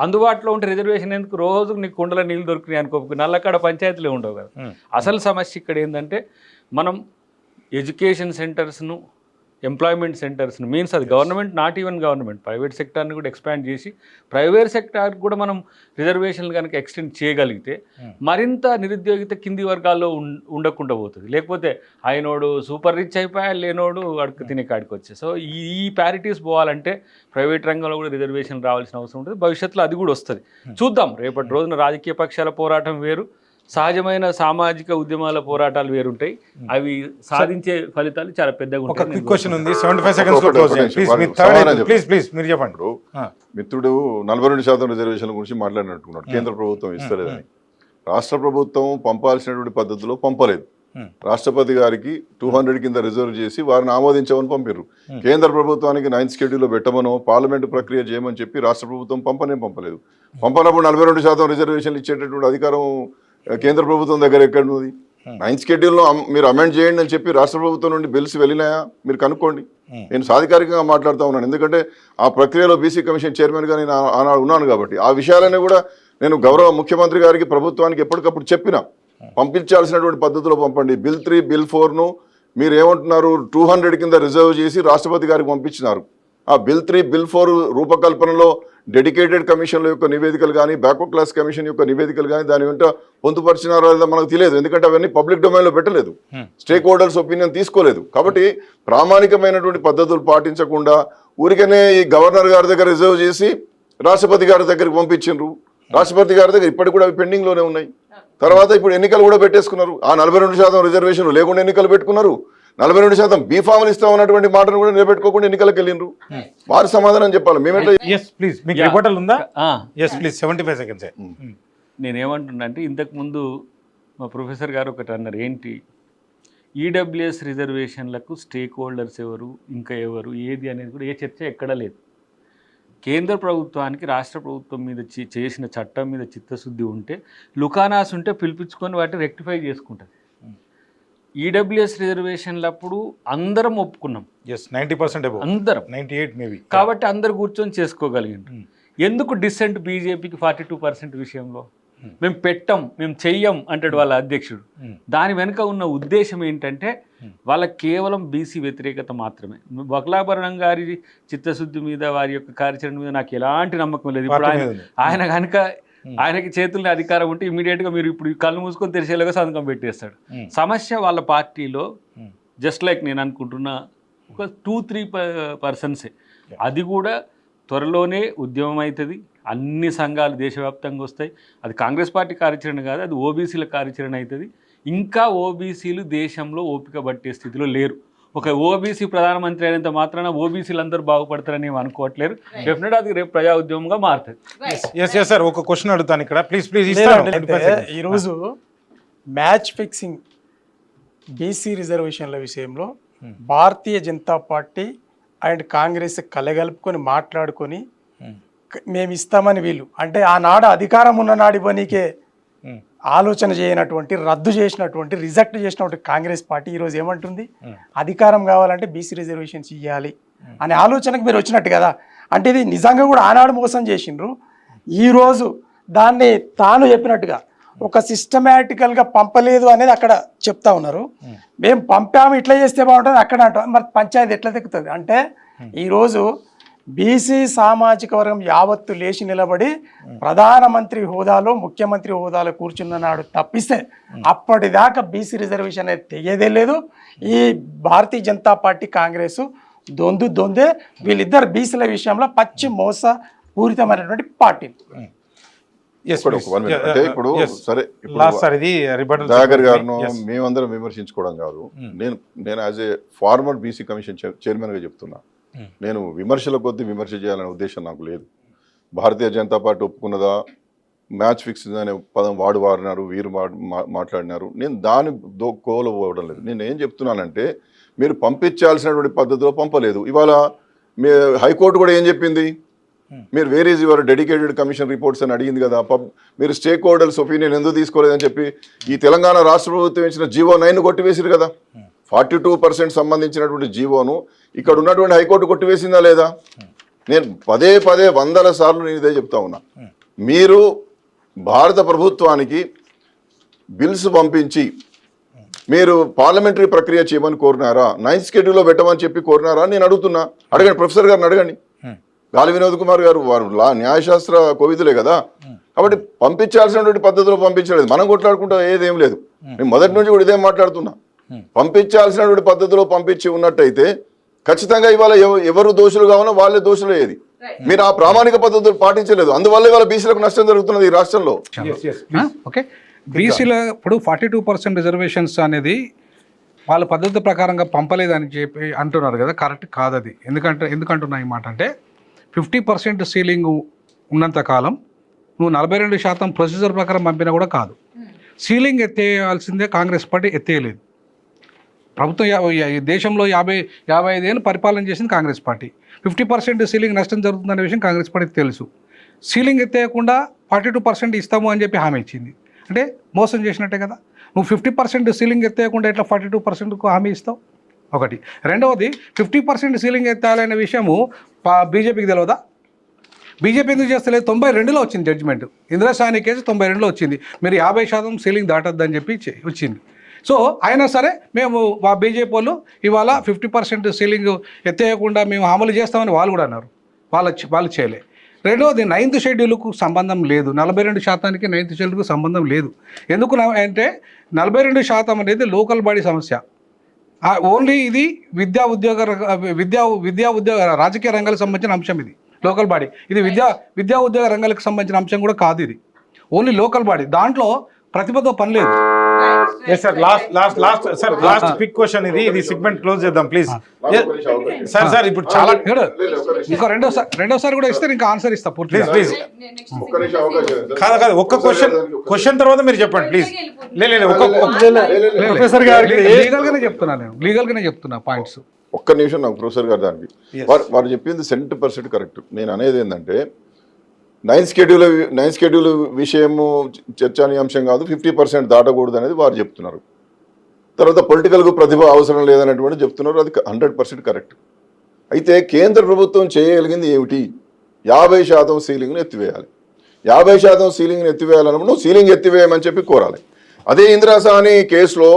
అందుబాటులో ఉంటే రిజర్వేషన్ ఎందుకు? రోజుకు నీకు కుండల నీళ్ళు దొరికినాయి అనుకో, నల్లకాడ పంచాయతీలే ఉండవు కదా. అసలు సమస్య ఇక్కడ ఏంటంటే మనం ఎడ్యుకేషన్ సెంటర్స్ను, ఎంప్లాయ్మెంట్ సెంటర్స్ను, మీన్స్ అది government, not even government, private సెక్టార్ని కూడా ఎక్స్పాండ్ చేసి ప్రైవేట్ సెక్టార్కి కూడా మనం రిజర్వేషన్లు కనుక ఎక్స్టెండ్ చేయగలిగితే మరింత నిరుద్యోగిత కింది వర్గాల్లో ఉండకుండా పోతుంది. లేకపోతే ఆయనోడు సూపర్ రిచ్ అయిపోయా, లేనోడు అడుగు తినే కాడికి వచ్చే. సో ఈ ప్యారిటీస్ పోవాలంటే ప్రైవేట్ రంగంలో కూడా రిజర్వేషన్ రావాల్సిన అవసరం ఉంటుంది. భవిష్యత్తులో అది కూడా వస్తుంది. చూద్దాం. రేపటి రోజున రాజకీయ పక్షాల పోరాటం వేరు, సహజమైన సామాజిక ఉద్యమాల పోరాటాలు వేరుంటాయి. అవి సాధించే ఫలితాలు చాలా పెద్దగా ఉంటాయి. మీరు చెప్పండి. మిత్రుడు 42% రిజర్వేషన్ల గురించి మాట్లాడినట్టున్నాడు. కేంద్ర ప్రభుత్వం ఇస్తలేదని. రాష్ట్ర ప్రభుత్వం పంపాల్సినటువంటి పద్ధతిలో పంపలేదు. రాష్ట్రపతి గారికి 200 కింద రిజర్వ్ చేసి వారిని ఆమోదించమని పంపారు. కేంద్ర ప్రభుత్వానికి 9th షెడ్యూల్లో పెట్టమనో పార్లమెంటు ప్రక్రియ చేయమని చెప్పి రాష్ట్ర ప్రభుత్వం పంపలేదు. పంపనప్పుడు 42% రిజర్వేషన్లు ఇచ్చేటటువంటి అధికారం కేంద్ర ప్రభుత్వం దగ్గర ఎక్కడున్నది? 9th షెడ్యూల్లో మీరు అమెండ్ చేయండి అని చెప్పి రాష్ట్ర ప్రభుత్వం నుండి బిల్స్ వెళ్ళినాయా? మీరు కనుక్కోండి. నేను సాధికారికంగా మాట్లాడుతూ ఉన్నాను, ఎందుకంటే ఆ ప్రక్రియలో బీసీ కమిషన్ చైర్మన్గా నేను ఆనాడు ఉన్నాను కాబట్టి ఆ విషయాలన్నీ కూడా నేను గౌరవ ముఖ్యమంత్రి గారికి, ప్రభుత్వానికి ఎప్పటికప్పుడు చెప్పిన. పంపించాల్సినటువంటి పద్ధతిలో పంపండి. బిల్ 3, బిల్ 4ను మీరు ఏమంటున్నారు 200 కింద రిజర్వ్ చేసి రాష్ట్రపతి గారికి పంపించినారు. ఆ బిల్ 3, బిల్ 4 రూపకల్పనలో డెడికేటెడ్ కమిషన్ల యొక్క నివేదికలు కానీ, బ్యాక్వర్డ్ క్లాస్ కమిషన్ యొక్క నివేదికలు కానీ దాని వెంట పొందుపరిచినారో లేదా మనకు తెలియదు. ఎందుకంటే అవన్నీ పబ్లిక్ డొమైన్లో పెట్టలేదు, స్టేక్ హోల్డర్స్ ఒపీనియన్ తీసుకోలేదు. కాబట్టి ప్రామాణికమైనటువంటి పద్ధతులు పాటించకుండా ఊరికనే ఈ గవర్నర్ గారి దగ్గర రిజర్వ్ చేసి రాష్ట్రపతి గారి దగ్గరికి పంపించారు. రాష్ట్రపతి గారి దగ్గర ఇప్పటికి కూడా అవి పెండింగ్లోనే ఉన్నాయి. తర్వాత ఇప్పుడు ఎన్నికలు కూడా పెట్టేసుకున్నారు. ఆ 42% రిజర్వేషన్లు లేకుండా ఎన్నికలు పెట్టుకున్నారు. 42% బీఫామ్లు ఇస్తామన్నటువంటి మాటను కూడా నిలబెట్టుకోకుండా ఎన్నికలకు వెళ్ళిండ్రు. వారు సమాధానం చెప్పాలి. మేమెట్లా ఎస్ ప్లీజ్, మీకు రిపోర్టల్ ఉందా? Yes please, 75 seconds. నేనేమంటున్నా అంటే ఇంతకుముందు మా ప్రొఫెసర్ గారు ఒకటి అన్నారు, ఏంటి ఈడబ్ల్యూఎస్ రిజర్వేషన్లకు స్టేక్ హోల్డర్స్ ఎవరు, ఇంకా ఎవరు, ఏది అనేది కూడా ఏ చర్చ ఎక్కడా లేదు. కేంద్ర ప్రభుత్వానికి రాష్ట్ర ప్రభుత్వం మీద చేసిన చట్టం మీద చిత్తశుద్ధి ఉంటే, లుకానాస్ ఉంటే పిలిపించుకొని వాటిని రెక్టిఫై చేసుకుంటుంది. ఈడబ్ల్యూఎస్ రిజర్వేషన్లప్పుడు అందరం ఒప్పుకున్నాం, 90% అందరం, 98 మేబీ. కాబట్టి అందరు కూర్చొని చేసుకోగలిగిండ్రు. ఎందుకు డిసెంట్ బీజేపీకి 42% విషయంలో? మేము పెట్టం, మేము చెయ్యం అంటాడు వాళ్ళ అధ్యక్షుడు. దాని వెనుక ఉన్న ఉద్దేశం ఏంటంటే వాళ్ళకి కేవలం బీసీ వ్యతిరేకత మాత్రమే. బకులాభరణం గారి చిత్తశుద్ధి మీద, వారి యొక్క కార్యాచరణ మీద నాకు ఎలాంటి నమ్మకం లేదు. ఇప్పుడు ఆయన కనుక ఆయనకి చేతుల్లో అధికారం ఉంటే ఇమీడియట్గా మీరు ఇప్పుడు కళ్ళు మూసుకొని తెరిచేలాగా సంతకం పెట్టేస్తాడు. సమస్య వాళ్ళ పార్టీలో జస్ట్ లైక్ నేను అనుకుంటున్నా ఒక 2-3%. అది కూడా త్వరలోనే ఉద్యమం అవుతుంది. అన్ని సంఘాలు దేశవ్యాప్తంగా వస్తాయి. అది కాంగ్రెస్ పార్టీ కార్యాచరణ కాదు, అది ఓబీసీల కార్యాచరణ అవుతుంది. ఇంకా ఓబీసీలు దేశంలో ఓపిక పట్టే స్థితిలో లేరు. ఒక ఓబీసీ ప్రధానమంత్రి అయినంత మాత్రాన ఓబీసీలు అందరూ బాగుపడతారని అనుకోవట్లేరు. డెఫినెట్ అది రేపు ప్రజా ఉద్యమంగా మారుతుంది. ఎస్ సార్, ఒక క్వశ్చన్ అడుగుతాను ఇక్కడ, ప్లీజ్ ప్లీజ్. ఈరోజు మ్యాచ్ ఫిక్సింగ్ బీసీ రిజర్వేషన్ల విషయంలో భారతీయ జనతా పార్టీ అండ్ కాంగ్రెస్ కలగలుపుకొని మాట్లాడుకొని మేము ఇస్తామని వీళ్ళు అంటే ఆనాడు అధికారం ఉన్న నాడు ఇవ్వనీకే ఆలోచన చేయనటువంటి, రద్దు చేసినటువంటి, రిజెక్ట్ చేసినటువంటి కాంగ్రెస్ పార్టీ ఈరోజు ఏమంటుంది, అధికారం కావాలంటే బీసీ రిజర్వేషన్స్ ఇవ్వాలి అనే ఆలోచనకు మీరు వచ్చినట్టు కదా. అంటే ఇది నిజంగా కూడా ఆనాడు మోసం చేసిండ్రు. ఈరోజు దాన్ని తాను చెప్పినట్టుగా ఒక సిస్టమేటికల్గా పంపలేదు అనేది అక్కడ చెప్తా ఉన్నారు. మేము పంపాము, ఇట్లా చేస్తే బాగుంటుంది అక్కడ అంటాం. మరి పంచాయతీ ఎట్లా దక్కుతుంది అంటే ఈరోజు బీసీ సామాజిక వర్గం యావత్తు లేచి నిలబడి ప్రధానమంత్రి హోదాలో, ముఖ్యమంత్రి హోదాలో కూర్చున్న నాడు తప్పిస్తే అప్పటిదాకా బీసీ రిజర్వేషన్ అనేది తెగేదే లేదు. ఈ భారతీయ జనతా పార్టీ కాంగ్రెస్ దొందే. వీళ్ళిద్దరు బీసీల విషయంలో పచ్చి మోస పూరితమైనటువంటి పార్టీ. అంటే ఇప్పుడు సరే, దయాకర్ గారు మేమందరం విమర్శించుకోవడం కాదు. నేను as a former BC commission చైర్మన్గా చెప్తున్నా, నేను విమర్శల కొద్దీ విమర్శ చేయాలనే ఉద్దేశం నాకు లేదు. Bharatiya Janata party ఒప్పుకున్నదా, match fixing అనే పదం వాడినారు, వీరు మాట్లాడినారు. నేను దాని కోలు పోవడం లేదు. నేను ఏం చెప్తున్నానంటే మీరు పంపించాల్సినటువంటి పద్ధతిలో పంపలేదు. ఇవాళ మీ హైకోర్టు కూడా ఏం చెప్పింది, మీరు where is your dedicated commission reports అని అడిగింది కదా. మీరు స్టేక్ హోల్డర్స్ ఒపీనియన్ ఎందుకు తీసుకోలేదని చెప్పి ఈ తెలంగాణ రాష్ట్ర ప్రభుత్వం ఇచ్చిన జీవో 9 కొట్టివేసారు కదా. 42% సంబంధించినటువంటి జీవోను ఇక్కడ ఉన్నటువంటి హైకోర్టు కొట్టివేసిందా లేదా? నేను పదే 100 సార్లు నేను ఇదే చెప్తా ఉన్నా. మీరు భారత ప్రభుత్వానికి బిల్స్ పంపించి మీరు పార్లమెంటరీ ప్రక్రియ చేయమని కోరినారా, 9th షెడ్యూల్లో పెట్టమని చెప్పి కోరినారా నేను అడుగుతున్నా. అడగండి, ప్రొఫెసర్ గారిని అడగండి. గాలి వినోద్ కుమార్ గారు వారు న్యాయశాస్త్ర కోవిదులే కదా. కాబట్టి పంపించాల్సినటువంటి పద్ధతిలో పంపించలేదు. మనం కొట్లాడుకుంటా ఏదేం లేదు. నేను మొదటి నుంచి కూడా ఇదేం మాట్లాడుతున్నా. పంపించాల్సినటువంటి పద్ధతిలో పంపించి ఉన్నట్టయితే ఖచ్చితంగా ఇవాళ ఎవరు దోషులు కావాలో వాళ్ళే దోషులు అయ్యేది. మీరు ఆ ప్రామాణిక పద్ధతులు పాటించలేదు, అందువల్ల ఇవాళ బీసీలకు నష్టం జరుగుతున్నది ఈ రాష్ట్రంలో. ఓకే, బీసీల ఇప్పుడు 42% రిజర్వేషన్స్ అనేది వాళ్ళ పద్ధతి ప్రకారంగా పంపలేదని చెప్పి అంటున్నారు కదా, కరెక్ట్ కాదు అది. ఎందుకంటున్నా ఈ మాట అంటే 50% సీలింగ్ ఉన్నంత కాలం నువ్వు 42% ప్రొసీజర్ ప్రకారం పంపినా కూడా కాదు. సీలింగ్ ఎత్తేయాల్సిందే కాంగ్రెస్ పార్టీ ఎత్తేయలేదు. ప్రభుత్వం దేశంలో 55 ఏళ్ళు పరిపాలన చేసింది కాంగ్రెస్ పార్టీ. 50% సీలింగ్ నష్టం జరుగుతుందనే విషయం కాంగ్రెస్ పార్టీకి తెలుసు. సీలింగ్ ఎత్తేయకుండా 42% ఇస్తాము అని చెప్పి హామీ ఇచ్చింది. అంటే మోసం చేసినట్టే కదా. నువ్వు 50% సీలింగ్ ఎత్తేయకుండా ఎట్లా 42%కు హామీ ఇస్తావు? ఒకటి. రెండవది 50% సీలింగ్ ఎత్తాలనే విషయము బీజేపీకి తెలియదా? బీజేపీ ఎందుకు చేస్తలేదు? 92లో వచ్చింది జడ్జిమెంట్. ఇందిరాసాని కేసు 92లో వచ్చింది. మీరు 50% సీలింగ్ దాటొద్దని చెప్పి వచ్చింది. సో అయినా సరే మేము బీజేపీ వాళ్ళు ఇవాళ 50% సీలింగ్ ఎత్తేయకుండా మేము అమలు చేస్తామని వాళ్ళు కూడా అన్నారు. వాళ్ళు చేయలే. రెండవది 9th షెడ్యూల్కు సంబంధం లేదు. 42%కి 9th షెడ్యూల్కు సంబంధం లేదు. ఎందుకు అంటే 42% అనేది లోకల్ బాడీ సమస్య. ఓన్లీ ఇది విద్యా ఉద్యోగ రాజకీయ రంగాలకు సంబంధించిన అంశం. ఇది లోకల్ బాడీ. ఇది విద్యా ఉద్యోగ రంగాలకు సంబంధించిన అంశం కూడా కాదు. ఇది ఓన్లీ లోకల్ బాడీ. దాంట్లో ప్రతిభతో పని లేదు. Yes sir, last sir, last quick question ఇది సెగ్మెంట్ క్లోజ్ చేద్దాం ప్లీజ్. సార్ ఇప్పుడు చాలా ఇంకో రెండోసారి కూడా ఇస్తే ఇంకా ఆన్సర్ ఇస్తా పూర్తి. ప్లీజ్ ఒక్క నిమిషం అవకాశం ఇవ్వండి సార్. కాదు ఒక్క క్వశ్చన్ తర్వాత మీరు చెప్పండి ప్లీజ్. లేదు ప్రొఫెసర్ గారికి లీగల్ గానే చెప్తున్నా పాయింట్స్. ఒక్క నిమిషం నాకు ప్రొఫెసర్ గారు దానికి వారు చెప్పింది 100% కరెక్ట్. నేను అనేది ఏంటంటే నైన్ షెడ్యూల్ విషయము చర్చానీయాంశం కాదు, 50% దాటకూడదు అనేది వారు చెప్తున్నారు. తర్వాత పొలిటికల్కు ప్రతిభ అవసరం లేదనేటువంటి చెప్తున్నారు, అది 100% కరెక్ట్. అయితే కేంద్ర ప్రభుత్వం చేయగలిగింది ఏమిటి? 50% సీలింగ్ను ఎత్తివేయాలి. 50% సీలింగ్ను ఎత్తివేయాలన్నప్పుడు సీలింగ్ ఎత్తివేయమని చెప్పి కోరాలి. అదే ఇందిరాసాని కేసులో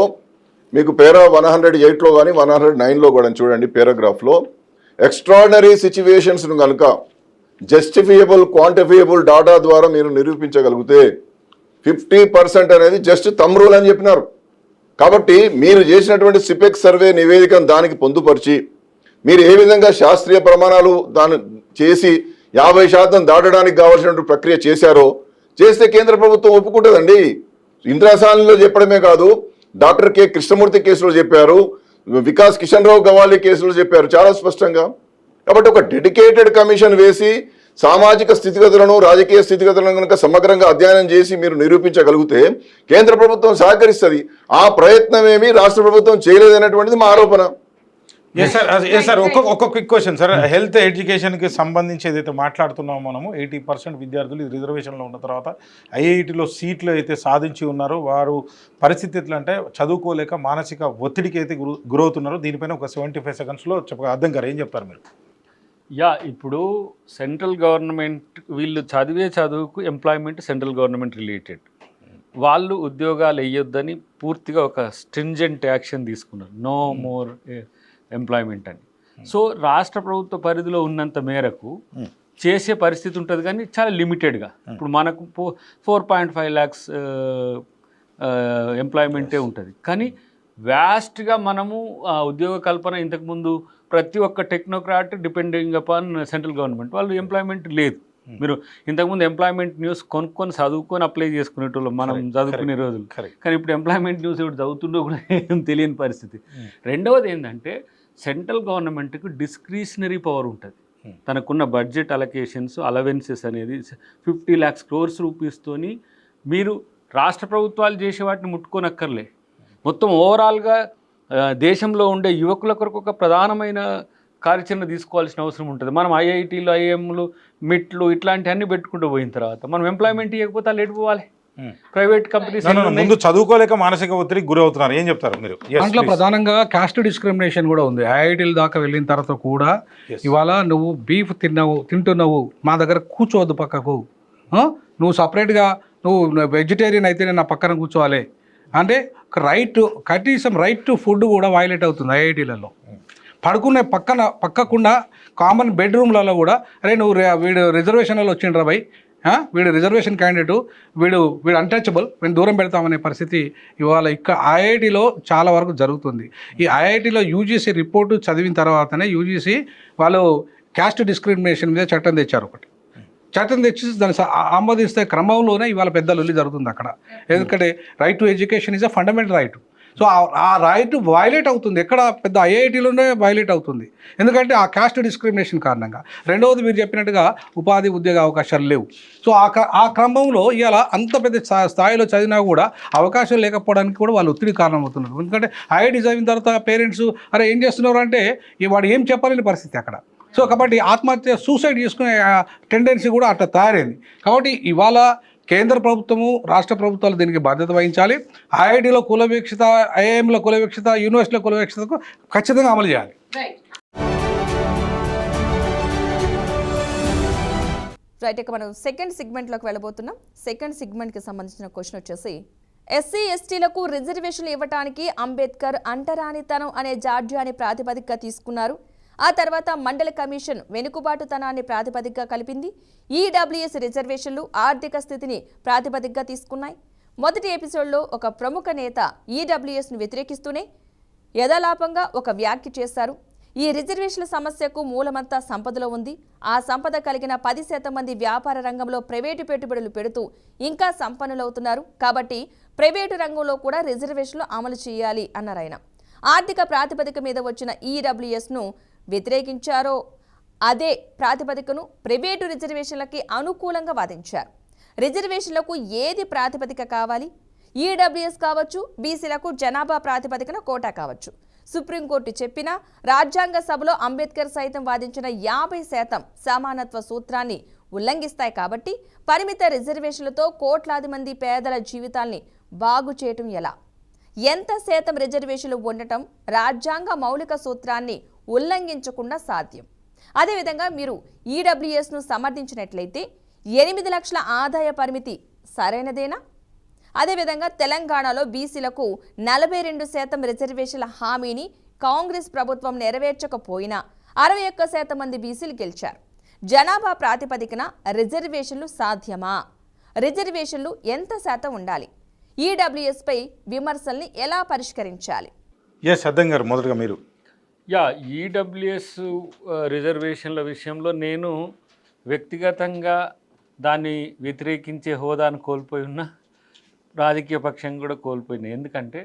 మీకు పేరా 108లో కానీ 109లో కూడా చూడండి, పారాగ్రాఫ్లో ఎక్స్ట్రాడినరీ సిచ్యువేషన్స్ను కనుక జస్టిఫియబుల్ క్వాంటిఫియబుల్ డాటా ద్వారా మీరు నిరూపించగలిగితే 50% అనేది జస్ట్ థంబ్ రూల్ అని చెప్పినారు. కాబట్టి మీరు చేసినటువంటి సిపెక్ సర్వే నివేదికను దానికి పొందుపరిచి మీరు ఏ విధంగా శాస్త్రీయ ప్రమాణాలు దాన్ని చేసి 50% దాటడానికి కావాల్సినటువంటి ప్రక్రియ చేస్తే కేంద్ర ప్రభుత్వం ఒప్పుకుంటుందండి. ఇందిరాసానిలో చెప్పడమే కాదు, డాక్టర్ కె కృష్ణమూర్తి కేసులో చెప్పారు, వికాస్ కిషన్ రావు గవాలి కేసులో చెప్పారు చాలా స్పష్టంగా. కాబట్టి ఒక డెడికేటెడ్ కమిషన్ వేసి సామాజిక స్థితిగతులను రాజకీయ స్థితిగతులను కనుక సమగ్రంగా అధ్యయనం చేసి మీరు నిరూపించగలిగితే కేంద్ర ప్రభుత్వం సహకరిస్తుంది. ఆ ప్రయత్నం ఏమీ రాష్ట్ర ప్రభుత్వం చేయలేదనేటువంటిది మా ఆరోపణ. ఎస్ సార్ ఒక క్విక్ క్వశ్చన్ సార్. హెల్త్ ఎడ్యుకేషన్కి సంబంధించి ఏదైతే మాట్లాడుతున్నామో మనము 80% విద్యార్థులు రిజర్వేషన్లో ఉన్న తర్వాత ఐఐటిలో సీట్లు అయితే సాధించి ఉన్నారో వారు పరిస్థితి ఎట్లా అంటే చదువుకోలేక మానసిక ఒత్తిడికి అయితే గురవుతున్నారు. దీనిపైన ఒక 75 సెకండ్స్లో అర్థం గారు ఏం చెప్తారు మీరు? ఇప్పుడు సెంట్రల్ గవర్నమెంట్ వీళ్ళు చదువుకు ఎంప్లాయ్మెంట్ సెంట్రల్ గవర్నమెంట్ రిలేటెడ్, వాళ్ళు ఉద్యోగాలు వేయొద్దని పూర్తిగా ఒక స్ట్రింజెంట్ యాక్షన్ తీసుకున్నారు, నో మోర్ ఎంప్లాయ్మెంట్ అని. సో రాష్ట్ర ప్రభుత్వ పరిధిలో ఉన్నంత మేరకు చేసే పరిస్థితి ఉంటుంది, కానీ చాలా లిమిటెడ్గా. ఇప్పుడు మనకు 4.5 lakhs ఎంప్లాయ్మెంటే ఉంటుంది, కానీ వ్యాస్ట్గా మనము ఉద్యోగ కల్పన ఇంతకుముందు ప్రతి ఒక్క technocrat depending upon central government, వాళ్ళు ఎంప్లాయ్మెంట్ లేదు. మీరు ఇంతకుముందు ఎంప్లాయ్మెంట్ న్యూస్ కొనుక్కొని చదువుకొని అప్లై చేసుకునేటోళ్ళు మనం చదువుకునే రోజులు, కానీ ఇప్పుడు ఎంప్లాయ్మెంట్ న్యూస్ ఇప్పుడు చదువుతుండో కూడా ఏం తెలియని పరిస్థితి. రెండవది ఏంటంటే సెంట్రల్ గవర్నమెంట్కి డిస్క్రిషనరీ పవర్ ఉంటుంది. తనకున్న బడ్జెట్ అలొకేషన్స్ అలవెన్సెస్ అనేది 50 lakhs crores రూపీస్తోని మీరు రాష్ట్ర ప్రభుత్వాలు చేసే వాటిని ముట్టుకోనక్కర్లే. మొత్తం ఓవరాల్గా దేశంలో ఉండే యువకుల కొరకు ఒక ప్రధానమైన కార్యాచరణ తీసుకోవాల్సిన అవసరం ఉంటుంది. మనం ఐఐటీలు ఐఎంలు మిట్లు ఇట్లాంటివన్నీ పెట్టుకుంటూ పోయిన తర్వాత మనం ఎంప్లాయ్మెంట్ ఇవ్వకపోతే వాళ్ళు ఎటుపోవాలి? ప్రైవేట్ కంపెనీస్ ముందు చదువుకోలేక మానసిక ఒత్తిడికి గురవుతున్నారు, ఏం చెప్తారు మీరు? దాంట్లో ప్రధానంగా కాస్ట్ డిస్క్రిమినేషన్ కూడా ఉంది. ఐఐటీల దాకా వెళ్ళిన తర్వాత కూడా ఇవాళ నువ్వు బీఫ్ తింటున్నావు, మా దగ్గర కూర్చోవద్దు పక్కకు, నువ్వు సపరేట్గా నువ్వు వెజిటేరియన్ అయితే నా పక్కన కూర్చోవాలి అంటే కనీసం రైట్ టు ఫుడ్ కూడా వైలేట్ అవుతుంది ఐఐటీలలో. పడుకునే పక్కకుండా కామన్ బెడ్రూమ్లలో కూడా అరే నువ్వు వీడు రిజర్వేషన్లలో వచ్చిండ్రా భయ్, వీడు రిజర్వేషన్ క్యాండిడేటు, వీడు అన్టచబుల్, వీడు దూరం పెడతామనే పరిస్థితి ఇవాళ ఇక్కడ ఐఐటీలో చాలా వరకు జరుగుతుంది. ఈ ఐఐటీలో యూజీసీ రిపోర్టు చదివిన తర్వాతనే యూజీసీ వాళ్ళు క్యాస్ట్ డిస్క్రిమినేషన్ మీద చట్టం తెచ్చారు. చట్టం తెచ్చి దాన్ని ఆమోదిస్తే క్రమంలోనే ఇవాళ పెద్ద లొల్లి జరుగుతుంది అక్కడ. ఎందుకంటే right to education is a fundamental right. So ఆ రైట్ వైలేట్ అవుతుంది, ఎక్కడ పెద్ద ఐఐటీలోనే వైలేట్ అవుతుంది, ఎందుకంటే ఆ కాస్ట్ డిస్క్రిమినేషన్ కారణంగా. రెండవది మీరు చెప్పినట్టుగా ఉపాధి ఉద్యోగ అవకాశాలు లేవు. సో ఆ క్రమంలో ఇవాళ అంత పెద్ద స్థాయిలో చదివినా కూడా అవకాశం లేకపోవడానికి కూడా వాళ్ళు ఒత్తిడి కారణమవుతున్నారు. ఎందుకంటే ఐఐటీ చదివిన తర్వాత పేరెంట్స్ అరే ఏం చేస్తున్నారు అంటే వాడు ఏం చెప్పాలని పరిస్థితి అక్కడ. సో కాబట్టి ఆత్మహత్య సూసైడ్ చేసుకునే టెండెన్సీ కూడా అట్లా తయారైంది. కాబట్టి ఇవాళ కేంద్ర ప్రభుత్వము రాష్ట్ర ప్రభుత్వాలు దీనికి బాధ్యత వహించాలి. ఐఐటీలో కులవివక్షత, ఐఐఎంలో కులవివక్షత, యూనివర్సిటీలో కులవివక్షతకు ఖచ్చితంగా అమలు చేయాలి. రైట్, ఇక మనం సెకండ్ సెగ్మెంట్లోకి వెళ్ళబోతున్నాం. సెకండ్ సెగ్మెంట్కి సంబంధించిన క్వశ్చన్ వచ్చేసి, ఎస్సీ ఎస్టీలకు రిజర్వేషన్లు ఇవ్వడానికి అంబేద్కర్ అంటరానితనం అనే జాడ్యాన్ని ప్రాతిపదికగా తీసుకున్నారు. ఆ తర్వాత మండలి కమిషన్ వెనుకబాటుతనాన్ని ప్రాతిపదికగా కలిపింది. ఈడబ్ల్యూఎస్ రిజర్వేషన్లు ఆర్థిక స్థితిని ప్రాతిపదికగా తీసుకున్నాయి. మొదటి ఎపిసోడ్లో ఒక ప్రముఖ నేత ఈడబ్ల్యూఎస్ను వ్యతిరేకిస్తూనే యథాలాపంగా ఒక వ్యాఖ్య చేశారు. ఈ రిజర్వేషన్ల సమస్యకు మూలమంతా సంపదలో ఉంది. ఆ సంపద కలిగిన 10% మంది వ్యాపార రంగంలో ప్రైవేటు పెట్టుబడులు పెడుతూ ఇంకా సంపన్నులవుతున్నారు. కాబట్టి ప్రైవేటు రంగంలో కూడా రిజర్వేషన్లు అమలు చేయాలి అన్నారు ఆయన. ఆర్థిక ప్రాతిపదిక మీద వచ్చిన ఈడబ్ల్యూఎస్ను వ్యతిరేకించారో అదే ప్రాతిపదికను ప్రైవేటు రిజర్వేషన్లకి అనుకూలంగా వాదించారు. రిజర్వేషన్లకు ఏది ప్రాతిపదిక కావాలి? ఈడబ్ల్యూఎస్ కావచ్చు, బీసీలకు జనాభా ప్రాతిపదికన కోటా కావచ్చు. సుప్రీంకోర్టు చెప్పినా రాజ్యాంగ సభలో అంబేద్కర్ సైతం వాదించిన 50% సమానత్వ సూత్రాన్ని ఉల్లంఘిస్తాయి. కాబట్టి పరిమిత రిజర్వేషన్లతో కోట్లాది మంది పేదల జీవితాల్ని బాగు చేయటం ఎలా? ఎంత శాతం రిజర్వేషన్లు ఉండటం రాజ్యాంగ మౌలిక సూత్రాన్ని ఉల్లంఘించకుండా సాధ్యం. అదేవిధంగా మీరు ఈడబ్ల్యూఎస్ను సమర్థించినట్లయితే 8 లక్షల ఆదాయ పరిమితి సరైనదేనా? అదేవిధంగా తెలంగాణలో బీసీలకు 42% రిజర్వేషన్ల హామీని కాంగ్రెస్ ప్రభుత్వం నెరవేర్చకపోయినా 61% మంది బీసీలు గెలిచారు. జనాభా ప్రాతిపదికన రిజర్వేషన్లు సాధ్యమా? రిజర్వేషన్లు ఎంత శాతం ఉండాలి? ఈడబ్ల్యూఎస్పై విమర్శల్ని ఎలా పరిష్కరించాలి? అద్దం గారు, మొదటగా మీరు. ఈడబ్ల్యూఎస్ రిజర్వేషన్ల విషయంలో నేను వ్యక్తిగతంగా దాన్ని వ్యతిరేకించే హోదాను కోల్పోయి ఉన్నా, రాజకీయ పక్షం కూడా కోల్పోయినా. ఎందుకంటే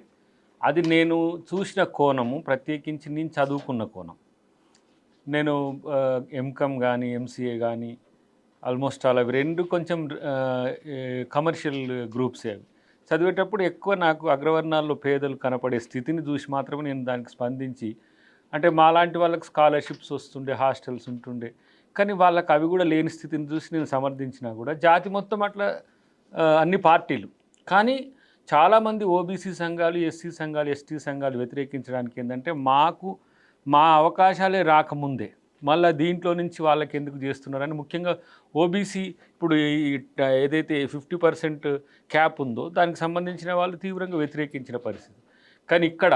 అది నేను చూసిన కోణము, ప్రత్యేకించి నేను చదువుకున్న కోణం. నేను ఎంకామ్ కానీ ఎంసీఏ కానీ ఆల్మోస్ట్ అవి రెండు కొంచెం కమర్షియల్ గ్రూప్సే. అవి చదివేటప్పుడు ఎక్కువ నాకు అగ్రవర్ణాల్లో పేదలు కనపడే స్థితిని చూసి మాత్రమే నేను దానికి స్పందించి, అంటే మాలాంటి వాళ్ళకి స్కాలర్షిప్స్ వస్తుండే, హాస్టల్స్ ఉంటుండే, కానీ వాళ్ళకి అవి కూడా లేని స్థితిని చూసి నేను సమర్థించినా కూడా జాతి మొత్తం అట్లా అన్ని పార్టీలు. కానీ చాలామంది ఓబీసీ సంఘాలు, ఎస్సీ సంఘాలు, ఎస్టీ సంఘాలు వ్యతిరేకించడానికి ఏంటంటే మా అవకాశాలే రాకముందే మళ్ళీ దీంట్లో నుంచి వాళ్ళకి ఎందుకు చేస్తున్నారని, ముఖ్యంగా ఓబీసీ ఇప్పుడు ఏదైతే 50% క్యాప్ ఉందో దానికి సంబంధించిన వాళ్ళు తీవ్రంగా వ్యతిరేకించిన పరిస్థితి. కానీ ఇక్కడ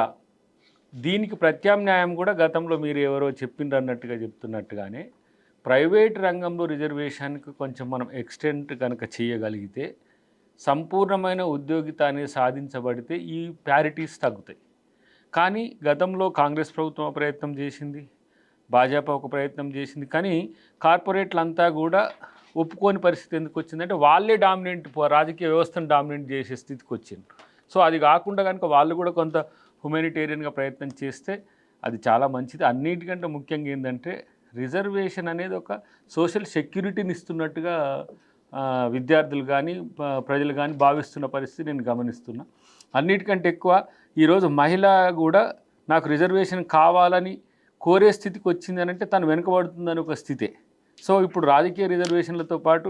దీనికి ప్రత్యామ్నాయం కూడా గతంలో మీరు ఎవరో చెప్పిండ్రన్నట్టుగా చెప్తున్నట్టుగానే ప్రైవేట్ రంగంలో రిజర్వేషన్కి కొంచెం మనం ఎక్స్టెంట్ కనుక చేయగలిగితే, సంపూర్ణమైన ఉద్యోగిత అనేది సాధించబడితే ఈ ప్యారిటీస్ తగ్గుతాయి. కానీ గతంలో కాంగ్రెస్ ప్రభుత్వం ప్రయత్నం చేసింది, భాజపా ఒక ప్రయత్నం చేసింది, కానీ కార్పొరేట్లంతా కూడా ఒప్పుకోని పరిస్థితి ఎందుకు వచ్చిందంటే వాళ్ళే రాజకీయ వ్యవస్థను డామినేట్ చేసే స్థితికి వచ్చింది. సో అది కాకుండా కనుక వాళ్ళు కూడా కొంత హ్యుమానిటేరియన్గా ప్రయత్నం చేస్తే అది చాలా మంచిది. అన్నిటికంటే ముఖ్యంగా ఏంటంటే రిజర్వేషన్ అనేది ఒక సోషల్ సెక్యూరిటీని ఇస్తున్నట్టుగా విద్యార్థులు కానీ ప్రజలు కానీ భావిస్తున్న పరిస్థితి నేను గమనిస్తున్నా. అన్నిటికంటే ఎక్కువ ఈరోజు మహిళ కూడా నాకు రిజర్వేషన్ కావాలని కోరే స్థితికి వచ్చింది అని అంటే తను వెనుకబడుతుందని ఒక స్థితే. సో ఇప్పుడు రాజకీయ రిజర్వేషన్లతో పాటు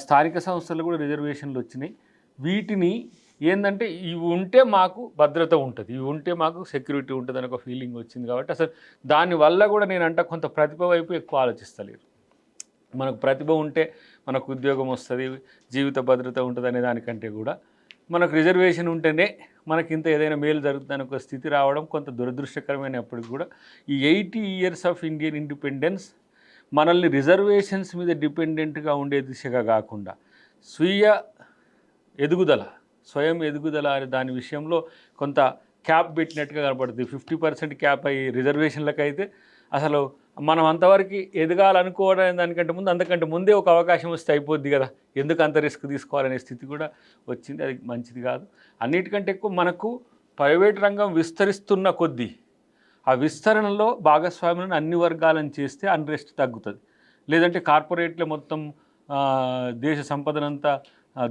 స్థానిక సంస్థలు కూడా రిజర్వేషన్లు వచ్చినాయి. వీటిని ఏంటంటే ఇవి ఉంటే మాకు భద్రత ఉంటుంది, ఇవి ఉంటే మాకు సెక్యూరిటీ ఉంటుంది అని ఒక ఫీలింగ్ వచ్చింది. కాబట్టి అసలు దానివల్ల కూడా నేనంట కొంత ప్రతిభ వైపు ఎక్కువ ఆలోచిస్తలేరు. మనకు ప్రతిభ ఉంటే మనకు ఉద్యోగం వస్తుంది, జీవిత భద్రత ఉంటుంది అనే దానికంటే కూడా మనకు రిజర్వేషన్ ఉంటేనే మనకి ఇంత ఏదైనా మేలు జరుగుతుందని ఒక స్థితి రావడం కొంత దురదృష్టకరమైనప్పటికీ కూడా ఈ 80 years ఆఫ్ ఇండియన్ ఇండిపెండెన్స్ మనల్ని రిజర్వేషన్స్ మీద డిపెండెంట్గా ఉండే దిశగా కాకుండా స్వయం ఎదుగుదల అనే దాని విషయంలో కొంత క్యాప్ పెట్టినట్టుగా కనపడుతుంది. 50% క్యాప్ అయ్యి రిజర్వేషన్లకు అయితే అసలు మనం అంతవరకు ఎదగాలనుకోవడం దానికంటే ముందు అంతకంటే ముందే ఒక అవకాశం వస్తే అయిపోద్ది కదా, ఎందుకు అంత రిస్క్ తీసుకోవాలనే స్థితి కూడా వచ్చింది. అది మంచిది కాదు. అన్నిటికంటే ఎక్కువ మనకు ప్రైవేట్ రంగం విస్తరిస్తున్న కొద్దీ ఆ విస్తరణలో భాగస్వామ్యాలను అన్ని వర్గాలను చేస్తే అన్రెస్ట్ తగ్గుతుంది. లేదంటే కార్పొరేట్లే మొత్తం దేశ సంపదనంతా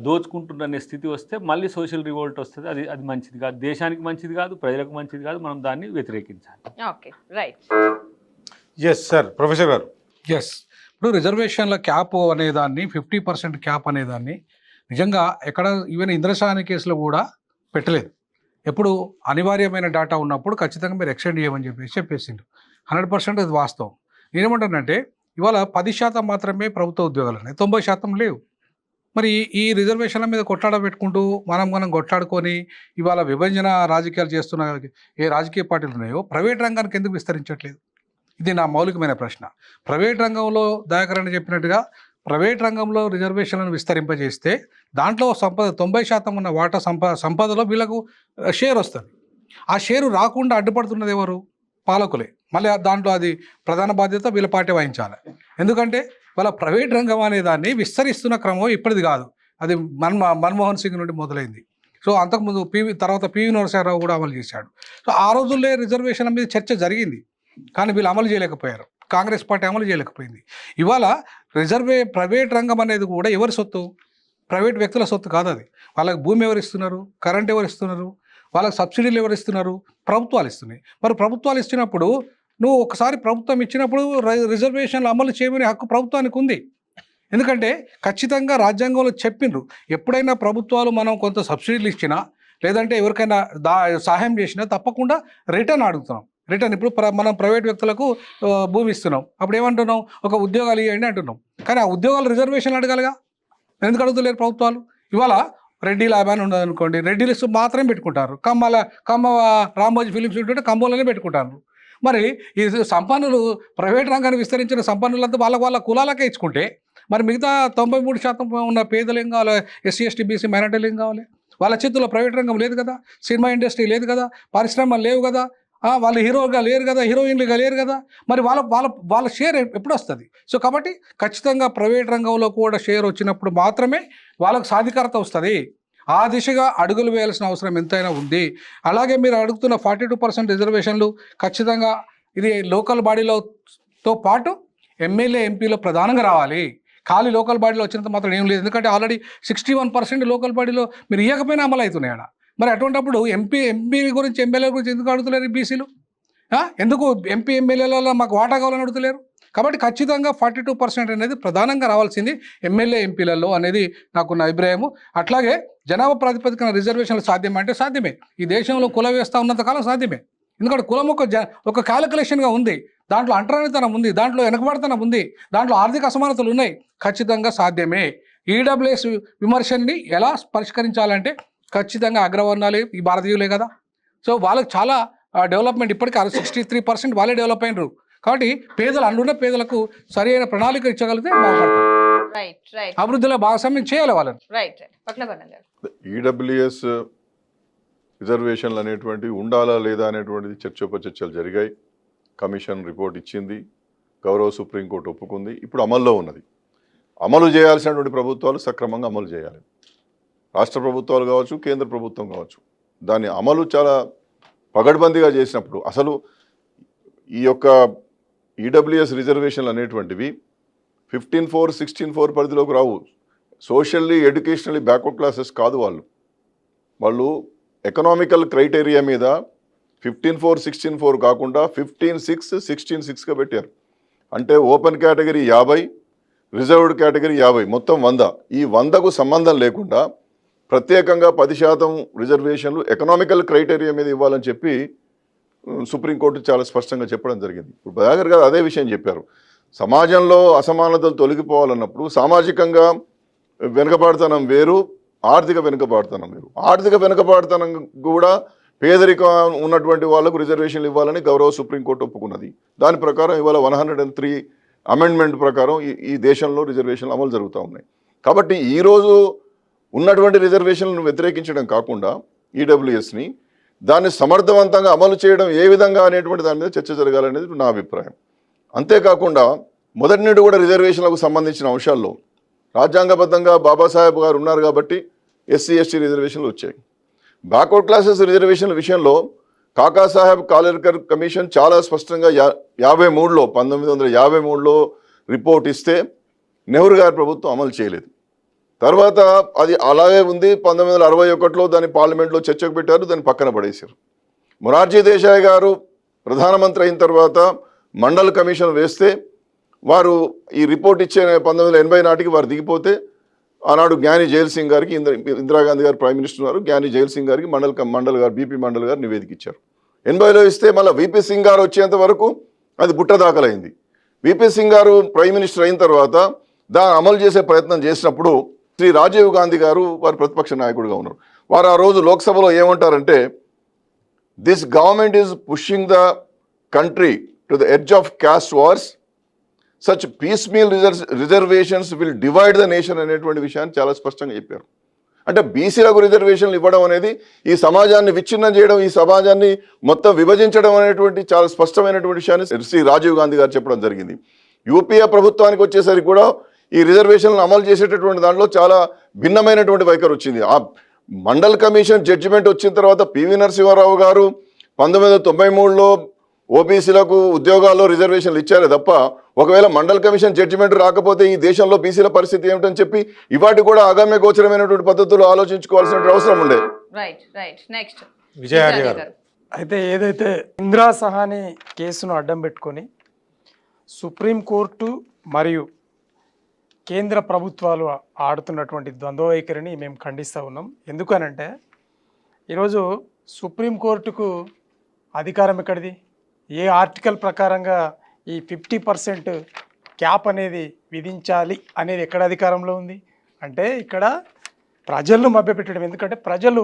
దోచుకుంటున్న స్థితి వస్తే మళ్ళీ సోషల్ రివోల్ట్ వస్తుంది. అది మంచిది కాదు, దేశానికి మంచిది కాదు, ప్రజలకు మంచిది కాదు. మనం దాన్ని వ్యతిరేకించాలి. Okay, right. సార్, ప్రొఫెసర్ గారు. ఇప్పుడు రిజర్వేషన్ల క్యాప్ అనేదాన్ని 50% క్యాప్ అనేదాన్ని నిజంగా ఎక్కడ ఈవెన్ ఇంద్రసాని కేసులో కూడా పెట్టలేదు. ఎప్పుడు అనివార్యమైన డేటా ఉన్నప్పుడు ఖచ్చితంగా మీరు ఎక్స్టెండ్ చేయమని చెప్పేసిండు. 100% అది వాస్తవం. నేనేమంటానంటే ఇవాళ 10% మాత్రమే ప్రభుత్వ ఉద్యోగాలు ఉన్నాయి, 90% లేవు. మరి ఈ రిజర్వేషన్ల మీద కొట్లాడ పెట్టుకుంటూ మనం కొట్లాడుకొని ఇవాళ విభజన రాజకీయాలు చేస్తున్న ఏ రాజకీయ పార్టీలు ఉన్నాయో ప్రైవేట్ రంగానికి ఎందుకు విస్తరించట్లేదు? ఇది నా మౌలికమైన ప్రశ్న. ప్రైవేట్ రంగంలో దయాకరణ చెప్పినట్టుగా ప్రైవేట్ రంగంలో రిజర్వేషన్లను విస్తరింపజేస్తే దాంట్లో 90% ఉన్న వాటా సంపదలో వీళ్ళకు షేర్ వస్తుంది. ఆ షేరు రాకుండా అడ్డుపడుతున్నది ఎవరు? పాలకులే. మళ్ళీ దాంట్లో అది ప్రధాన బాధ్యత వీళ్ళ పార్టీ వహించాలి. ఎందుకంటే వాళ్ళ ప్రైవేట్ రంగం అనే దాన్ని విస్తరిస్తున్న క్రమం ఇప్పటిది కాదు, అది మన్మోహన్ సింగ్ నుండి మొదలైంది. సో అంతకుముందు తర్వాత పివి నరసింహారావు కూడా అమలు చేశాడు. సో ఆ రోజుల్లో రిజర్వేషన్ల మీద చర్చ జరిగింది, కానీ వీళ్ళు అమలు చేయలేకపోయారు. కాంగ్రెస్ పార్టీ అమలు చేయలేకపోయింది. ఇవాళ ప్రైవేట్ రంగం అనేది కూడా ఎవరి సొత్తు? ప్రైవేట్ వ్యక్తుల సొత్తు కాదు అది. వాళ్ళకి భూమి ఎవరు ఇస్తున్నారు? కరెంట్ ఎవరు ఇస్తున్నారు? వాళ్ళకి సబ్సిడీలు ఎవరు ఇస్తున్నారు? ప్రభుత్వాలు ఇస్తున్నాయి. మరి ప్రభుత్వాలు ఇచ్చినప్పుడు నువ్వు ఒకసారి ప్రభుత్వం ఇచ్చినప్పుడు రిజర్వేషన్లు అమలు చేయమనే హక్కు ప్రభుత్వానికి ఉంది. ఎందుకంటే ఖచ్చితంగా రాజ్యాంగంలో చెప్పిండ్రు, ఎప్పుడైనా ప్రభుత్వాలు మనం కొంత సబ్సిడీలు ఇచ్చినా లేదంటే ఎవరికైనా సహాయం చేసినా తప్పకుండా రిటర్న్ అడుగుతున్నాం. రిటర్న్ ఇప్పుడు మనం ప్రైవేట్ వ్యక్తులకు భూమి ఇస్తున్నాం, అప్పుడు ఏమంటున్నాం? ఒక ఉద్యోగాలు ఇవ్వండి అంటున్నాం. కానీ ఆ ఉద్యోగాలు రిజర్వేషన్లు అడగాలిగా, ఎందుకు అడుగుతలేరు ప్రభుత్వాలు? ఇవాళ రెడ్డి ల్యాబ్ అని అనుకోండి, రెడ్డి లిస్టు మాత్రమే పెట్టుకుంటారు. కమ్మ రామోజీ ఫిలిమ్స్ ఉంటుంటే కమ్మలోనే పెట్టుకుంటారు. మరి ఈ సంపన్నులు ప్రైవేట్ రంగాన్ని విస్తరించిన సంపన్నులంతా వాళ్ళ కులాలకే ఇచ్చుకుంటే మరి మిగతా 93% ఉన్న పేదలు ఏం కావాలి? ఎస్సీ ఎస్టీ బీసీ మైనార్టీలు ఏం కావాలి? వాళ్ళ చేతుల్లో ప్రైవేట్ రంగం లేదు కదా, సినిమా ఇండస్ట్రీ లేదు కదా, పరిశ్రమలు లేవు కదా, వాళ్ళు హీరోగా లేరు కదా, హీరోయిన్లుగా లేరు కదా, మరి వాళ్ళ షేర్ ఎప్పుడు వస్తుంది? సో కాబట్టి ఖచ్చితంగా ప్రైవేట్ రంగంలో కూడా షేర్ వచ్చినప్పుడు మాత్రమే వాళ్ళకు సాధికారత వస్తుంది. ఆ దిశగా అడుగులు వేయాల్సిన అవసరం ఎంతైనా ఉంది. అలాగే మీరు అడుగుతున్న 42% రిజర్వేషన్లు ఖచ్చితంగా ఇది లోకల్ బాడీలతో పాటు ఎమ్మెల్యే ఎంపీలో ప్రధానంగా రావాలి. ఖాళీ లోకల్ బాడీలో వచ్చినంత మాత్రం ఏం లేదు. ఎందుకంటే ఆల్రెడీ 61% లోకల్ బాడీలో మీరు ఇవ్వకపోయినా అమలు అవుతున్నాయి ఆడ. మరి అటువంటిప్పుడు ఎంపీ గురించి ఎమ్మెల్యే గురించి ఎందుకు అడుగుతలేరు బీసీలు? ఎందుకు ఎంపీ ఎమ్మెల్యేలలో మాకు వాటా కావాలని అడుగుతలేరు? కాబట్టి ఖచ్చితంగా 42% అనేది ప్రధానంగా రావాల్సింది ఎమ్మెల్యే ఎంపీలలో అనేది నాకున్న అభిప్రాయము. అట్లాగే జనాభా ప్రాతిపదికన రిజర్వేషన్లు సాధ్యమే అంటే సాధ్యమే. ఈ దేశంలో కుల వ్యవస్థ ఉన్నంతకాలం సాధ్యమే. ఎందుకంటే కులం ఒక క్యాలిక్యులేషన్గా ఉంది, దాంట్లో అంటరానితనం ఉంది, దాంట్లో వెనకబడతనం ఉంది, దాంట్లో ఆర్థిక అసమానతలు ఉన్నాయి. ఖచ్చితంగా సాధ్యమే. ఈడబ్ల్యూఎస్ విమర్శని ఎలా పరిష్కరించాలంటే ఖచ్చితంగా అగ్రవర్ణాలే ఈ భారతీయులే కదా. సో వాళ్ళకి చాలా డెవలప్మెంట్ ఇప్పటికీ 63% వాళ్ళే డెవలప్ అయినరు. కాబట్టి పేదలు అందున్న పేదలకు సరి అయిన ప్రణాళిక ఇచ్చగలిగితే బాగుపడతారు. అభివృద్ధిలో భాగస్వామ్యం చేయాలి వాళ్ళని. ఈడబ్ల్యూఎస్ రిజర్వేషన్లు అనేటువంటివి ఉండాలా లేదా అనేటువంటిది చర్చోపచర్చలు జరిగాయి. కమిషన్ రిపోర్ట్ ఇచ్చింది, గౌరవ సుప్రీంకోర్టు ఒప్పుకుంది, ఇప్పుడు అమల్లో ఉన్నది. అమలు చేయాల్సినటువంటి ప్రభుత్వాలు సక్రమంగా అమలు చేయాలి. రాష్ట్ర ప్రభుత్వాలు కావచ్చు, కేంద్ర ప్రభుత్వం కావచ్చు. దాని అమలు చాలా పగడ్బందీగా చేసినప్పుడు అసలు ఈ యొక్క ఈడబ్ల్యూఎస్ రిజర్వేషన్లు అనేటువంటివి 15(4), 16(4) పరిధిలోకి రావు. సోషల్లీ ఎడ్యుకేషనల్లీ బ్యాక్వర్డ్ క్లాసెస్ కాదు వాళ్ళు ఎకనామికల్ క్రైటీరియా మీద 15(4), 16(4) కాకుండా 15(6), 16(6)గా పెట్టారు. అంటే ఓపెన్ కేటగిరీ 50, రిజర్వ్డ్ కేటగిరీ 50, మొత్తం 100. ఈ 100కు సంబంధం లేకుండా ప్రత్యేకంగా 10% రిజర్వేషన్లు ఎకనామికల్ క్రైటీరియా మీద ఇవ్వాలని చెప్పి సుప్రీంకోర్టు చాలా స్పష్టంగా చెప్పడం జరిగింది. ఇప్పుడు దయాకర్ గారు అదే విషయం చెప్పారు. సమాజంలో అసమానతలు తొలగిపోవాలన్నప్పుడు సామాజికంగా వెనుకబాటుతనం వేరు, ఆర్థిక వెనుకబాటుతనం వేరు. ఆర్థిక వెనుకబాటుతనం కూడా పేదరికం ఉన్నటువంటి వాళ్లకు రిజర్వేషన్లు ఇవ్వాలని గౌరవ సుప్రీంకోర్టు ఒప్పుకున్నది. దాని ప్రకారం ఇవాళ 103 అమెండ్మెంట్ ప్రకారం ఈ దేశంలో రిజర్వేషన్లు అమలు జరుగుతూ ఉన్నాయి. కాబట్టి ఈరోజు ఉన్నటువంటి రిజర్వేషన్లను వ్యతిరేకించడం కాకుండా ఈడబ్ల్యూఎస్ని దాన్ని సమర్థవంతంగా అమలు చేయడం ఏ విధంగా అనేటువంటి దాని మీద చర్చ జరగాలనేది నా అభిప్రాయం. అంతేకాకుండా మొదటి నుండి కూడా రిజర్వేషన్లకు సంబంధించిన అంశాల్లో రాజ్యాంగబద్ధంగా బాబాసాహెబ్ గారు ఉన్నారు కాబట్టి ఎస్సీ ఎస్టీ రిజర్వేషన్లు వచ్చాయి. బ్యాక్వర్డ్ క్లాసెస్ రిజర్వేషన్ల విషయంలో కాకాసాహెబ్ కాలేర్కర్ కమిషన్ చాలా స్పష్టంగా 1953లో రిపోర్ట్ ఇస్తే నెహ్రూ గారి ప్రభుత్వం అమలు చేయలేదు. తర్వాత అది అలాగే ఉంది. 1961లో దాన్ని పార్లమెంట్లో చర్చకు పెట్టారు, దాన్ని పక్కన పడేశారు. మొరార్జీ దేశాయ్ గారు ప్రధానమంత్రి అయిన తర్వాత మండల్ కమిషన్ వేస్తే వారు ఈ రిపోర్ట్ ఇచ్చే 1980 నాటికి వారు దిగిపోతే ఆనాడు జ్ఞాని జైల్ సింగ్ గారికి, ఇందిరాగాంధీ గారు ప్రైమ్ మినిస్టర్ ఉన్నారు, జ్ఞాని జైల్ సింగ్ గారికి మండల్ గారు బీపీ మండల్ గారు నివేదిక ఇచ్చారు. 80లో ఇస్తే మళ్ళీ వీపీ సింగ్ గారు వచ్చేంత వరకు అది బుట్ట దాఖలైంది. వీపీ సింగ్ గారు ప్రైమ్ మినిస్టర్ అయిన తర్వాత దాన్ని అమలు చేసే ప్రయత్నం చేసినప్పుడు శ్రీ రాజీవ్ గాంధీ గారు వారు ప్రతిపక్ష నాయకుడిగా ఉన్నారు. వారు ఆ రోజు లోక్సభలో ఏమంటారంటే, this government is pushing the country to the edge of caste wars, such piecemeal reservations will divide the nation అనేటువంటి విషయాన్ని చాలా స్పష్టంగా చెప్పారు. అంటే బీసీలకు రిజర్వేషన్లు ఇవ్వడం అనేది ఈ సమాజాన్ని విచ్ఛిన్నం చేయడం, ఈ సమాజాన్ని మొత్తం విభజించడం అనేటువంటి చాలా స్పష్టమైనటువంటి విషయాన్ని శ్రీ రాజీవ్ గాంధీ గారు చెప్పడం జరిగింది. యూపీఏ ప్రభుత్వానికి వచ్చేసరికి కూడా ఈ రిజర్వేషన్లను అమలు చేసేటటువంటి దాంట్లో చాలా భిన్నమైనటువంటి వైఖరి వచ్చింది. ఆ మండల్ కమిషన్ జడ్జిమెంట్ వచ్చిన తర్వాత పివి నరసింహారావు గారు 1993లో ఓబీసీలకు ఉద్యోగాల్లో రిజర్వేషన్లు ఇచ్చారే తప్ప, ఒకవేళ మండల్ కమిషన్ జడ్జిమెంట్ రాకపోతే ఈ దేశంలో బీసీల పరిస్థితి ఏమిటని చెప్పి ఇవాటి కూడా ఆగమ్య గోచరమైనటువంటి పద్ధతులు ఆలోచించుకోవాల్సిన అవసరం ఉండే. నెక్స్ట్ విజయార్య గారు. అయితే ఏదైతే ఇందిరా సహాని కేసును అడ్డం పెట్టుకొని సుప్రీంకోర్టు మరియు కేంద్ర ప్రభుత్వాలు ఆడుతున్నటువంటి ద్వంద్వ వైఖరిని మేము ఖండిస్తూ ఉన్నాం. ఎందుకనంటే ఈరోజు సుప్రీంకోర్టుకు అధికారం ఎక్కడిది? ఏ ఆర్టికల్ ప్రకారంగా ఈ 50% క్యాప్ అనేది విధించాలి అనేది ఎక్కడ అధికారంలో ఉంది? అంటే ఇక్కడ ప్రజలను మభ్యపెట్టడం. ఎందుకంటే ప్రజలు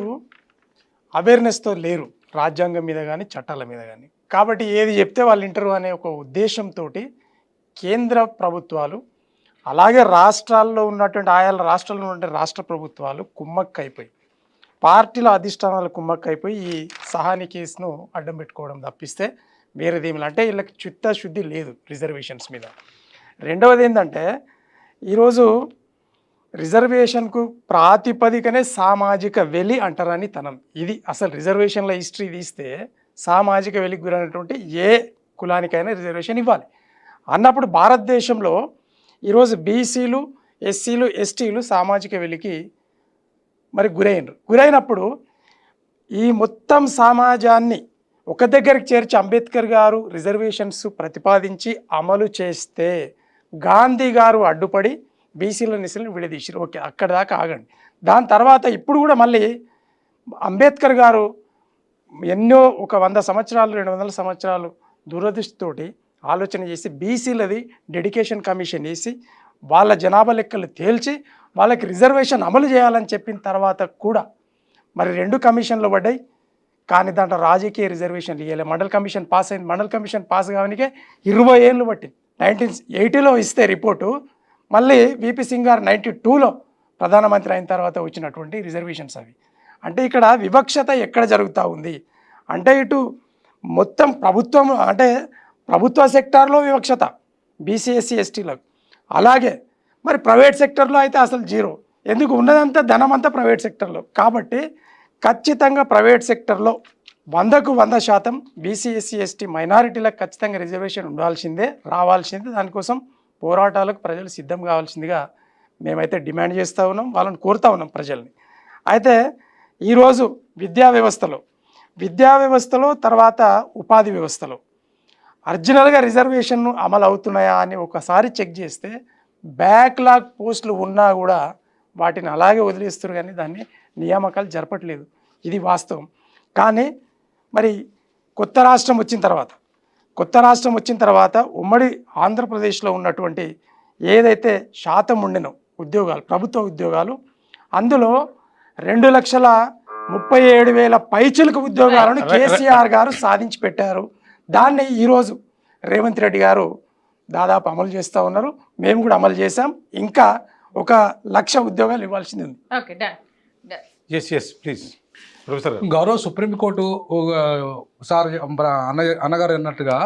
అవేర్నెస్తో లేరు రాజ్యాంగం మీద కానీ చట్టాల మీద కానీ. కాబట్టి ఏది చెప్తే వాళ్ళు వింటారు అనే ఒక ఉద్దేశంతో కేంద్ర ప్రభుత్వాలు అలాగే రాష్ట్రాల్లో ఉన్నటువంటి ఆయా రాష్ట్రాల్లో ఉన్నటువంటి రాష్ట్ర ప్రభుత్వాలు కుమ్మక్కైపోయి, పార్టీల అధిష్టానాలు కుమ్మక్కైపోయి ఈ సహాని కేసును అడ్డం పెట్టుకోవడం తప్పిస్తే వేరేదేమి. అంటే వీళ్ళకి చిత్తశుద్ధి లేదు రిజర్వేషన్స్ మీద. రెండవది ఏంటంటే ఈరోజు రిజర్వేషన్కు ప్రాతిపదికనే సామాజిక వెలి అంటారని తనం. ఇది అసలు రిజర్వేషన్ల హిస్టరీ తీస్తే సామాజిక వెలికి గురైనటువంటి ఏ కులానికైనా రిజర్వేషన్ ఇవ్వాలి అన్నప్పుడు భారతదేశంలో ఈరోజు బీసీలు, ఎస్సీలు, ఎస్టీలు సామాజిక వెలికి మరి గురైనప్పుడు ఈ మొత్తం సమాజాన్ని ఒక దగ్గరికి చేర్చి అంబేద్కర్ గారు రిజర్వేషన్స్ ప్రతిపాదించి అమలు చేస్తే గాంధీ గారు అడ్డుపడి బీసీల నిశలను విడదీశారు. ఓకే, అక్కడ దాకా ఆగండి. దాని తర్వాత ఇప్పుడు కూడా మళ్ళీ అంబేద్కర్ గారు ఎన్నో 100 సంవత్సరాలు 200 సంవత్సరాలు దూరదృష్టితోటి ఆలోచన చేసి బీసీలది డెడికేషన్ కమిషన్ వేసి వాళ్ళ జనాభా లెక్కలు తేల్చి వాళ్ళకి రిజర్వేషన్ అమలు చేయాలని చెప్పిన తర్వాత కూడా మరి 2 కమిషన్లు పడ్డాయి. కానీ దాంట్లో రాజకీయ రిజర్వేషన్లు ఇవ్వలే. మండల్ కమిషన్ పాస్ అయింది. మండల్ కమిషన్ పాస్ కావడానికే 20 ఏళ్ళు పట్టింది. 1980లో ఇస్తే రిపోర్టు, మళ్ళీ విపి సింగ్ గారు 92లో ప్రధానమంత్రి అయిన తర్వాత వచ్చినటువంటి రిజర్వేషన్స్ అవి. అంటే ఇక్కడ వివక్షత ఎక్కడ జరుగుతూ ఉంది అంటే ఇటు మొత్తం ప్రభుత్వం అంటే ప్రభుత్వ సెక్టార్లో వివక్షత బీసీ, ఎస్సీ, ఎస్టీలకు, అలాగే మరి ప్రైవేట్ సెక్టర్లో అయితే అసలు జీరో. ఎందుకు? ఉన్నదంతా ధనం అంతా ప్రైవేట్ సెక్టర్లో. కాబట్టి ఖచ్చితంగా ప్రైవేట్ సెక్టర్లో 100కు 100% బీసీ, ఎస్సీ, ఎస్టీ మైనారిటీలకు ఖచ్చితంగా రిజర్వేషన్ ఉండాల్సిందే, రావాల్సిందే. దానికోసం పోరాటాలకు ప్రజలు సిద్ధం కావాల్సిందిగా మేమైతే డిమాండ్ చేస్తూ ఉన్నాం, వాళ్ళని కోరుతూ ఉన్నాం ప్రజల్ని. అయితే ఈరోజు విద్యా వ్యవస్థలో తర్వాత ఉపాధి వ్యవస్థలో ఒరిజినల్గా రిజర్వేషన్ను అమలు అవుతున్నాయా అని ఒకసారి చెక్ చేస్తే బ్యాక్లాగ్ పోస్టులు ఉన్నా కూడా వాటిని అలాగే వదిలేస్తారు, కానీ దాన్ని నియామకాలు జరపట్లేదు. ఇది వాస్తవం. కానీ మరి కొత్త రాష్ట్రం వచ్చిన తర్వాత ఉమ్మడి ఆంధ్రప్రదేశ్లో ఉన్నటువంటి ఏదైతే శాతం ఉండినో ఉద్యోగాలు, ప్రభుత్వ ఉద్యోగాలు, అందులో 2,37,000 పైచిలుకు ఉద్యోగాలను కేసీఆర్ గారు సాధించి పెట్టారు. దాన్ని ఈరోజు రేవంత్ రెడ్డి గారు దాదాపు అమలు చేస్తూ ఉన్నారు. మేము కూడా అమలు చేశాం. ఇంకా 1,00,000 ఉద్యోగాలు ఇవ్వాల్సింది ఉంది. Please professor. గౌరవ సుప్రీంకోర్టు సార్ అన్నగారు అన్నట్టుగా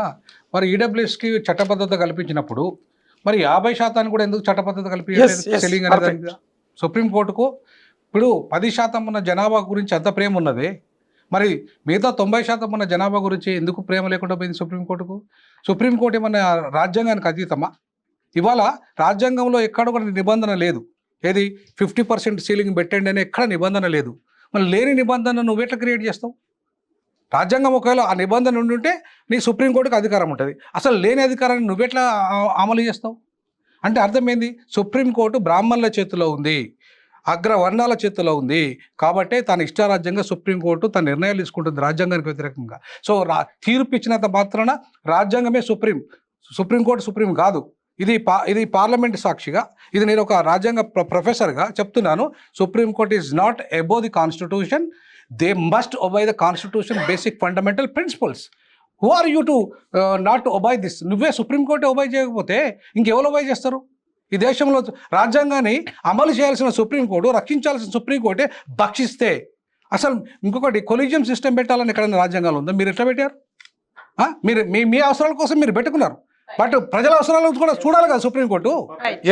మరి ఈడబ్ల్యూఎస్కి చట్టబద్ధత కల్పించినప్పుడు మరి 50% కూడా ఎందుకు చట్టబద్ధత కల్పించలేదు? సుప్రీంకోర్టుకు ఇప్పుడు 10% ఉన్న జనాభా గురించి అంత ప్రేమ ఉన్నది, మరి మిగతా 90% ఉన్న జనాభా గురించి ఎందుకు ప్రేమ లేకుండా పోయింది సుప్రీంకోర్టుకు? సుప్రీంకోర్టు ఏమన్నా రాజ్యాంగానికి అతీతమా? ఇవాళ రాజ్యాంగంలో ఎక్కడ కూడా నిబంధన లేదు. ఏది 50% సీలింగ్ పెట్టండి అని ఎక్కడ నిబంధన లేదు. మరి లేని నిబంధన నువ్వెట్లా క్రియేట్ చేస్తావు? రాజ్యాంగం ఒకవేళ ఆ నిబంధన ఉండుంటే నీ సుప్రీంకోర్టుకి అధికారం ఉంటుంది. అసలు లేని అధికారాన్ని నువ్వెట్లా అమలు చేస్తావు? అంటే అర్థమైంది, సుప్రీంకోర్టు బ్రాహ్మణుల చేతిలో ఉంది, అగ్రవర్ణాల చేతిలో ఉంది. కాబట్టి తన ఇష్టారాజ్యంగా సుప్రీంకోర్టు తన నిర్ణయాలు తీసుకుంటుంది రాజ్యాంగానికి వ్యతిరేకంగా. సో తీర్పు ఇచ్చినంత మాత్రాన రాజ్యాంగమే సుప్రీంకోర్టు సుప్రీం కాదు. ఇది పార్లమెంట్ సాక్షిగా, ఇది నేను ఒక రాజ్యాంగ ప్రొఫెసర్గా చెప్తున్నాను. Supreme court is not above the constitution. They must obey the constitution basic fundamental principles. Who are you to not obey this? నువ్వే సుప్రీంకోర్టు ఒబై చేయకపోతే ఇంకెవరు ఒబై చేస్తారు? ఈ దేశంలో రాజ్యాంగాన్ని అమలు చేయాల్సిన సుప్రీంకోర్టు, రక్షించాల్సిన సుప్రీంకోర్టే భక్షిస్తే అసలు ఇంకొకటి కొలీజియం సిస్టమ్ పెట్టాలని ఎక్కడైనా రాజ్యాంగాలు ఉందా? మీరు ఎట్లా పెట్టారు? మీరు మీ అవసరాల కోసం మీరు పెట్టుకున్నారు, బట్ ప్రజల అవసరాలను కూడా చూడాలి కదా సుప్రీంకోర్టు.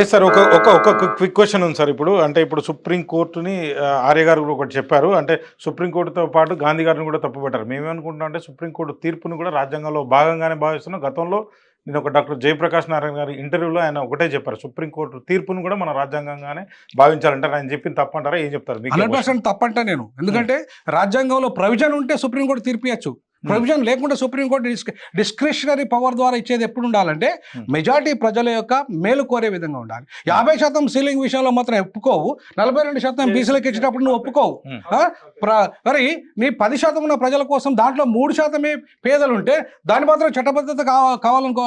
ఎస్ సార్, ఒక క్విక్ క్వశ్చన్ ఉంది సార్. ఇప్పుడు సుప్రీంకోర్టుని ఆర్య గారు కూడా ఒకటి చెప్పారు, అంటే సుప్రీంకోర్టుతో పాటు గాంధీ గారిని కూడా తప్పుపట్టారు. మేమేమనుకుంటున్నాం అంటే సుప్రీంకోర్టు తీర్పును కూడా రాజ్యాంగంలో భాగంగానే భావిస్తున్నాం. గతంలో నేను ఒక డాక్టర్ జయప్రకాష్ నారాయణ గారి ఇంటర్వ్యూలో ఆయన ఒకటే చెప్పారు, సుప్రీంకోర్టు తీర్పును కూడా మన రాజ్యాంగంగానే భావించాలంటారు. ఆయన చెప్పింది తప్పంటారా? ఏం చెప్తారు? 100% తప్పంటా నేను. ఎందుకంటే రాజ్యాంగంలో ప్రొవిజన్ ఉంటే సుప్రీంకోర్టు తీర్పు ఇవ్వచ్చు, ప్రొవిజన్ లేకుండా సుప్రీంకోర్టు డిస్క్రిషనరీ పవర్ ద్వారా ఇచ్చేది ఎప్పుడు ఉండాలంటే మెజారిటీ ప్రజల యొక్క మేలు కోరే విధంగా ఉండాలి. 50% సీలింగ్ విషయంలో మాత్రం ఒప్పుకోవు, 42% బీసీలకు ఇచ్చేటప్పుడు నువ్వు ఒప్పుకోవు. మరి నీ 10% ఉన్న ప్రజల కోసం దాంట్లో 3% పేదలు ఉంటే దాన్ని మాత్రం చట్టబద్ధత కావాలనుకో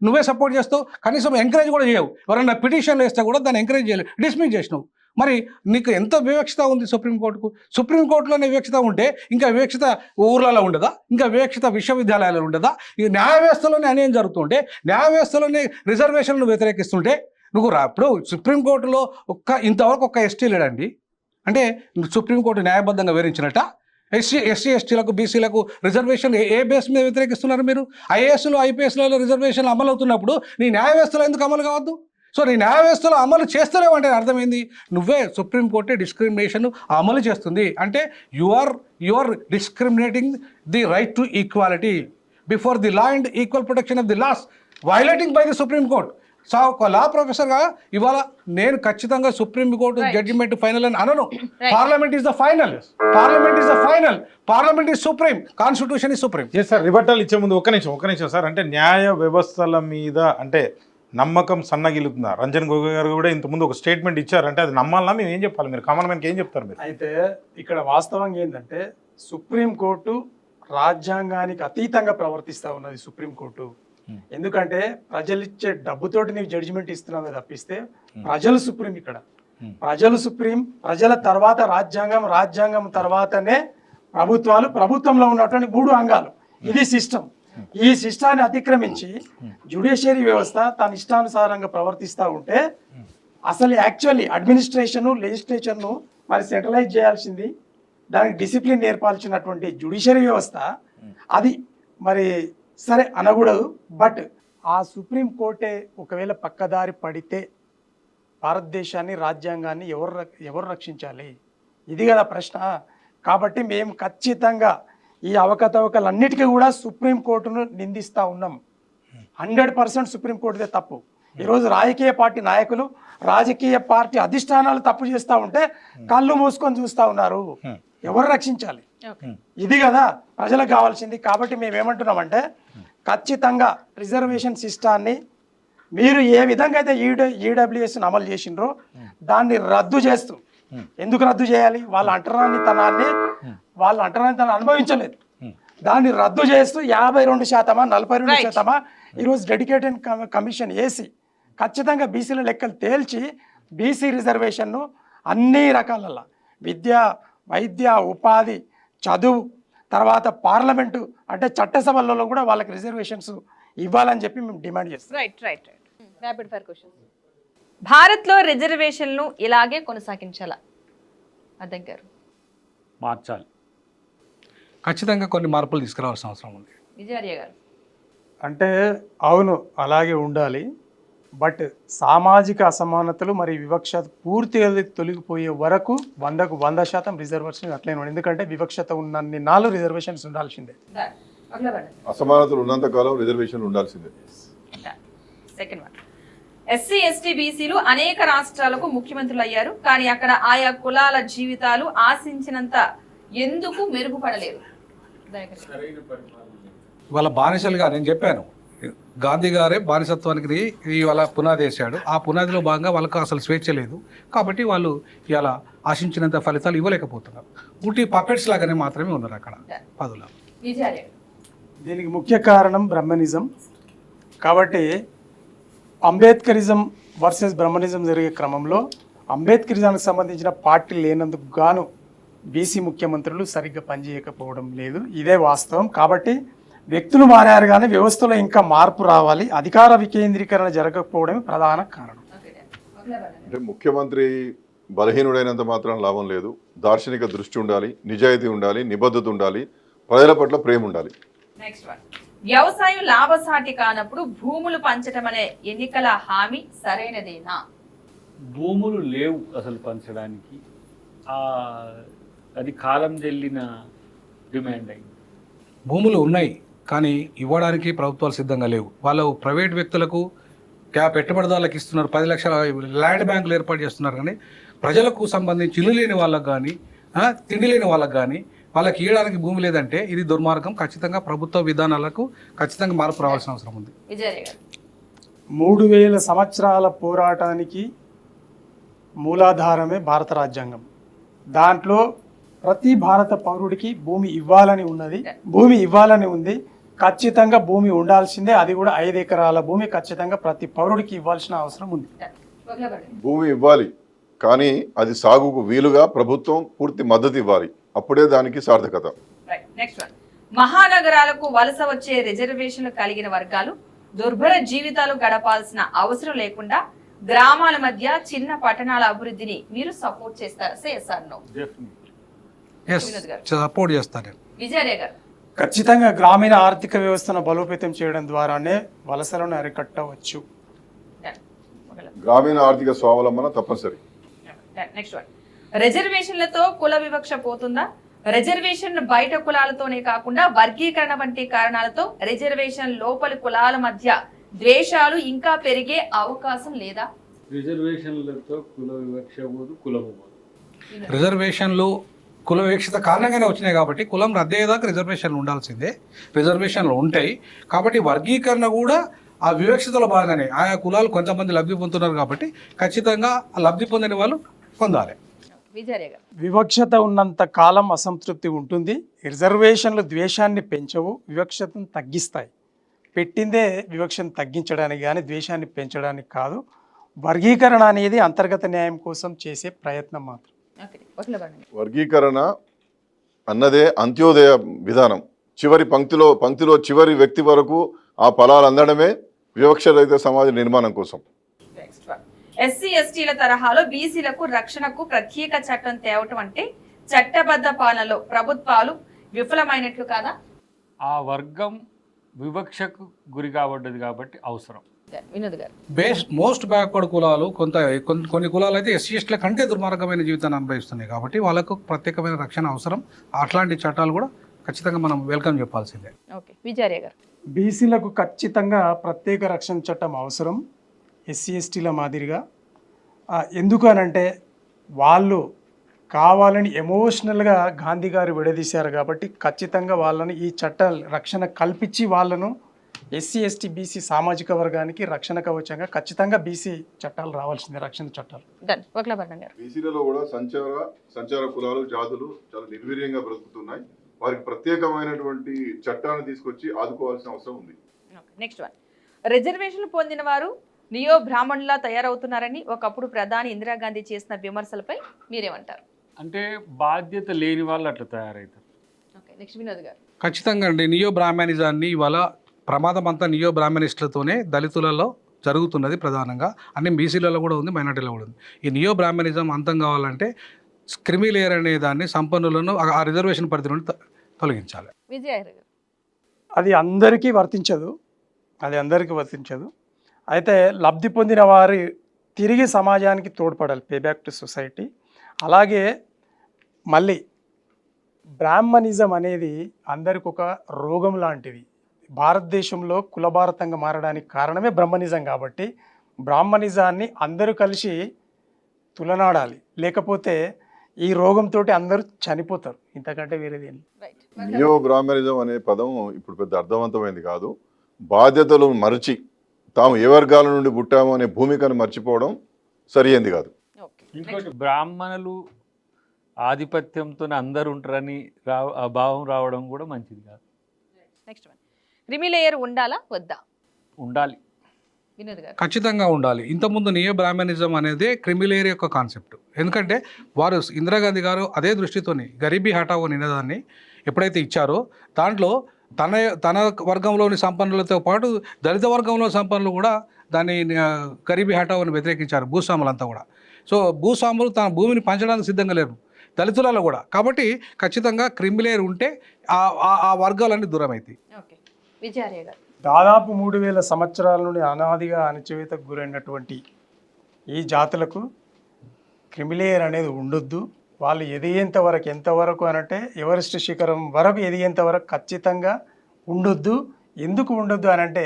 నువ్వే సపోర్ట్ చేస్తావు, కనీసం ఎంకరేజ్ కూడా చేయవు. ఎవరైనా పిటిషన్ వేస్తే కూడా దాన్ని ఎంకరేజ్ చేయలేవు, డిస్మిస్ చేసినావు. మరి నీకు ఎంత వివక్షత ఉంది సుప్రీంకోర్టుకు? సుప్రీంకోర్టులోనే వివక్షత ఉంటే ఇంకా వివక్షత ఊర్లలో ఉండదా? ఇంకా వివక్షత విశ్వవిద్యాలయాలలో ఉండదా? ఈ న్యాయ వ్యవస్థలోనే అన్యాయం జరుగుతుంటే, న్యాయ వ్యవస్థలోనే రిజర్వేషన్లు వ్యతిరేకిస్తుంటే నువ్వు ఇప్పుడు సుప్రీంకోర్టులో ఇంతవరకు ఒక్క ఎస్టీ లేడండి. అంటే సుప్రీంకోర్టు న్యాయబద్ధంగా వివరించినట్ట ఎస్సీ ఎస్టీలకు బీసీలకు రిజర్వేషన్ ఏ బేస్ మీద వ్యతిరేకిస్తున్నారు మీరు? ఐఏఎస్లు ఐపీఎస్లలో రిజర్వేషన్లు అమలు అవుతున్నప్పుడు నీ న్యాయ వ్యవస్థలో ఎందుకు అమలు కావద్దు? సో నీ న్యాయ వ్యవస్థలో అమలు చేస్తలేవంటే అర్థమైంది నువ్వే సుప్రీంకోర్టే డిస్క్రిమినేషన్ అమలు చేస్తుంది. అంటే you are discriminating the right to equality before the law and equal protection of the laws violating by the supreme court. So ఒక లా ప్రొఫెసర్గా ఇవాళ నేను ఖచ్చితంగా సుప్రీంకోర్టు జడ్జిమెంట్ ఫైనల్ అని అనను. Parliament is the final, parliament is supreme, constitution is supreme. Yes sir, rebuttal ఇచ్చే ముందు ఒక నిమిషం సార్. అంటే న్యాయ వ్యవస్థల మీద అంటే నమ్మకం సన్నగిలుతుందా? రంజన్ గొగోయ్ గారు కూడా ఇంతకుముందు ఒక స్టేట్మెంట్ ఇచ్చారు, అంటే అది నమ్మాలన్నా మేము ఏం చెప్పాలి? మీరు కామన్ మ్యాన్కి ఏం చెప్తారు మీరు? అయితే ఇక్కడ వాస్తవంగా ఏంటంటే సుప్రీంకోర్టు రాజ్యాంగానికి అతీతంగా ప్రవర్తిస్తూ ఉన్నది సుప్రీంకోర్టు. ఎందుకంటే ప్రజలు ఇచ్చే డబ్బుతోటి నీవు జడ్జిమెంట్ ఇస్తున్నావే తప్పిస్తే ప్రజలు సుప్రీం. ఇక్కడ ప్రజలు సుప్రీం, ప్రజల తర్వాత రాజ్యాంగం, రాజ్యాంగం తర్వాతనే ప్రభుత్వాలు, ప్రభుత్వంలో ఉన్నటువంటి 3 అంగాలు. ఇది సిస్టమ్. ఈ సిస్టాన్ని అతిక్రమించి జ్యుడిషియరీ వ్యవస్థ తన ఇష్టానుసారంగా ప్రవర్తిస్తూ ఉంటే అసలు యాక్చువల్లీ అడ్మినిస్ట్రేషను, లెజిస్లేచర్ను మరి సెంట్రలైజ్ చేయాల్సింది, దానికి డిసిప్లిన్ నేర్పాల్సినటువంటి జ్యుడిషియరీ వ్యవస్థ అది మరి సరే అనకూడదు. బట్ ఆ సుప్రీంకోర్టే ఒకవేళ పక్కదారి పడితే భారతదేశాన్ని, రాజ్యాంగాన్ని ఎవరు రక్షించాలి? ఇది కదా ప్రశ్న. కాబట్టి మేము ఖచ్చితంగా ఈ అవకతవకలన్నిటికీ కూడా సుప్రీంకోర్టును నిందిస్తూ ఉన్నాం. 100% సుప్రీంకోర్టుదే తప్పు. ఈరోజు రాజకీయ పార్టీ నాయకులు, రాజకీయ పార్టీ అధిష్టానాలు తప్పు చేస్తూ ఉంటే కళ్ళు మూసుకొని చూస్తూ ఉన్నారు. ఎవరు రక్షించాలి? ఇది కదా ప్రజలకు కావాల్సింది. కాబట్టి మేము ఏమంటున్నామంటే ఖచ్చితంగా రిజర్వేషన్ సిస్టాన్ని మీరు ఏ విధంగా అయితే ఈడబ్ల్యూఎస్ని అమలు చేసిండ్రో దాన్ని రద్దు చేస్తూ, ఎందుకు రద్దు చేయాలి? వాళ్ళ అంటరానితనాన్ని అనుభవించలేదు. దాన్ని రద్దు చేస్తూ 52%, 42% ఈరోజు డెడికేటెడ్ కమిషన్ వేసి ఖచ్చితంగా బీసీల లెక్కలు తేల్చి బీసీ రిజర్వేషన్ను అన్ని రకాల విద్య, వైద్య, ఉపాధి, చదువు, తర్వాత పార్లమెంటు అంటే చట్టసభలలో కూడా వాళ్ళకి రిజర్వేషన్స్ ఇవ్వాలని చెప్పి మేము డిమాండ్ చేస్తాం. రైట్. Rapid fire question. భారత్లో రిజర్వేషన్లు ఇలాగే కొనసాగించాలా? అద్దె గారు. మార్చాలి. ఖచ్చితంగా కొన్ని మార్పులు తీసుకురావాల్సిన అవసరం ఉంది. విజయార్య గారు. అంటే అవును, అలాగే ఉండాలి. బట్ సామాజిక అసమానతలు మరి వివక్షత పూర్తిగా తొలగిపోయే వరకు 100% రిజర్వేషన్ అట్లే ఉండాలి. ఎందుకంటే వివక్షత ఉన్నన్ని నాలుగు రిజర్వేషన్స్ ఉండాల్సిందే. అసమానతలు ఉన్నంత కాలం రిజర్వేషన్ ఉండాల్సిందే. సెకండ్ వన్, ఎస్సీ ఎస్టీ బీసీలు అనేక రాష్ట్రాలకు ముఖ్యమంత్రులు అయ్యారు, కానీ అక్కడ ఆయా కులాల జీవితాలు ఆశించినంత ఎందుకు మెరుగుపడలేదు? వాళ్ళ బానిసలుగా నేను చెప్పాను, గాంధీ గారే బానిసత్వానికి ఇవాళ పునాది వేశాడు. ఆ పునాదిలో భాగంగా వాళ్ళకు అసలు స్వేచ్ఛ లేదు, కాబట్టి వాళ్ళు ఇలా ఆశించినంత ఫలితాలు ఇవ్వలేకపోతున్నారు. ఉట్టి పపెట్స్ లాగానే మాత్రమే ఉన్నారు అక్కడ పదులు. దీనికి ముఖ్య కారణం బ్రహ్మనిజం. కాబట్టి అంబేద్కరిజం వర్సెస్ బ్రహ్మనిజం జరిగే క్రమంలో అంబేద్కరిజానికి సంబంధించిన పార్టీ లేనందుకు గాను బీసీ ముఖ్యమంత్రులు సరిగ్గా పనిచేయకపోవడం లేదు. ఇదే వాస్తవం. కాబట్టి వ్యక్తులు మారారు కానీ వ్యవస్థలో ఇంకా మార్పు రావాలి. అధికార వికేంద్రీకరణ జరగకపోవడమే ప్రధాన కారణం. అంటే ముఖ్యమంత్రి బలహీనుడైనంత మాత్రం లాభం లేదు. దార్శనిక దృష్టి ఉండాలి, నిజాయితీ ఉండాలి, నిబద్ధత ఉండాలి, ప్రజల పట్ల ప్రేమ ఉండాలి. నెక్స్ట్ వన్, వ్యవసాయం లాభసాటి కానప్పుడు భూములు పంచడం అనే ఎన్నికల హామీ సరైనదేనా? భూములు లేవు అసలు పంచడానికి. అది కాలం చెల్లిన డిమాండ్ అయింది. భూములు ఉన్నాయి కానీ ఇవ్వడానికి ప్రభుత్వాలు సిద్ధంగా లేవు. వాళ్ళు ప్రైవేట్ వ్యక్తులకు పెట్టుబడిదారులకు ఇస్తున్నారు, 10 లక్షల ల్యాండ్ బ్యాంకులు ఏర్పాటు చేస్తున్నారు. కానీ ప్రజలకు సంబంధించి ఇల్లు లేని వాళ్ళకు కానీ తిండి లేని వాళ్ళకు కానీ వాళ్ళకి ఇవ్వడానికి భూమి లేదంటే ఇది దుర్మార్గం. ఖచ్చితంగా ప్రభుత్వ విధానాలకు ఖచ్చితంగా మార్పు రావాల్సిన అవసరం ఉంది. 3000 సంవత్సరాల పోరాటానికి మూలాధారమే భారత రాజ్యాంగం. దాంట్లో ప్రతి భారత పౌరుడికి భూమి ఇవ్వాలని ఉంది. ఖచ్చితంగా భూమి ఉండాల్సిందే. అది కూడా 5 ఎకరాల భూమి ఖచ్చితంగా ప్రతి పౌరుడికి ఇవ్వాల్సిన అవసరం ఉంది. భూమి ఇవ్వాలి కానీ అది సాగుకు వీలుగా ప్రభుత్వం పూర్తి మద్దతు ఇవ్వాలి. అప్పుడే దానికి సార్థకత. నెక్స్ట్ వన్, మహానగరాలకు వలస వచ్చే రిజర్వేషన్లు కలిగిన వర్గాలు దుర్భర జీవితాలు గడపాల్సిన అవసరం లేకుండా గ్రామాల మధ్య చిన్న పట్టణాల అభివృద్ధిని మీరు సపోర్ట్ చేస్తారా? సపోర్ట్ చేస్తాను. విజయ్ గారు, ఖచ్చితంగా గ్రామీణ ఆర్థిక వ్యవస్థను బలోపేతం చేయడం ద్వారానే వలసలను అరికట్టవచ్చు. గ్రామీణ ఆర్థిక స్వావలంబన తప్పనిసరి. నెక్స్ట్ వన్, రిజర్వేషన్లతో కుల వివక్ష పోతుందా? రిజర్వేషన్ బయట కులాలతోనే కాకుండా వర్గీకరణ వంటి కారణాలతో రిజర్వేషన్ లోపలి కులాల మధ్య ద్వేషాలు ఇంకా పెరిగే అవకాశం లేదా? రిజర్వేషన్లతో కుల వివక్ష పోదు, కులము పోదు. రిజర్వేషన్లు కుల వివక్షత కారణంగానే వచ్చినాయి కాబట్టి కులం రద్దయ్యేదాకా రిజర్వేషన్లు ఉండాల్సిందే. రిజర్వేషన్లు ఉంటాయి కాబట్టి వర్గీకరణ కూడా ఆ వివక్షతలో భాగంగానే ఆయా కులాలు కొంతమంది లబ్ధి పొందుతున్నారు కాబట్టి ఖచ్చితంగా ఆ లబ్ధి పొందిన వాళ్ళు పొందాలి. వివక్షత ఉన్నంత కాలం అసంతృప్తి ఉంటుంది. రిజర్వేషన్లు ద్వేషాన్ని పెంచవు, వివక్షతను తగ్గిస్తాయి. పెట్టిందే వివక్షను తగ్గించడానికి కానీ ద్వేషాన్ని పెంచడానికి కాదు. వర్గీకరణ అనేది అంతర్గత న్యాయం కోసం చేసే ప్రయత్నం మాత్రం. వర్గీకరణ అన్నదే అంత్యోదయ విధానం. చివరి పంక్తిలో చివరి వ్యక్తి వరకు ఆ ఫలాలు అందడమే వివక్ష రహిత సమాజ నిర్మాణం కోసం. ఎస్సీ ఎస్టీల తరహాలో బీసీలకు రక్షణకు ప్రత్యేక చట్టం తేవటం అంటే చట్టబద్ధ పాలనలో ప్రభుత్వాలు విఫలమైనట్లు కాదా? ఆ వర్గం వివక్షకు గురి కాబడ్డది కాబట్టి అవసరం. మోస్ట్ బ్యాక్వర్డ్ కులాలు కొన్ని కులాలు అయితే ఎస్సీ ఎస్టీల కంటే దుర్మార్గమైన జీవితాన్ని అనుభవిస్తున్నాయి కాబట్టి వాళ్ళకు ప్రత్యేకమైన రక్షణ అవసరం. అట్లాంటి చట్టాలు కూడా ఖచ్చితంగా మనం వెల్కమ్ చెప్పాల్సిందే. బీసీలకు ఖచ్చితంగా ప్రత్యేక రక్షణ చట్టం అవసరం ఎస్సీ ఎస్టీల మాదిరిగా. ఎందుకు అనంటే వాళ్ళు కావాలని ఎమోషనల్గా గాంధీ గారు విడదీశారు కాబట్టి ఖచ్చితంగా వాళ్ళని ఈ చట్ట రక్షణ కల్పించి వాళ్ళను ఎస్సీ ఎస్టీ బీసీ సామాజిక వర్గానికి రక్షణ కవచంగా ఖచ్చితంగా బీసీ చట్టాలు రావాల్సిందే, రక్షణ చట్టాలు. బీసీలలో కూడా సంచార కులాలు జాతులు చాలా నిర్వీర్యంగా బ్రతుకుతున్నాయి. వారికి ప్రత్యేకమైనటువంటి చట్టాన్ని తీసుకొచ్చి ఆదుకోవాల్సిన అవసరం ఉంది. నెక్స్ట్ వన్, రిజర్వేషన్లు పొందిన వారు నియో బ్రాహ్మణులా తయారవుతున్నారని ఒకప్పుడు ప్రధాని ఇందిరాగాంధీ చేసిన విమర్శలపై మీరేమంటారు? అంటే బాధ్యత లేని వాళ్ళు అట్లా తయారవుతారు. నెక్స్ట్ వినోద్ గారు. ఖచ్చితంగా అండి. నియో బ్రాహ్మణిజాన్ని ఇవాళ ప్రమాదం అంతా నియో బ్రాహ్మణిస్టులతోనే దళితులలో జరుగుతున్నది. ప్రధానంగా అన్ని బీసీలలో కూడా ఉంది, మైనార్టీలో కూడా ఉంది. ఈ నియో బ్రాహ్మణిజం అంతం కావాలంటే క్రిమిలేయర్ అనే దాన్ని సంపన్నులను ఆ రిజర్వేషన్ పరిధి నుండి తొలగించాలి. అది అందరికీ వర్తించదు. అయితే లబ్ధి పొందిన వారు తిరిగి సమాజానికి తోడ్పడాలి, పే బ్యాక్ టు సొసైటీ. అలాగే మళ్ళీ బ్రాహ్మణిజం అనేది అందరికి ఒక రోగం లాంటిది. భారతదేశంలో కుల భారతంగా మారడానికి కారణమే బ్రహ్మనిజం కాబట్టి బ్రాహ్మణిజాన్ని అందరూ కలిసి తులనాడాలి. లేకపోతే ఈ రోగంతో అందరూ చనిపోతారు, ఇంతకంటే వేరేది. నియో బ్రాహ్మణిజం అనే పదం ఇప్పుడు పెద్ద అర్థవంతమైంది కాదు. బాధ్యతలు మరచి తాము ఏ వర్గాల నుండి పుట్టామో అనే భూమికను మర్చిపోవడం సరియైంది కాదు. ఇంకోటి బ్రాహ్మణులు ఆధిపత్యంతో అందరు ఉంటారని ఆ భావం రావడం కూడా మంచిది కాదు. నెక్స్ట్ వన్, క్రిమిలేయర్ ఉండాలా వద్దా? ఉండాలి, ఖచ్చితంగా ఉండాలి. ఇంతకుముందు నియో బ్రాహ్మణిజం అనేది క్రిమిలేయర్ యొక్క కాన్సెప్ట్. ఎందుకంటే వారు ఇందిరాగాంధీ గారు అదే దృష్టితోని గరీబీ హఠావో నినాదాన్ని ఎప్పుడైతే ఇచ్చారో దాంట్లో తన వర్గంలోని సంపన్నులతో పాటు దళిత వర్గంలో సంపన్నులు కూడా దాన్ని గరీబీ హఠావుని వ్యతిరేకించారు భూస్వాములంతా కూడా. సో భూస్వాములు తన భూమిని పంచడానికి సిద్ధంగా లేరు దళితులలో కూడా. కాబట్టి ఖచ్చితంగా క్రిమిలేయర్ ఉంటే ఆ వర్గాలన్నీ దూరం అవుతాయి. ఓకే, విజయార్య గారు. దాదాపు 3000 సంవత్సరాల నుండి అనాదిగా అణచివేతకు గురైనటువంటి ఈ జాతులకు క్రిమిలేయర్ అనేది ఉండొద్దు. వాళ్ళు ఎదిగేంత వరకు, ఎంతవరకు అనంటే ఎవరెస్ట్ శిఖరం వరకు ఎదిగేంత వరకు ఖచ్చితంగా ఉండొద్దు. ఎందుకు ఉండొద్దు అనంటే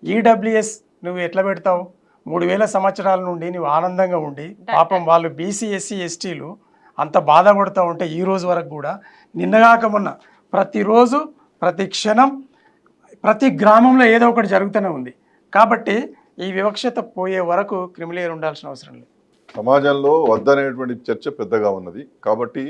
ఈడబ్ల్యూఎస్ నువ్వు ఎట్లా పెడతావు? 3000 సంవత్సరాల నుండి నువ్వు ఆనందంగా ఉండి పాపం వాళ్ళు బీసీ ఎస్సీ ఎస్టీలు అంత బాధపడుతూ ఉంటే ఈ రోజు వరకు కూడా నిన్నగాక మొన్న ప్రతిరోజు ప్రతి క్షణం ప్రతి గ్రామంలో ఏదో ఒకటి జరుగుతూనే ఉంది. కాబట్టి ఈ వివక్షత పోయే వరకు క్రిమిలేయర్ ఉండాల్సిన అవసరం లేదు. సమాజంలో వద్దనేటువంటి చర్చ పెద్దగా ఉన్నది. కాబట్టి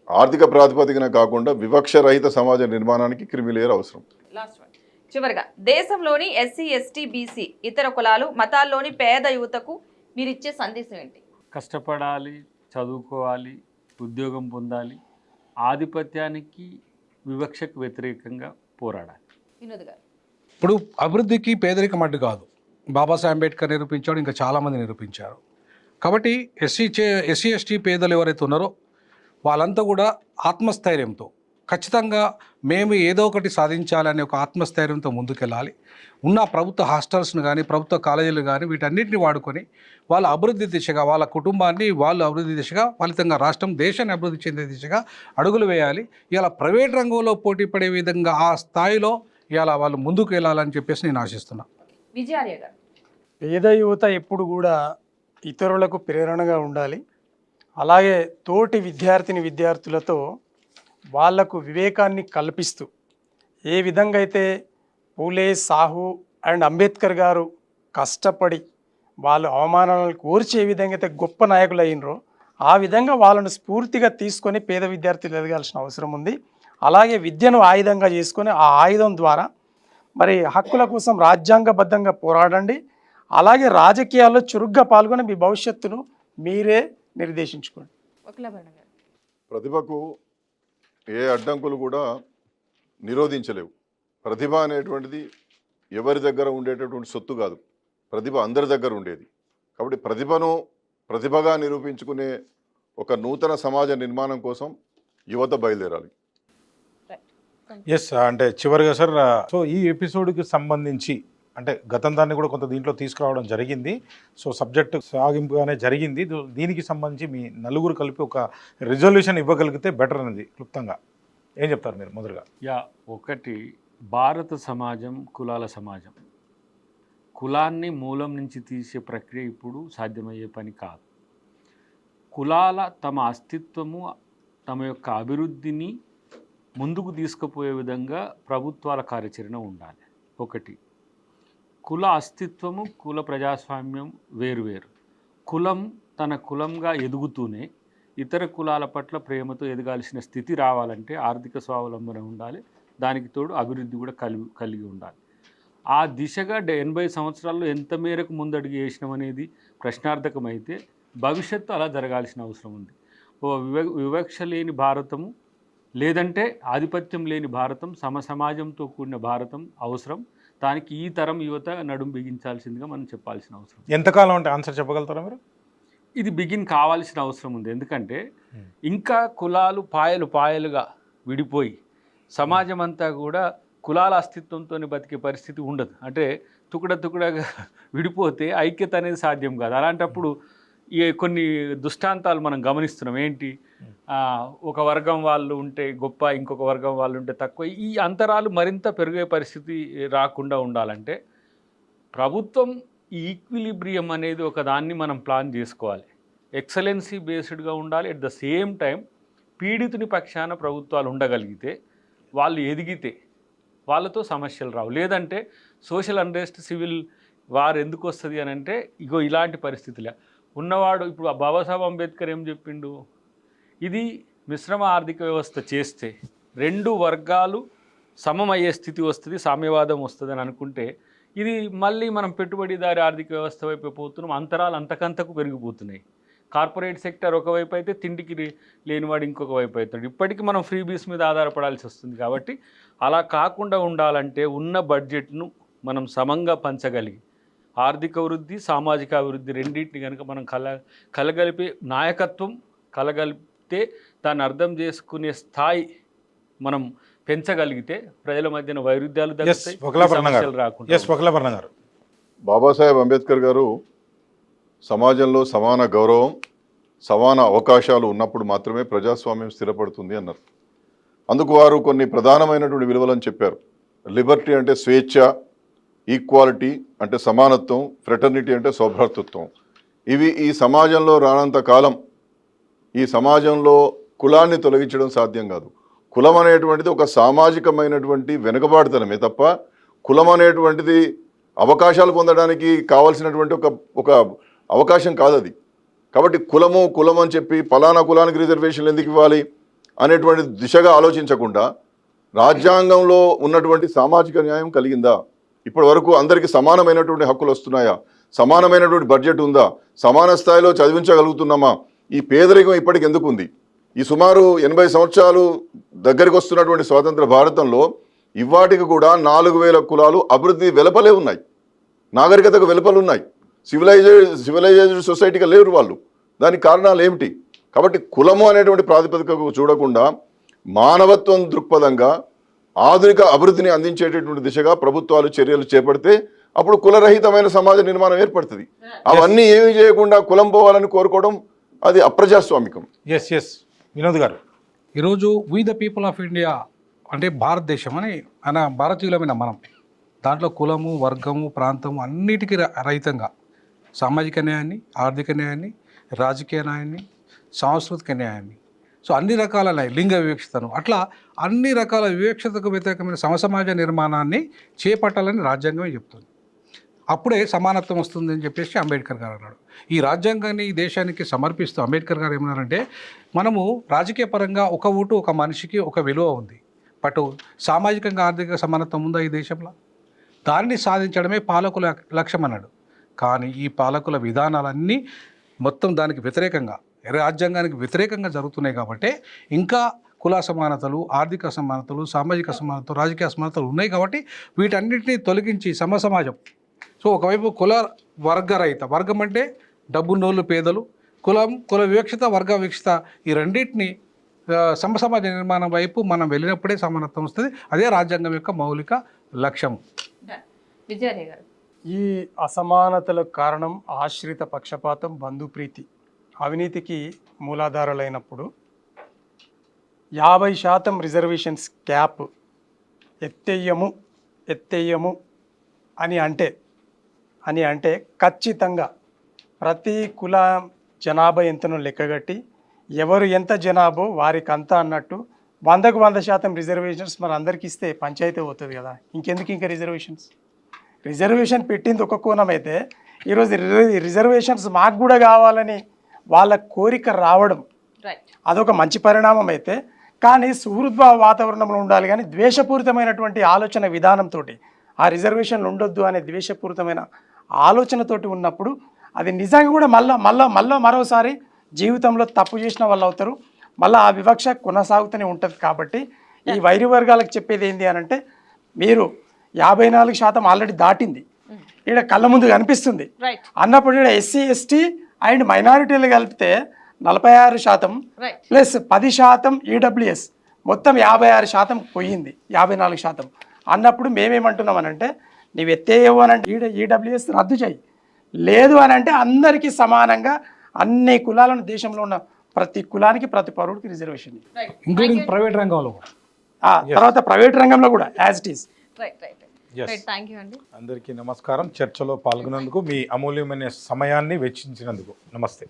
ఆర్థిక ప్రాతిపదికన కాకుండా వివక్ష రహిత సమాజ నిర్మాణానికి క్రిమిలేయర్ అవసరం. Last one. చివరిగా దేశంలోని ఎస్సీ ఎస్టీ బీసీ ఇతర కులాలు మతాల్లోని పేద యువతకు మీరు ఇచ్చే సందేశం ఏంటి? కష్టపడాలి, చదువుకోవాలి, ఉద్యోగం పొందాలి, ఆధిపత్యానికి వివక్షకు వ్యతిరేకంగా పోరాడాలి. వినోద్ గారు. ఇప్పుడు అభివృద్ధికి పేదరికం అడ్డు కాదు. బాబాసాహెబ్ అంబేద్కర్ నిరూపించాడు, ఇంకా చాలామంది నిరూపించారు. కాబట్టి ఎస్సీ ఎస్టీ పేదలు ఎవరైతే ఉన్నారో వాళ్ళంతా కూడా ఆత్మస్థైర్యంతో ఖచ్చితంగా మేము ఏదో ఒకటి సాధించాలనే ఒక ఆత్మస్థైర్యంతో ముందుకెళ్ళాలి. ఉన్న ప్రభుత్వ హాస్టల్స్ను కానీ ప్రభుత్వ కాలేజీలు కానీ వీటన్నిటిని వాడుకొని వాళ్ళ అభివృద్ధి దిశగా, వాళ్ళ కుటుంబాన్ని వాళ్ళు అభివృద్ధి దిశగా, ఫలితంగా రాష్ట్రం దేశాన్ని అభివృద్ధి చెందే దిశగా అడుగులు వేయాలి. ఇలా ప్రైవేట్ రంగంలో పోటీ పడే విధంగా ఆ స్థాయిలో ఇలా వాళ్ళు ముందుకు వెళ్ళాలని చెప్పేసి నేను ఆశిస్తున్నాను. విజయార్య గారు. పేద యువత ఎప్పుడు కూడా ఇతరులకు ప్రేరణగా ఉండాలి. అలాగే తోటి విద్యార్థులతో వాళ్లకు వివేకాన్ని కల్పిస్తూ ఏ విధంగా అయితే పూలే, సాహు అండ్ అంబేద్కర్ గారు కష్టపడి వాళ్ళు అవమానాలను కోర్చి ఏ విధంగా అయితే గొప్ప నాయకులు అయినరో ఆ విధంగా వాళ్ళను స్ఫూర్తిగా తీసుకొని పేద విద్యార్థులు ఎదగాల్సిన అవసరం ఉంది. అలాగే విద్యను ఆయుధంగా చేసుకొని ఆ ఆయుధం ద్వారా మరి హక్కుల కోసం రాజ్యాంగబద్ధంగా పోరాడండి. అలాగే రాజకీయాల్లో చురుగ్గా పాల్గొని మీ భవిష్యత్తును మీరే నిర్దేశించుకోండి. ప్రతిభకు ఏ అడ్డంకులు కూడా నిరోధించలేవు. ప్రతిభ అనేటువంటిది ఎవరి దగ్గర ఉండేటటువంటి సొత్తు కాదు, ప్రతిభ అందరి దగ్గర ఉండేది. కాబట్టి ప్రతిభను ప్రతిభగా నిరూపించుకునే ఒక నూతన సమాజ నిర్మాణం కోసం యువత బయలుదేరాలి. ఎస్, అంటే చివరిగా సార్, సో ఈ ఎపిసోడ్కి సంబంధించి అంటే గతం దాన్ని కూడా కొంత దీంట్లో తీసుకురావడం జరిగింది. సో సబ్జెక్ట్ సాగింపుగానే జరిగింది. దీనికి సంబంధించి మీ నలుగురు కలిపి ఒక రిజల్యూషన్ ఇవ్వగలిగితే బెటర్ అనేది క్లుప్తంగా ఏం చెప్తారు మీరు మొదలుగా? ఒకటి, భారత సమాజం కులాల సమాజం. కులాన్ని మూలం నుంచి తీసే ప్రక్రియ ఇప్పుడు సాధ్యమయ్యే పని కాదు. కులాల తమ అస్తిత్వము, తమ యొక్క అభివృద్ధిని ముందుకు తీసుకుపోయే విధంగా ప్రభుత్వాల కార్యాచరణ ఉండాలి. ఒకటి, కుల అస్తిత్వము, కుల ప్రజాస్వామ్యం వేరువేరు. కులం తన కులంగా ఎదుగుతూనే ఇతర కులాల పట్ల ప్రేమతో ఎదగాల్సిన స్థితి రావాలంటే ఆర్థిక స్వావలంబన ఉండాలి. దానికి తోడు అభివృద్ధి కూడా కలిగి ఉండాలి. ఆ దిశగా 80 సంవత్సరాల్లో ఎంత మేరకు ముందడుగు వేసినాం అనేది ప్రశ్నార్థకమైతే భవిష్యత్తు అలా జరగాల్సిన అవసరం ఉంది. వివక్ష లేని భారతము, లేదంటే ఆధిపత్యం లేని భారతం, సమాజంతో కూడిన భారతం అవసరం. దానికి ఈ తరం యువత నడుం బిగించాల్సిందిగా మనం చెప్పాల్సిన అవసరం. ఎంతకాలం అంటే ఆన్సర్ చెప్పగలుగుతారా మీరు? ఇది బిగిన్ కావాల్సిన అవసరం ఉంది. ఎందుకంటే ఇంకా కులాలు పాయలుగా విడిపోయి సమాజం అంతా కూడా కులాల అస్తిత్వంతో బతికే పరిస్థితి ఉండదు. అంటే తుకడగా విడిపోతే ఐక్యత అనేది సాధ్యం కాదు. అలాంటప్పుడు కొన్ని దృష్టాంతాలు మనం గమనిస్తున్నాం. ఏంటి, ఒక వర్గం వాళ్ళు ఉంటే గొప్ప, ఇంకొక వర్గం వాళ్ళు ఉంటే తక్కువ. ఈ అంతరాలు మరింత పెరిగే పరిస్థితి రాకుండా ఉండాలంటే ప్రభుత్వం ఈ ఈక్విలిబ్రియం అనేది ఒక దాన్ని మనం ప్లాన్ చేసుకోవాలి. ఎక్సలెన్సీ బేస్డ్గా ఉండాలి. అట్ ద సేమ్ టైం పీడితుని పక్షాన ప్రభుత్వాలు ఉండగలిగితే, వాళ్ళు ఎదిగితే వాళ్ళతో సమస్యలు రావు. లేదంటే సోషల్ అన్రెస్ట్, సివిల్ వార్ ఎందుకు వస్తుంది అని అంటే ఇలాంటి పరిస్థితులే ఉన్నవాడు. ఇప్పుడు బాబాసాహెబ్ అంబేద్కర్ ఏం చెప్పిండు, ఇది మిశ్రమ ఆర్థిక వ్యవస్థ చేస్తే 2 వర్గాలు సమమయ్యే స్థితి వస్తుంది, సామ్యవాదం వస్తుంది అని అనుకుంటే ఇది మళ్ళీ మనం పెట్టుబడిదారి ఆర్థిక వ్యవస్థ వైపు పోతున్నాం. అంతరాలు అంతకంతకు పెరిగిపోతున్నాయి. కార్పొరేట్ సెక్టర్ ఒకవైపు అయితే తిండికి లేనివాడు ఇంకొక వైపు అవుతాడు. ఇప్పటికీ మనం ఫ్రీ బీస్ మీద ఆధారపడాల్సి వస్తుంది. కాబట్టి అలా కాకుండా ఉండాలంటే ఉన్న బడ్జెట్ను మనం సమంగా పంచగలిగి ఆర్థిక వృద్ధి, సామాజిక అభివృద్ధి రెండింటిని కనుక మనం కలగలిపే నాయకత్వం కలగలిపితే దాన్ని అర్థం చేసుకునే స్థాయి మనం పెంచగలిగితే ప్రజల మధ్యన వైరుధ్యాలు తగ్గుతాయి, సమస్యలు రాకుండా. బాబాసాహెబ్ అంబేద్కర్ గారు సమాజంలో సమాన గౌరవం, సమాన అవకాశాలు ఉన్నప్పుడు మాత్రమే ప్రజాస్వామ్యం స్థిరపడుతుంది అన్నారు. అందుకు వారు కొన్ని ప్రధానమైనటువంటి విలువలను చెప్పారు. లిబర్టీ అంటే స్వేచ్ఛ, ఈక్వాలిటీ అంటే సమానత్వం, ఫ్రెటర్నిటీ అంటే సౌభ్రాతృత్వం. ఇవి ఈ సమాజంలో రానంత కాలం ఈ సమాజంలో కులాన్ని తొలగించడం సాధ్యం కాదు. కులం అనేటువంటిది ఒక సామాజికమైనటువంటి వెనుకబాటుతనమే తప్ప కులం అనేటువంటిది అవకాశాలు పొందడానికి కావాల్సినటువంటి ఒక అవకాశం కాదు అది. కాబట్టి కులం అని చెప్పి ఫలానా కులానికి రిజర్వేషన్లు ఎందుకు ఇవ్వాలి అనేటువంటి దిశగా ఆలోచించకుండా రాజ్యాంగంలో ఉన్నటువంటి సామాజిక న్యాయం కలిగిందా, ఇప్పటి వరకు అందరికీ సమానమైనటువంటి హక్కులు వస్తున్నాయా, సమానమైనటువంటి బడ్జెట్ ఉందా, సమాన స్థాయిలో చదివించగలుగుతున్నామా, ఈ పేదరికం ఇప్పటికి ఎందుకు ఉంది? ఈ సుమారు 80 సంవత్సరాలు దగ్గరికి వస్తున్నటువంటి స్వాతంత్ర భారతంలో ఇవాటికి కూడా 4000 కులాలు అభివృద్ధి వెలుపలే ఉన్నాయి, నాగరికతకు వెలుపలు ఉన్నాయి, సివిలైజ్డ్ సొసైటీగా లేరు వాళ్ళు. దానికి కారణాలు ఏమిటి? కాబట్టి కులము అనేటువంటి ప్రాతిపదికకు చూడకుండా మానవత్వం దృక్పథంగా ఆధునిక అభివృద్ధిని అందించేటటువంటి దిశగా ప్రభుత్వాలు చర్యలు చేపడితే అప్పుడు కులరహితమైన సమాజ నిర్మాణం ఏర్పడుతుంది. అవన్నీ ఏమీ చేయకుండా కులం పోవాలని కోరుకోవడం అది అప్రజాస్వామికం. ఎస్ వినోద్ గారు, ఈరోజు we the people of India అంటే భారతదేశం అని భారతీయులమైన మనం దాంట్లో కులము, వర్గము, ప్రాంతము అన్నిటికీ రహితంగా సామాజిక న్యాయాన్ని, ఆర్థిక న్యాయాన్ని, రాజకీయ న్యాయాన్ని, సాంస్కృతిక న్యాయాన్ని, సో అన్ని రకాల లింగ వివక్షతను అట్లా అన్ని రకాల వివక్షతకు వ్యతిరేకమైన సమసమాజ నిర్మాణాన్ని చేపట్టాలని రాజ్యాంగమే చెప్తుంది. అప్పుడే సమానత్వం వస్తుంది అని చెప్పేసి అంబేద్కర్ గారు అన్నాడు. ఈ రాజ్యాంగాన్ని ఈ దేశానికి సమర్పిస్తూ అంబేద్కర్ గారు ఏమన్నారంటే, మనము రాజకీయ పరంగా ఒక ఓటు ఒక మనిషికి ఒక విలువ ఉంది, బట్ సామాజికంగా ఆర్థిక సమానత్వం ఉందా ఈ దేశంలో? దాన్ని సాధించడమే పాలకుల లక్ష్యం అన్నాడు. కానీ ఈ పాలకుల విధానాలన్నీ మొత్తం దానికి వ్యతిరేకంగా, రాజ్యాంగానికి వ్యతిరేకంగా జరుగుతున్నాయి. కాబట్టి ఇంకా కుల సమానతలు, ఆర్థిక సమానతలు, సామాజిక సమానతలు, రాజకీయ సమానతలు ఉన్నాయి. కాబట్టి వీటన్నిటిని తొలగించి సమసమాజం, సో ఒకవైపు కుల వర్గరహిత, వర్గం అంటే డబ్బున్నోళ్ళు పేదలు, కుల వివక్షత, వర్గ వివక్షత, ఈ రెండింటిని సమసమాజ నిర్మాణం వైపు మనం వెళ్ళినప్పుడే సమానత్వం వస్తుంది. అదే రాజ్యాంగం యొక్క మౌలిక లక్ష్యం. విజయ్ గారు, ఈ అసమానతలకు కారణం ఆశ్రిత పక్షపాతం, బంధుప్రీతి, అవినీతికి మూలాధారాలైనప్పుడు 50% రిజర్వేషన్స్ క్యాప్ ఎత్తేయము అని అంటే ఖచ్చితంగా ప్రతి కుల జనాభా ఎంతనో లెక్కగట్టి ఎవరు ఎంత జనాభో వారికి అంతా అన్నట్టు 100కు 100% రిజర్వేషన్స్ మరి అందరికి ఇస్తే పంచాయతీ అవుతుంది కదా. ఇంకెందుకు ఇంకా రిజర్వేషన్ పెట్టింది ఒక కోణం అయితే, ఈరోజు రిజర్వేషన్స్ మాకు కూడా కావాలని వాళ్ళ కోరిక రావడం అదొక మంచి పరిణామం అయితే, కానీ సుహృద్భావ వాతావరణంలో ఉండాలి. కానీ ద్వేషపూరితమైనటువంటి ఆలోచన విధానంతో ఆ రిజర్వేషన్లు ఉండొద్దు అనే ద్వేషపూరితమైన ఆలోచనతోటి ఉన్నప్పుడు అది నిజంగా కూడా మరోసారి జీవితంలో తప్పు చేసిన వాళ్ళు అవుతారు. మళ్ళీ ఆ వివక్ష కొనసాగుతూనే ఉంటుంది. కాబట్టి ఈ వైరి వర్గాలకు చెప్పేది ఏంటి అని అంటే, మీరు 54% ఆల్రెడీ దాటింది, ఇక్కడ కళ్ళ ముందు కనిపిస్తుంది అన్నప్పుడు ఇక్కడ ఎస్సీ, ఎస్టీ అండ్ మైనారిటీలు కలిపితే 46% ప్లస్ 10% ఈడబ్ల్యూఎస్ మొత్తం 56% పోయింది. 54% అన్నప్పుడు మేమేమంటున్నామనంటే, నీవు ఎత్తేయవు అని అంటే ఈడబ్ల్యూఎస్ రద్దు చేయి, లేదు అని అంటే అందరికీ సమానంగా అన్ని కులాలను, దేశంలో ఉన్న ప్రతి కులానికి, ప్రతి పౌరుడికి రిజర్వేషన్, ఇంక్లూడింగ్ ప్రైవేట్ రంగంలో, తర్వాత ప్రైవేట్ రంగంలో కూడా యాజ్ ఇట్ ఈస్. అందరికీ నమస్కారం. చర్చలో పాల్గొన్నందుకు, మీ అమూల్యమైన సమయాన్ని వెచ్చించినందుకు నమస్తే.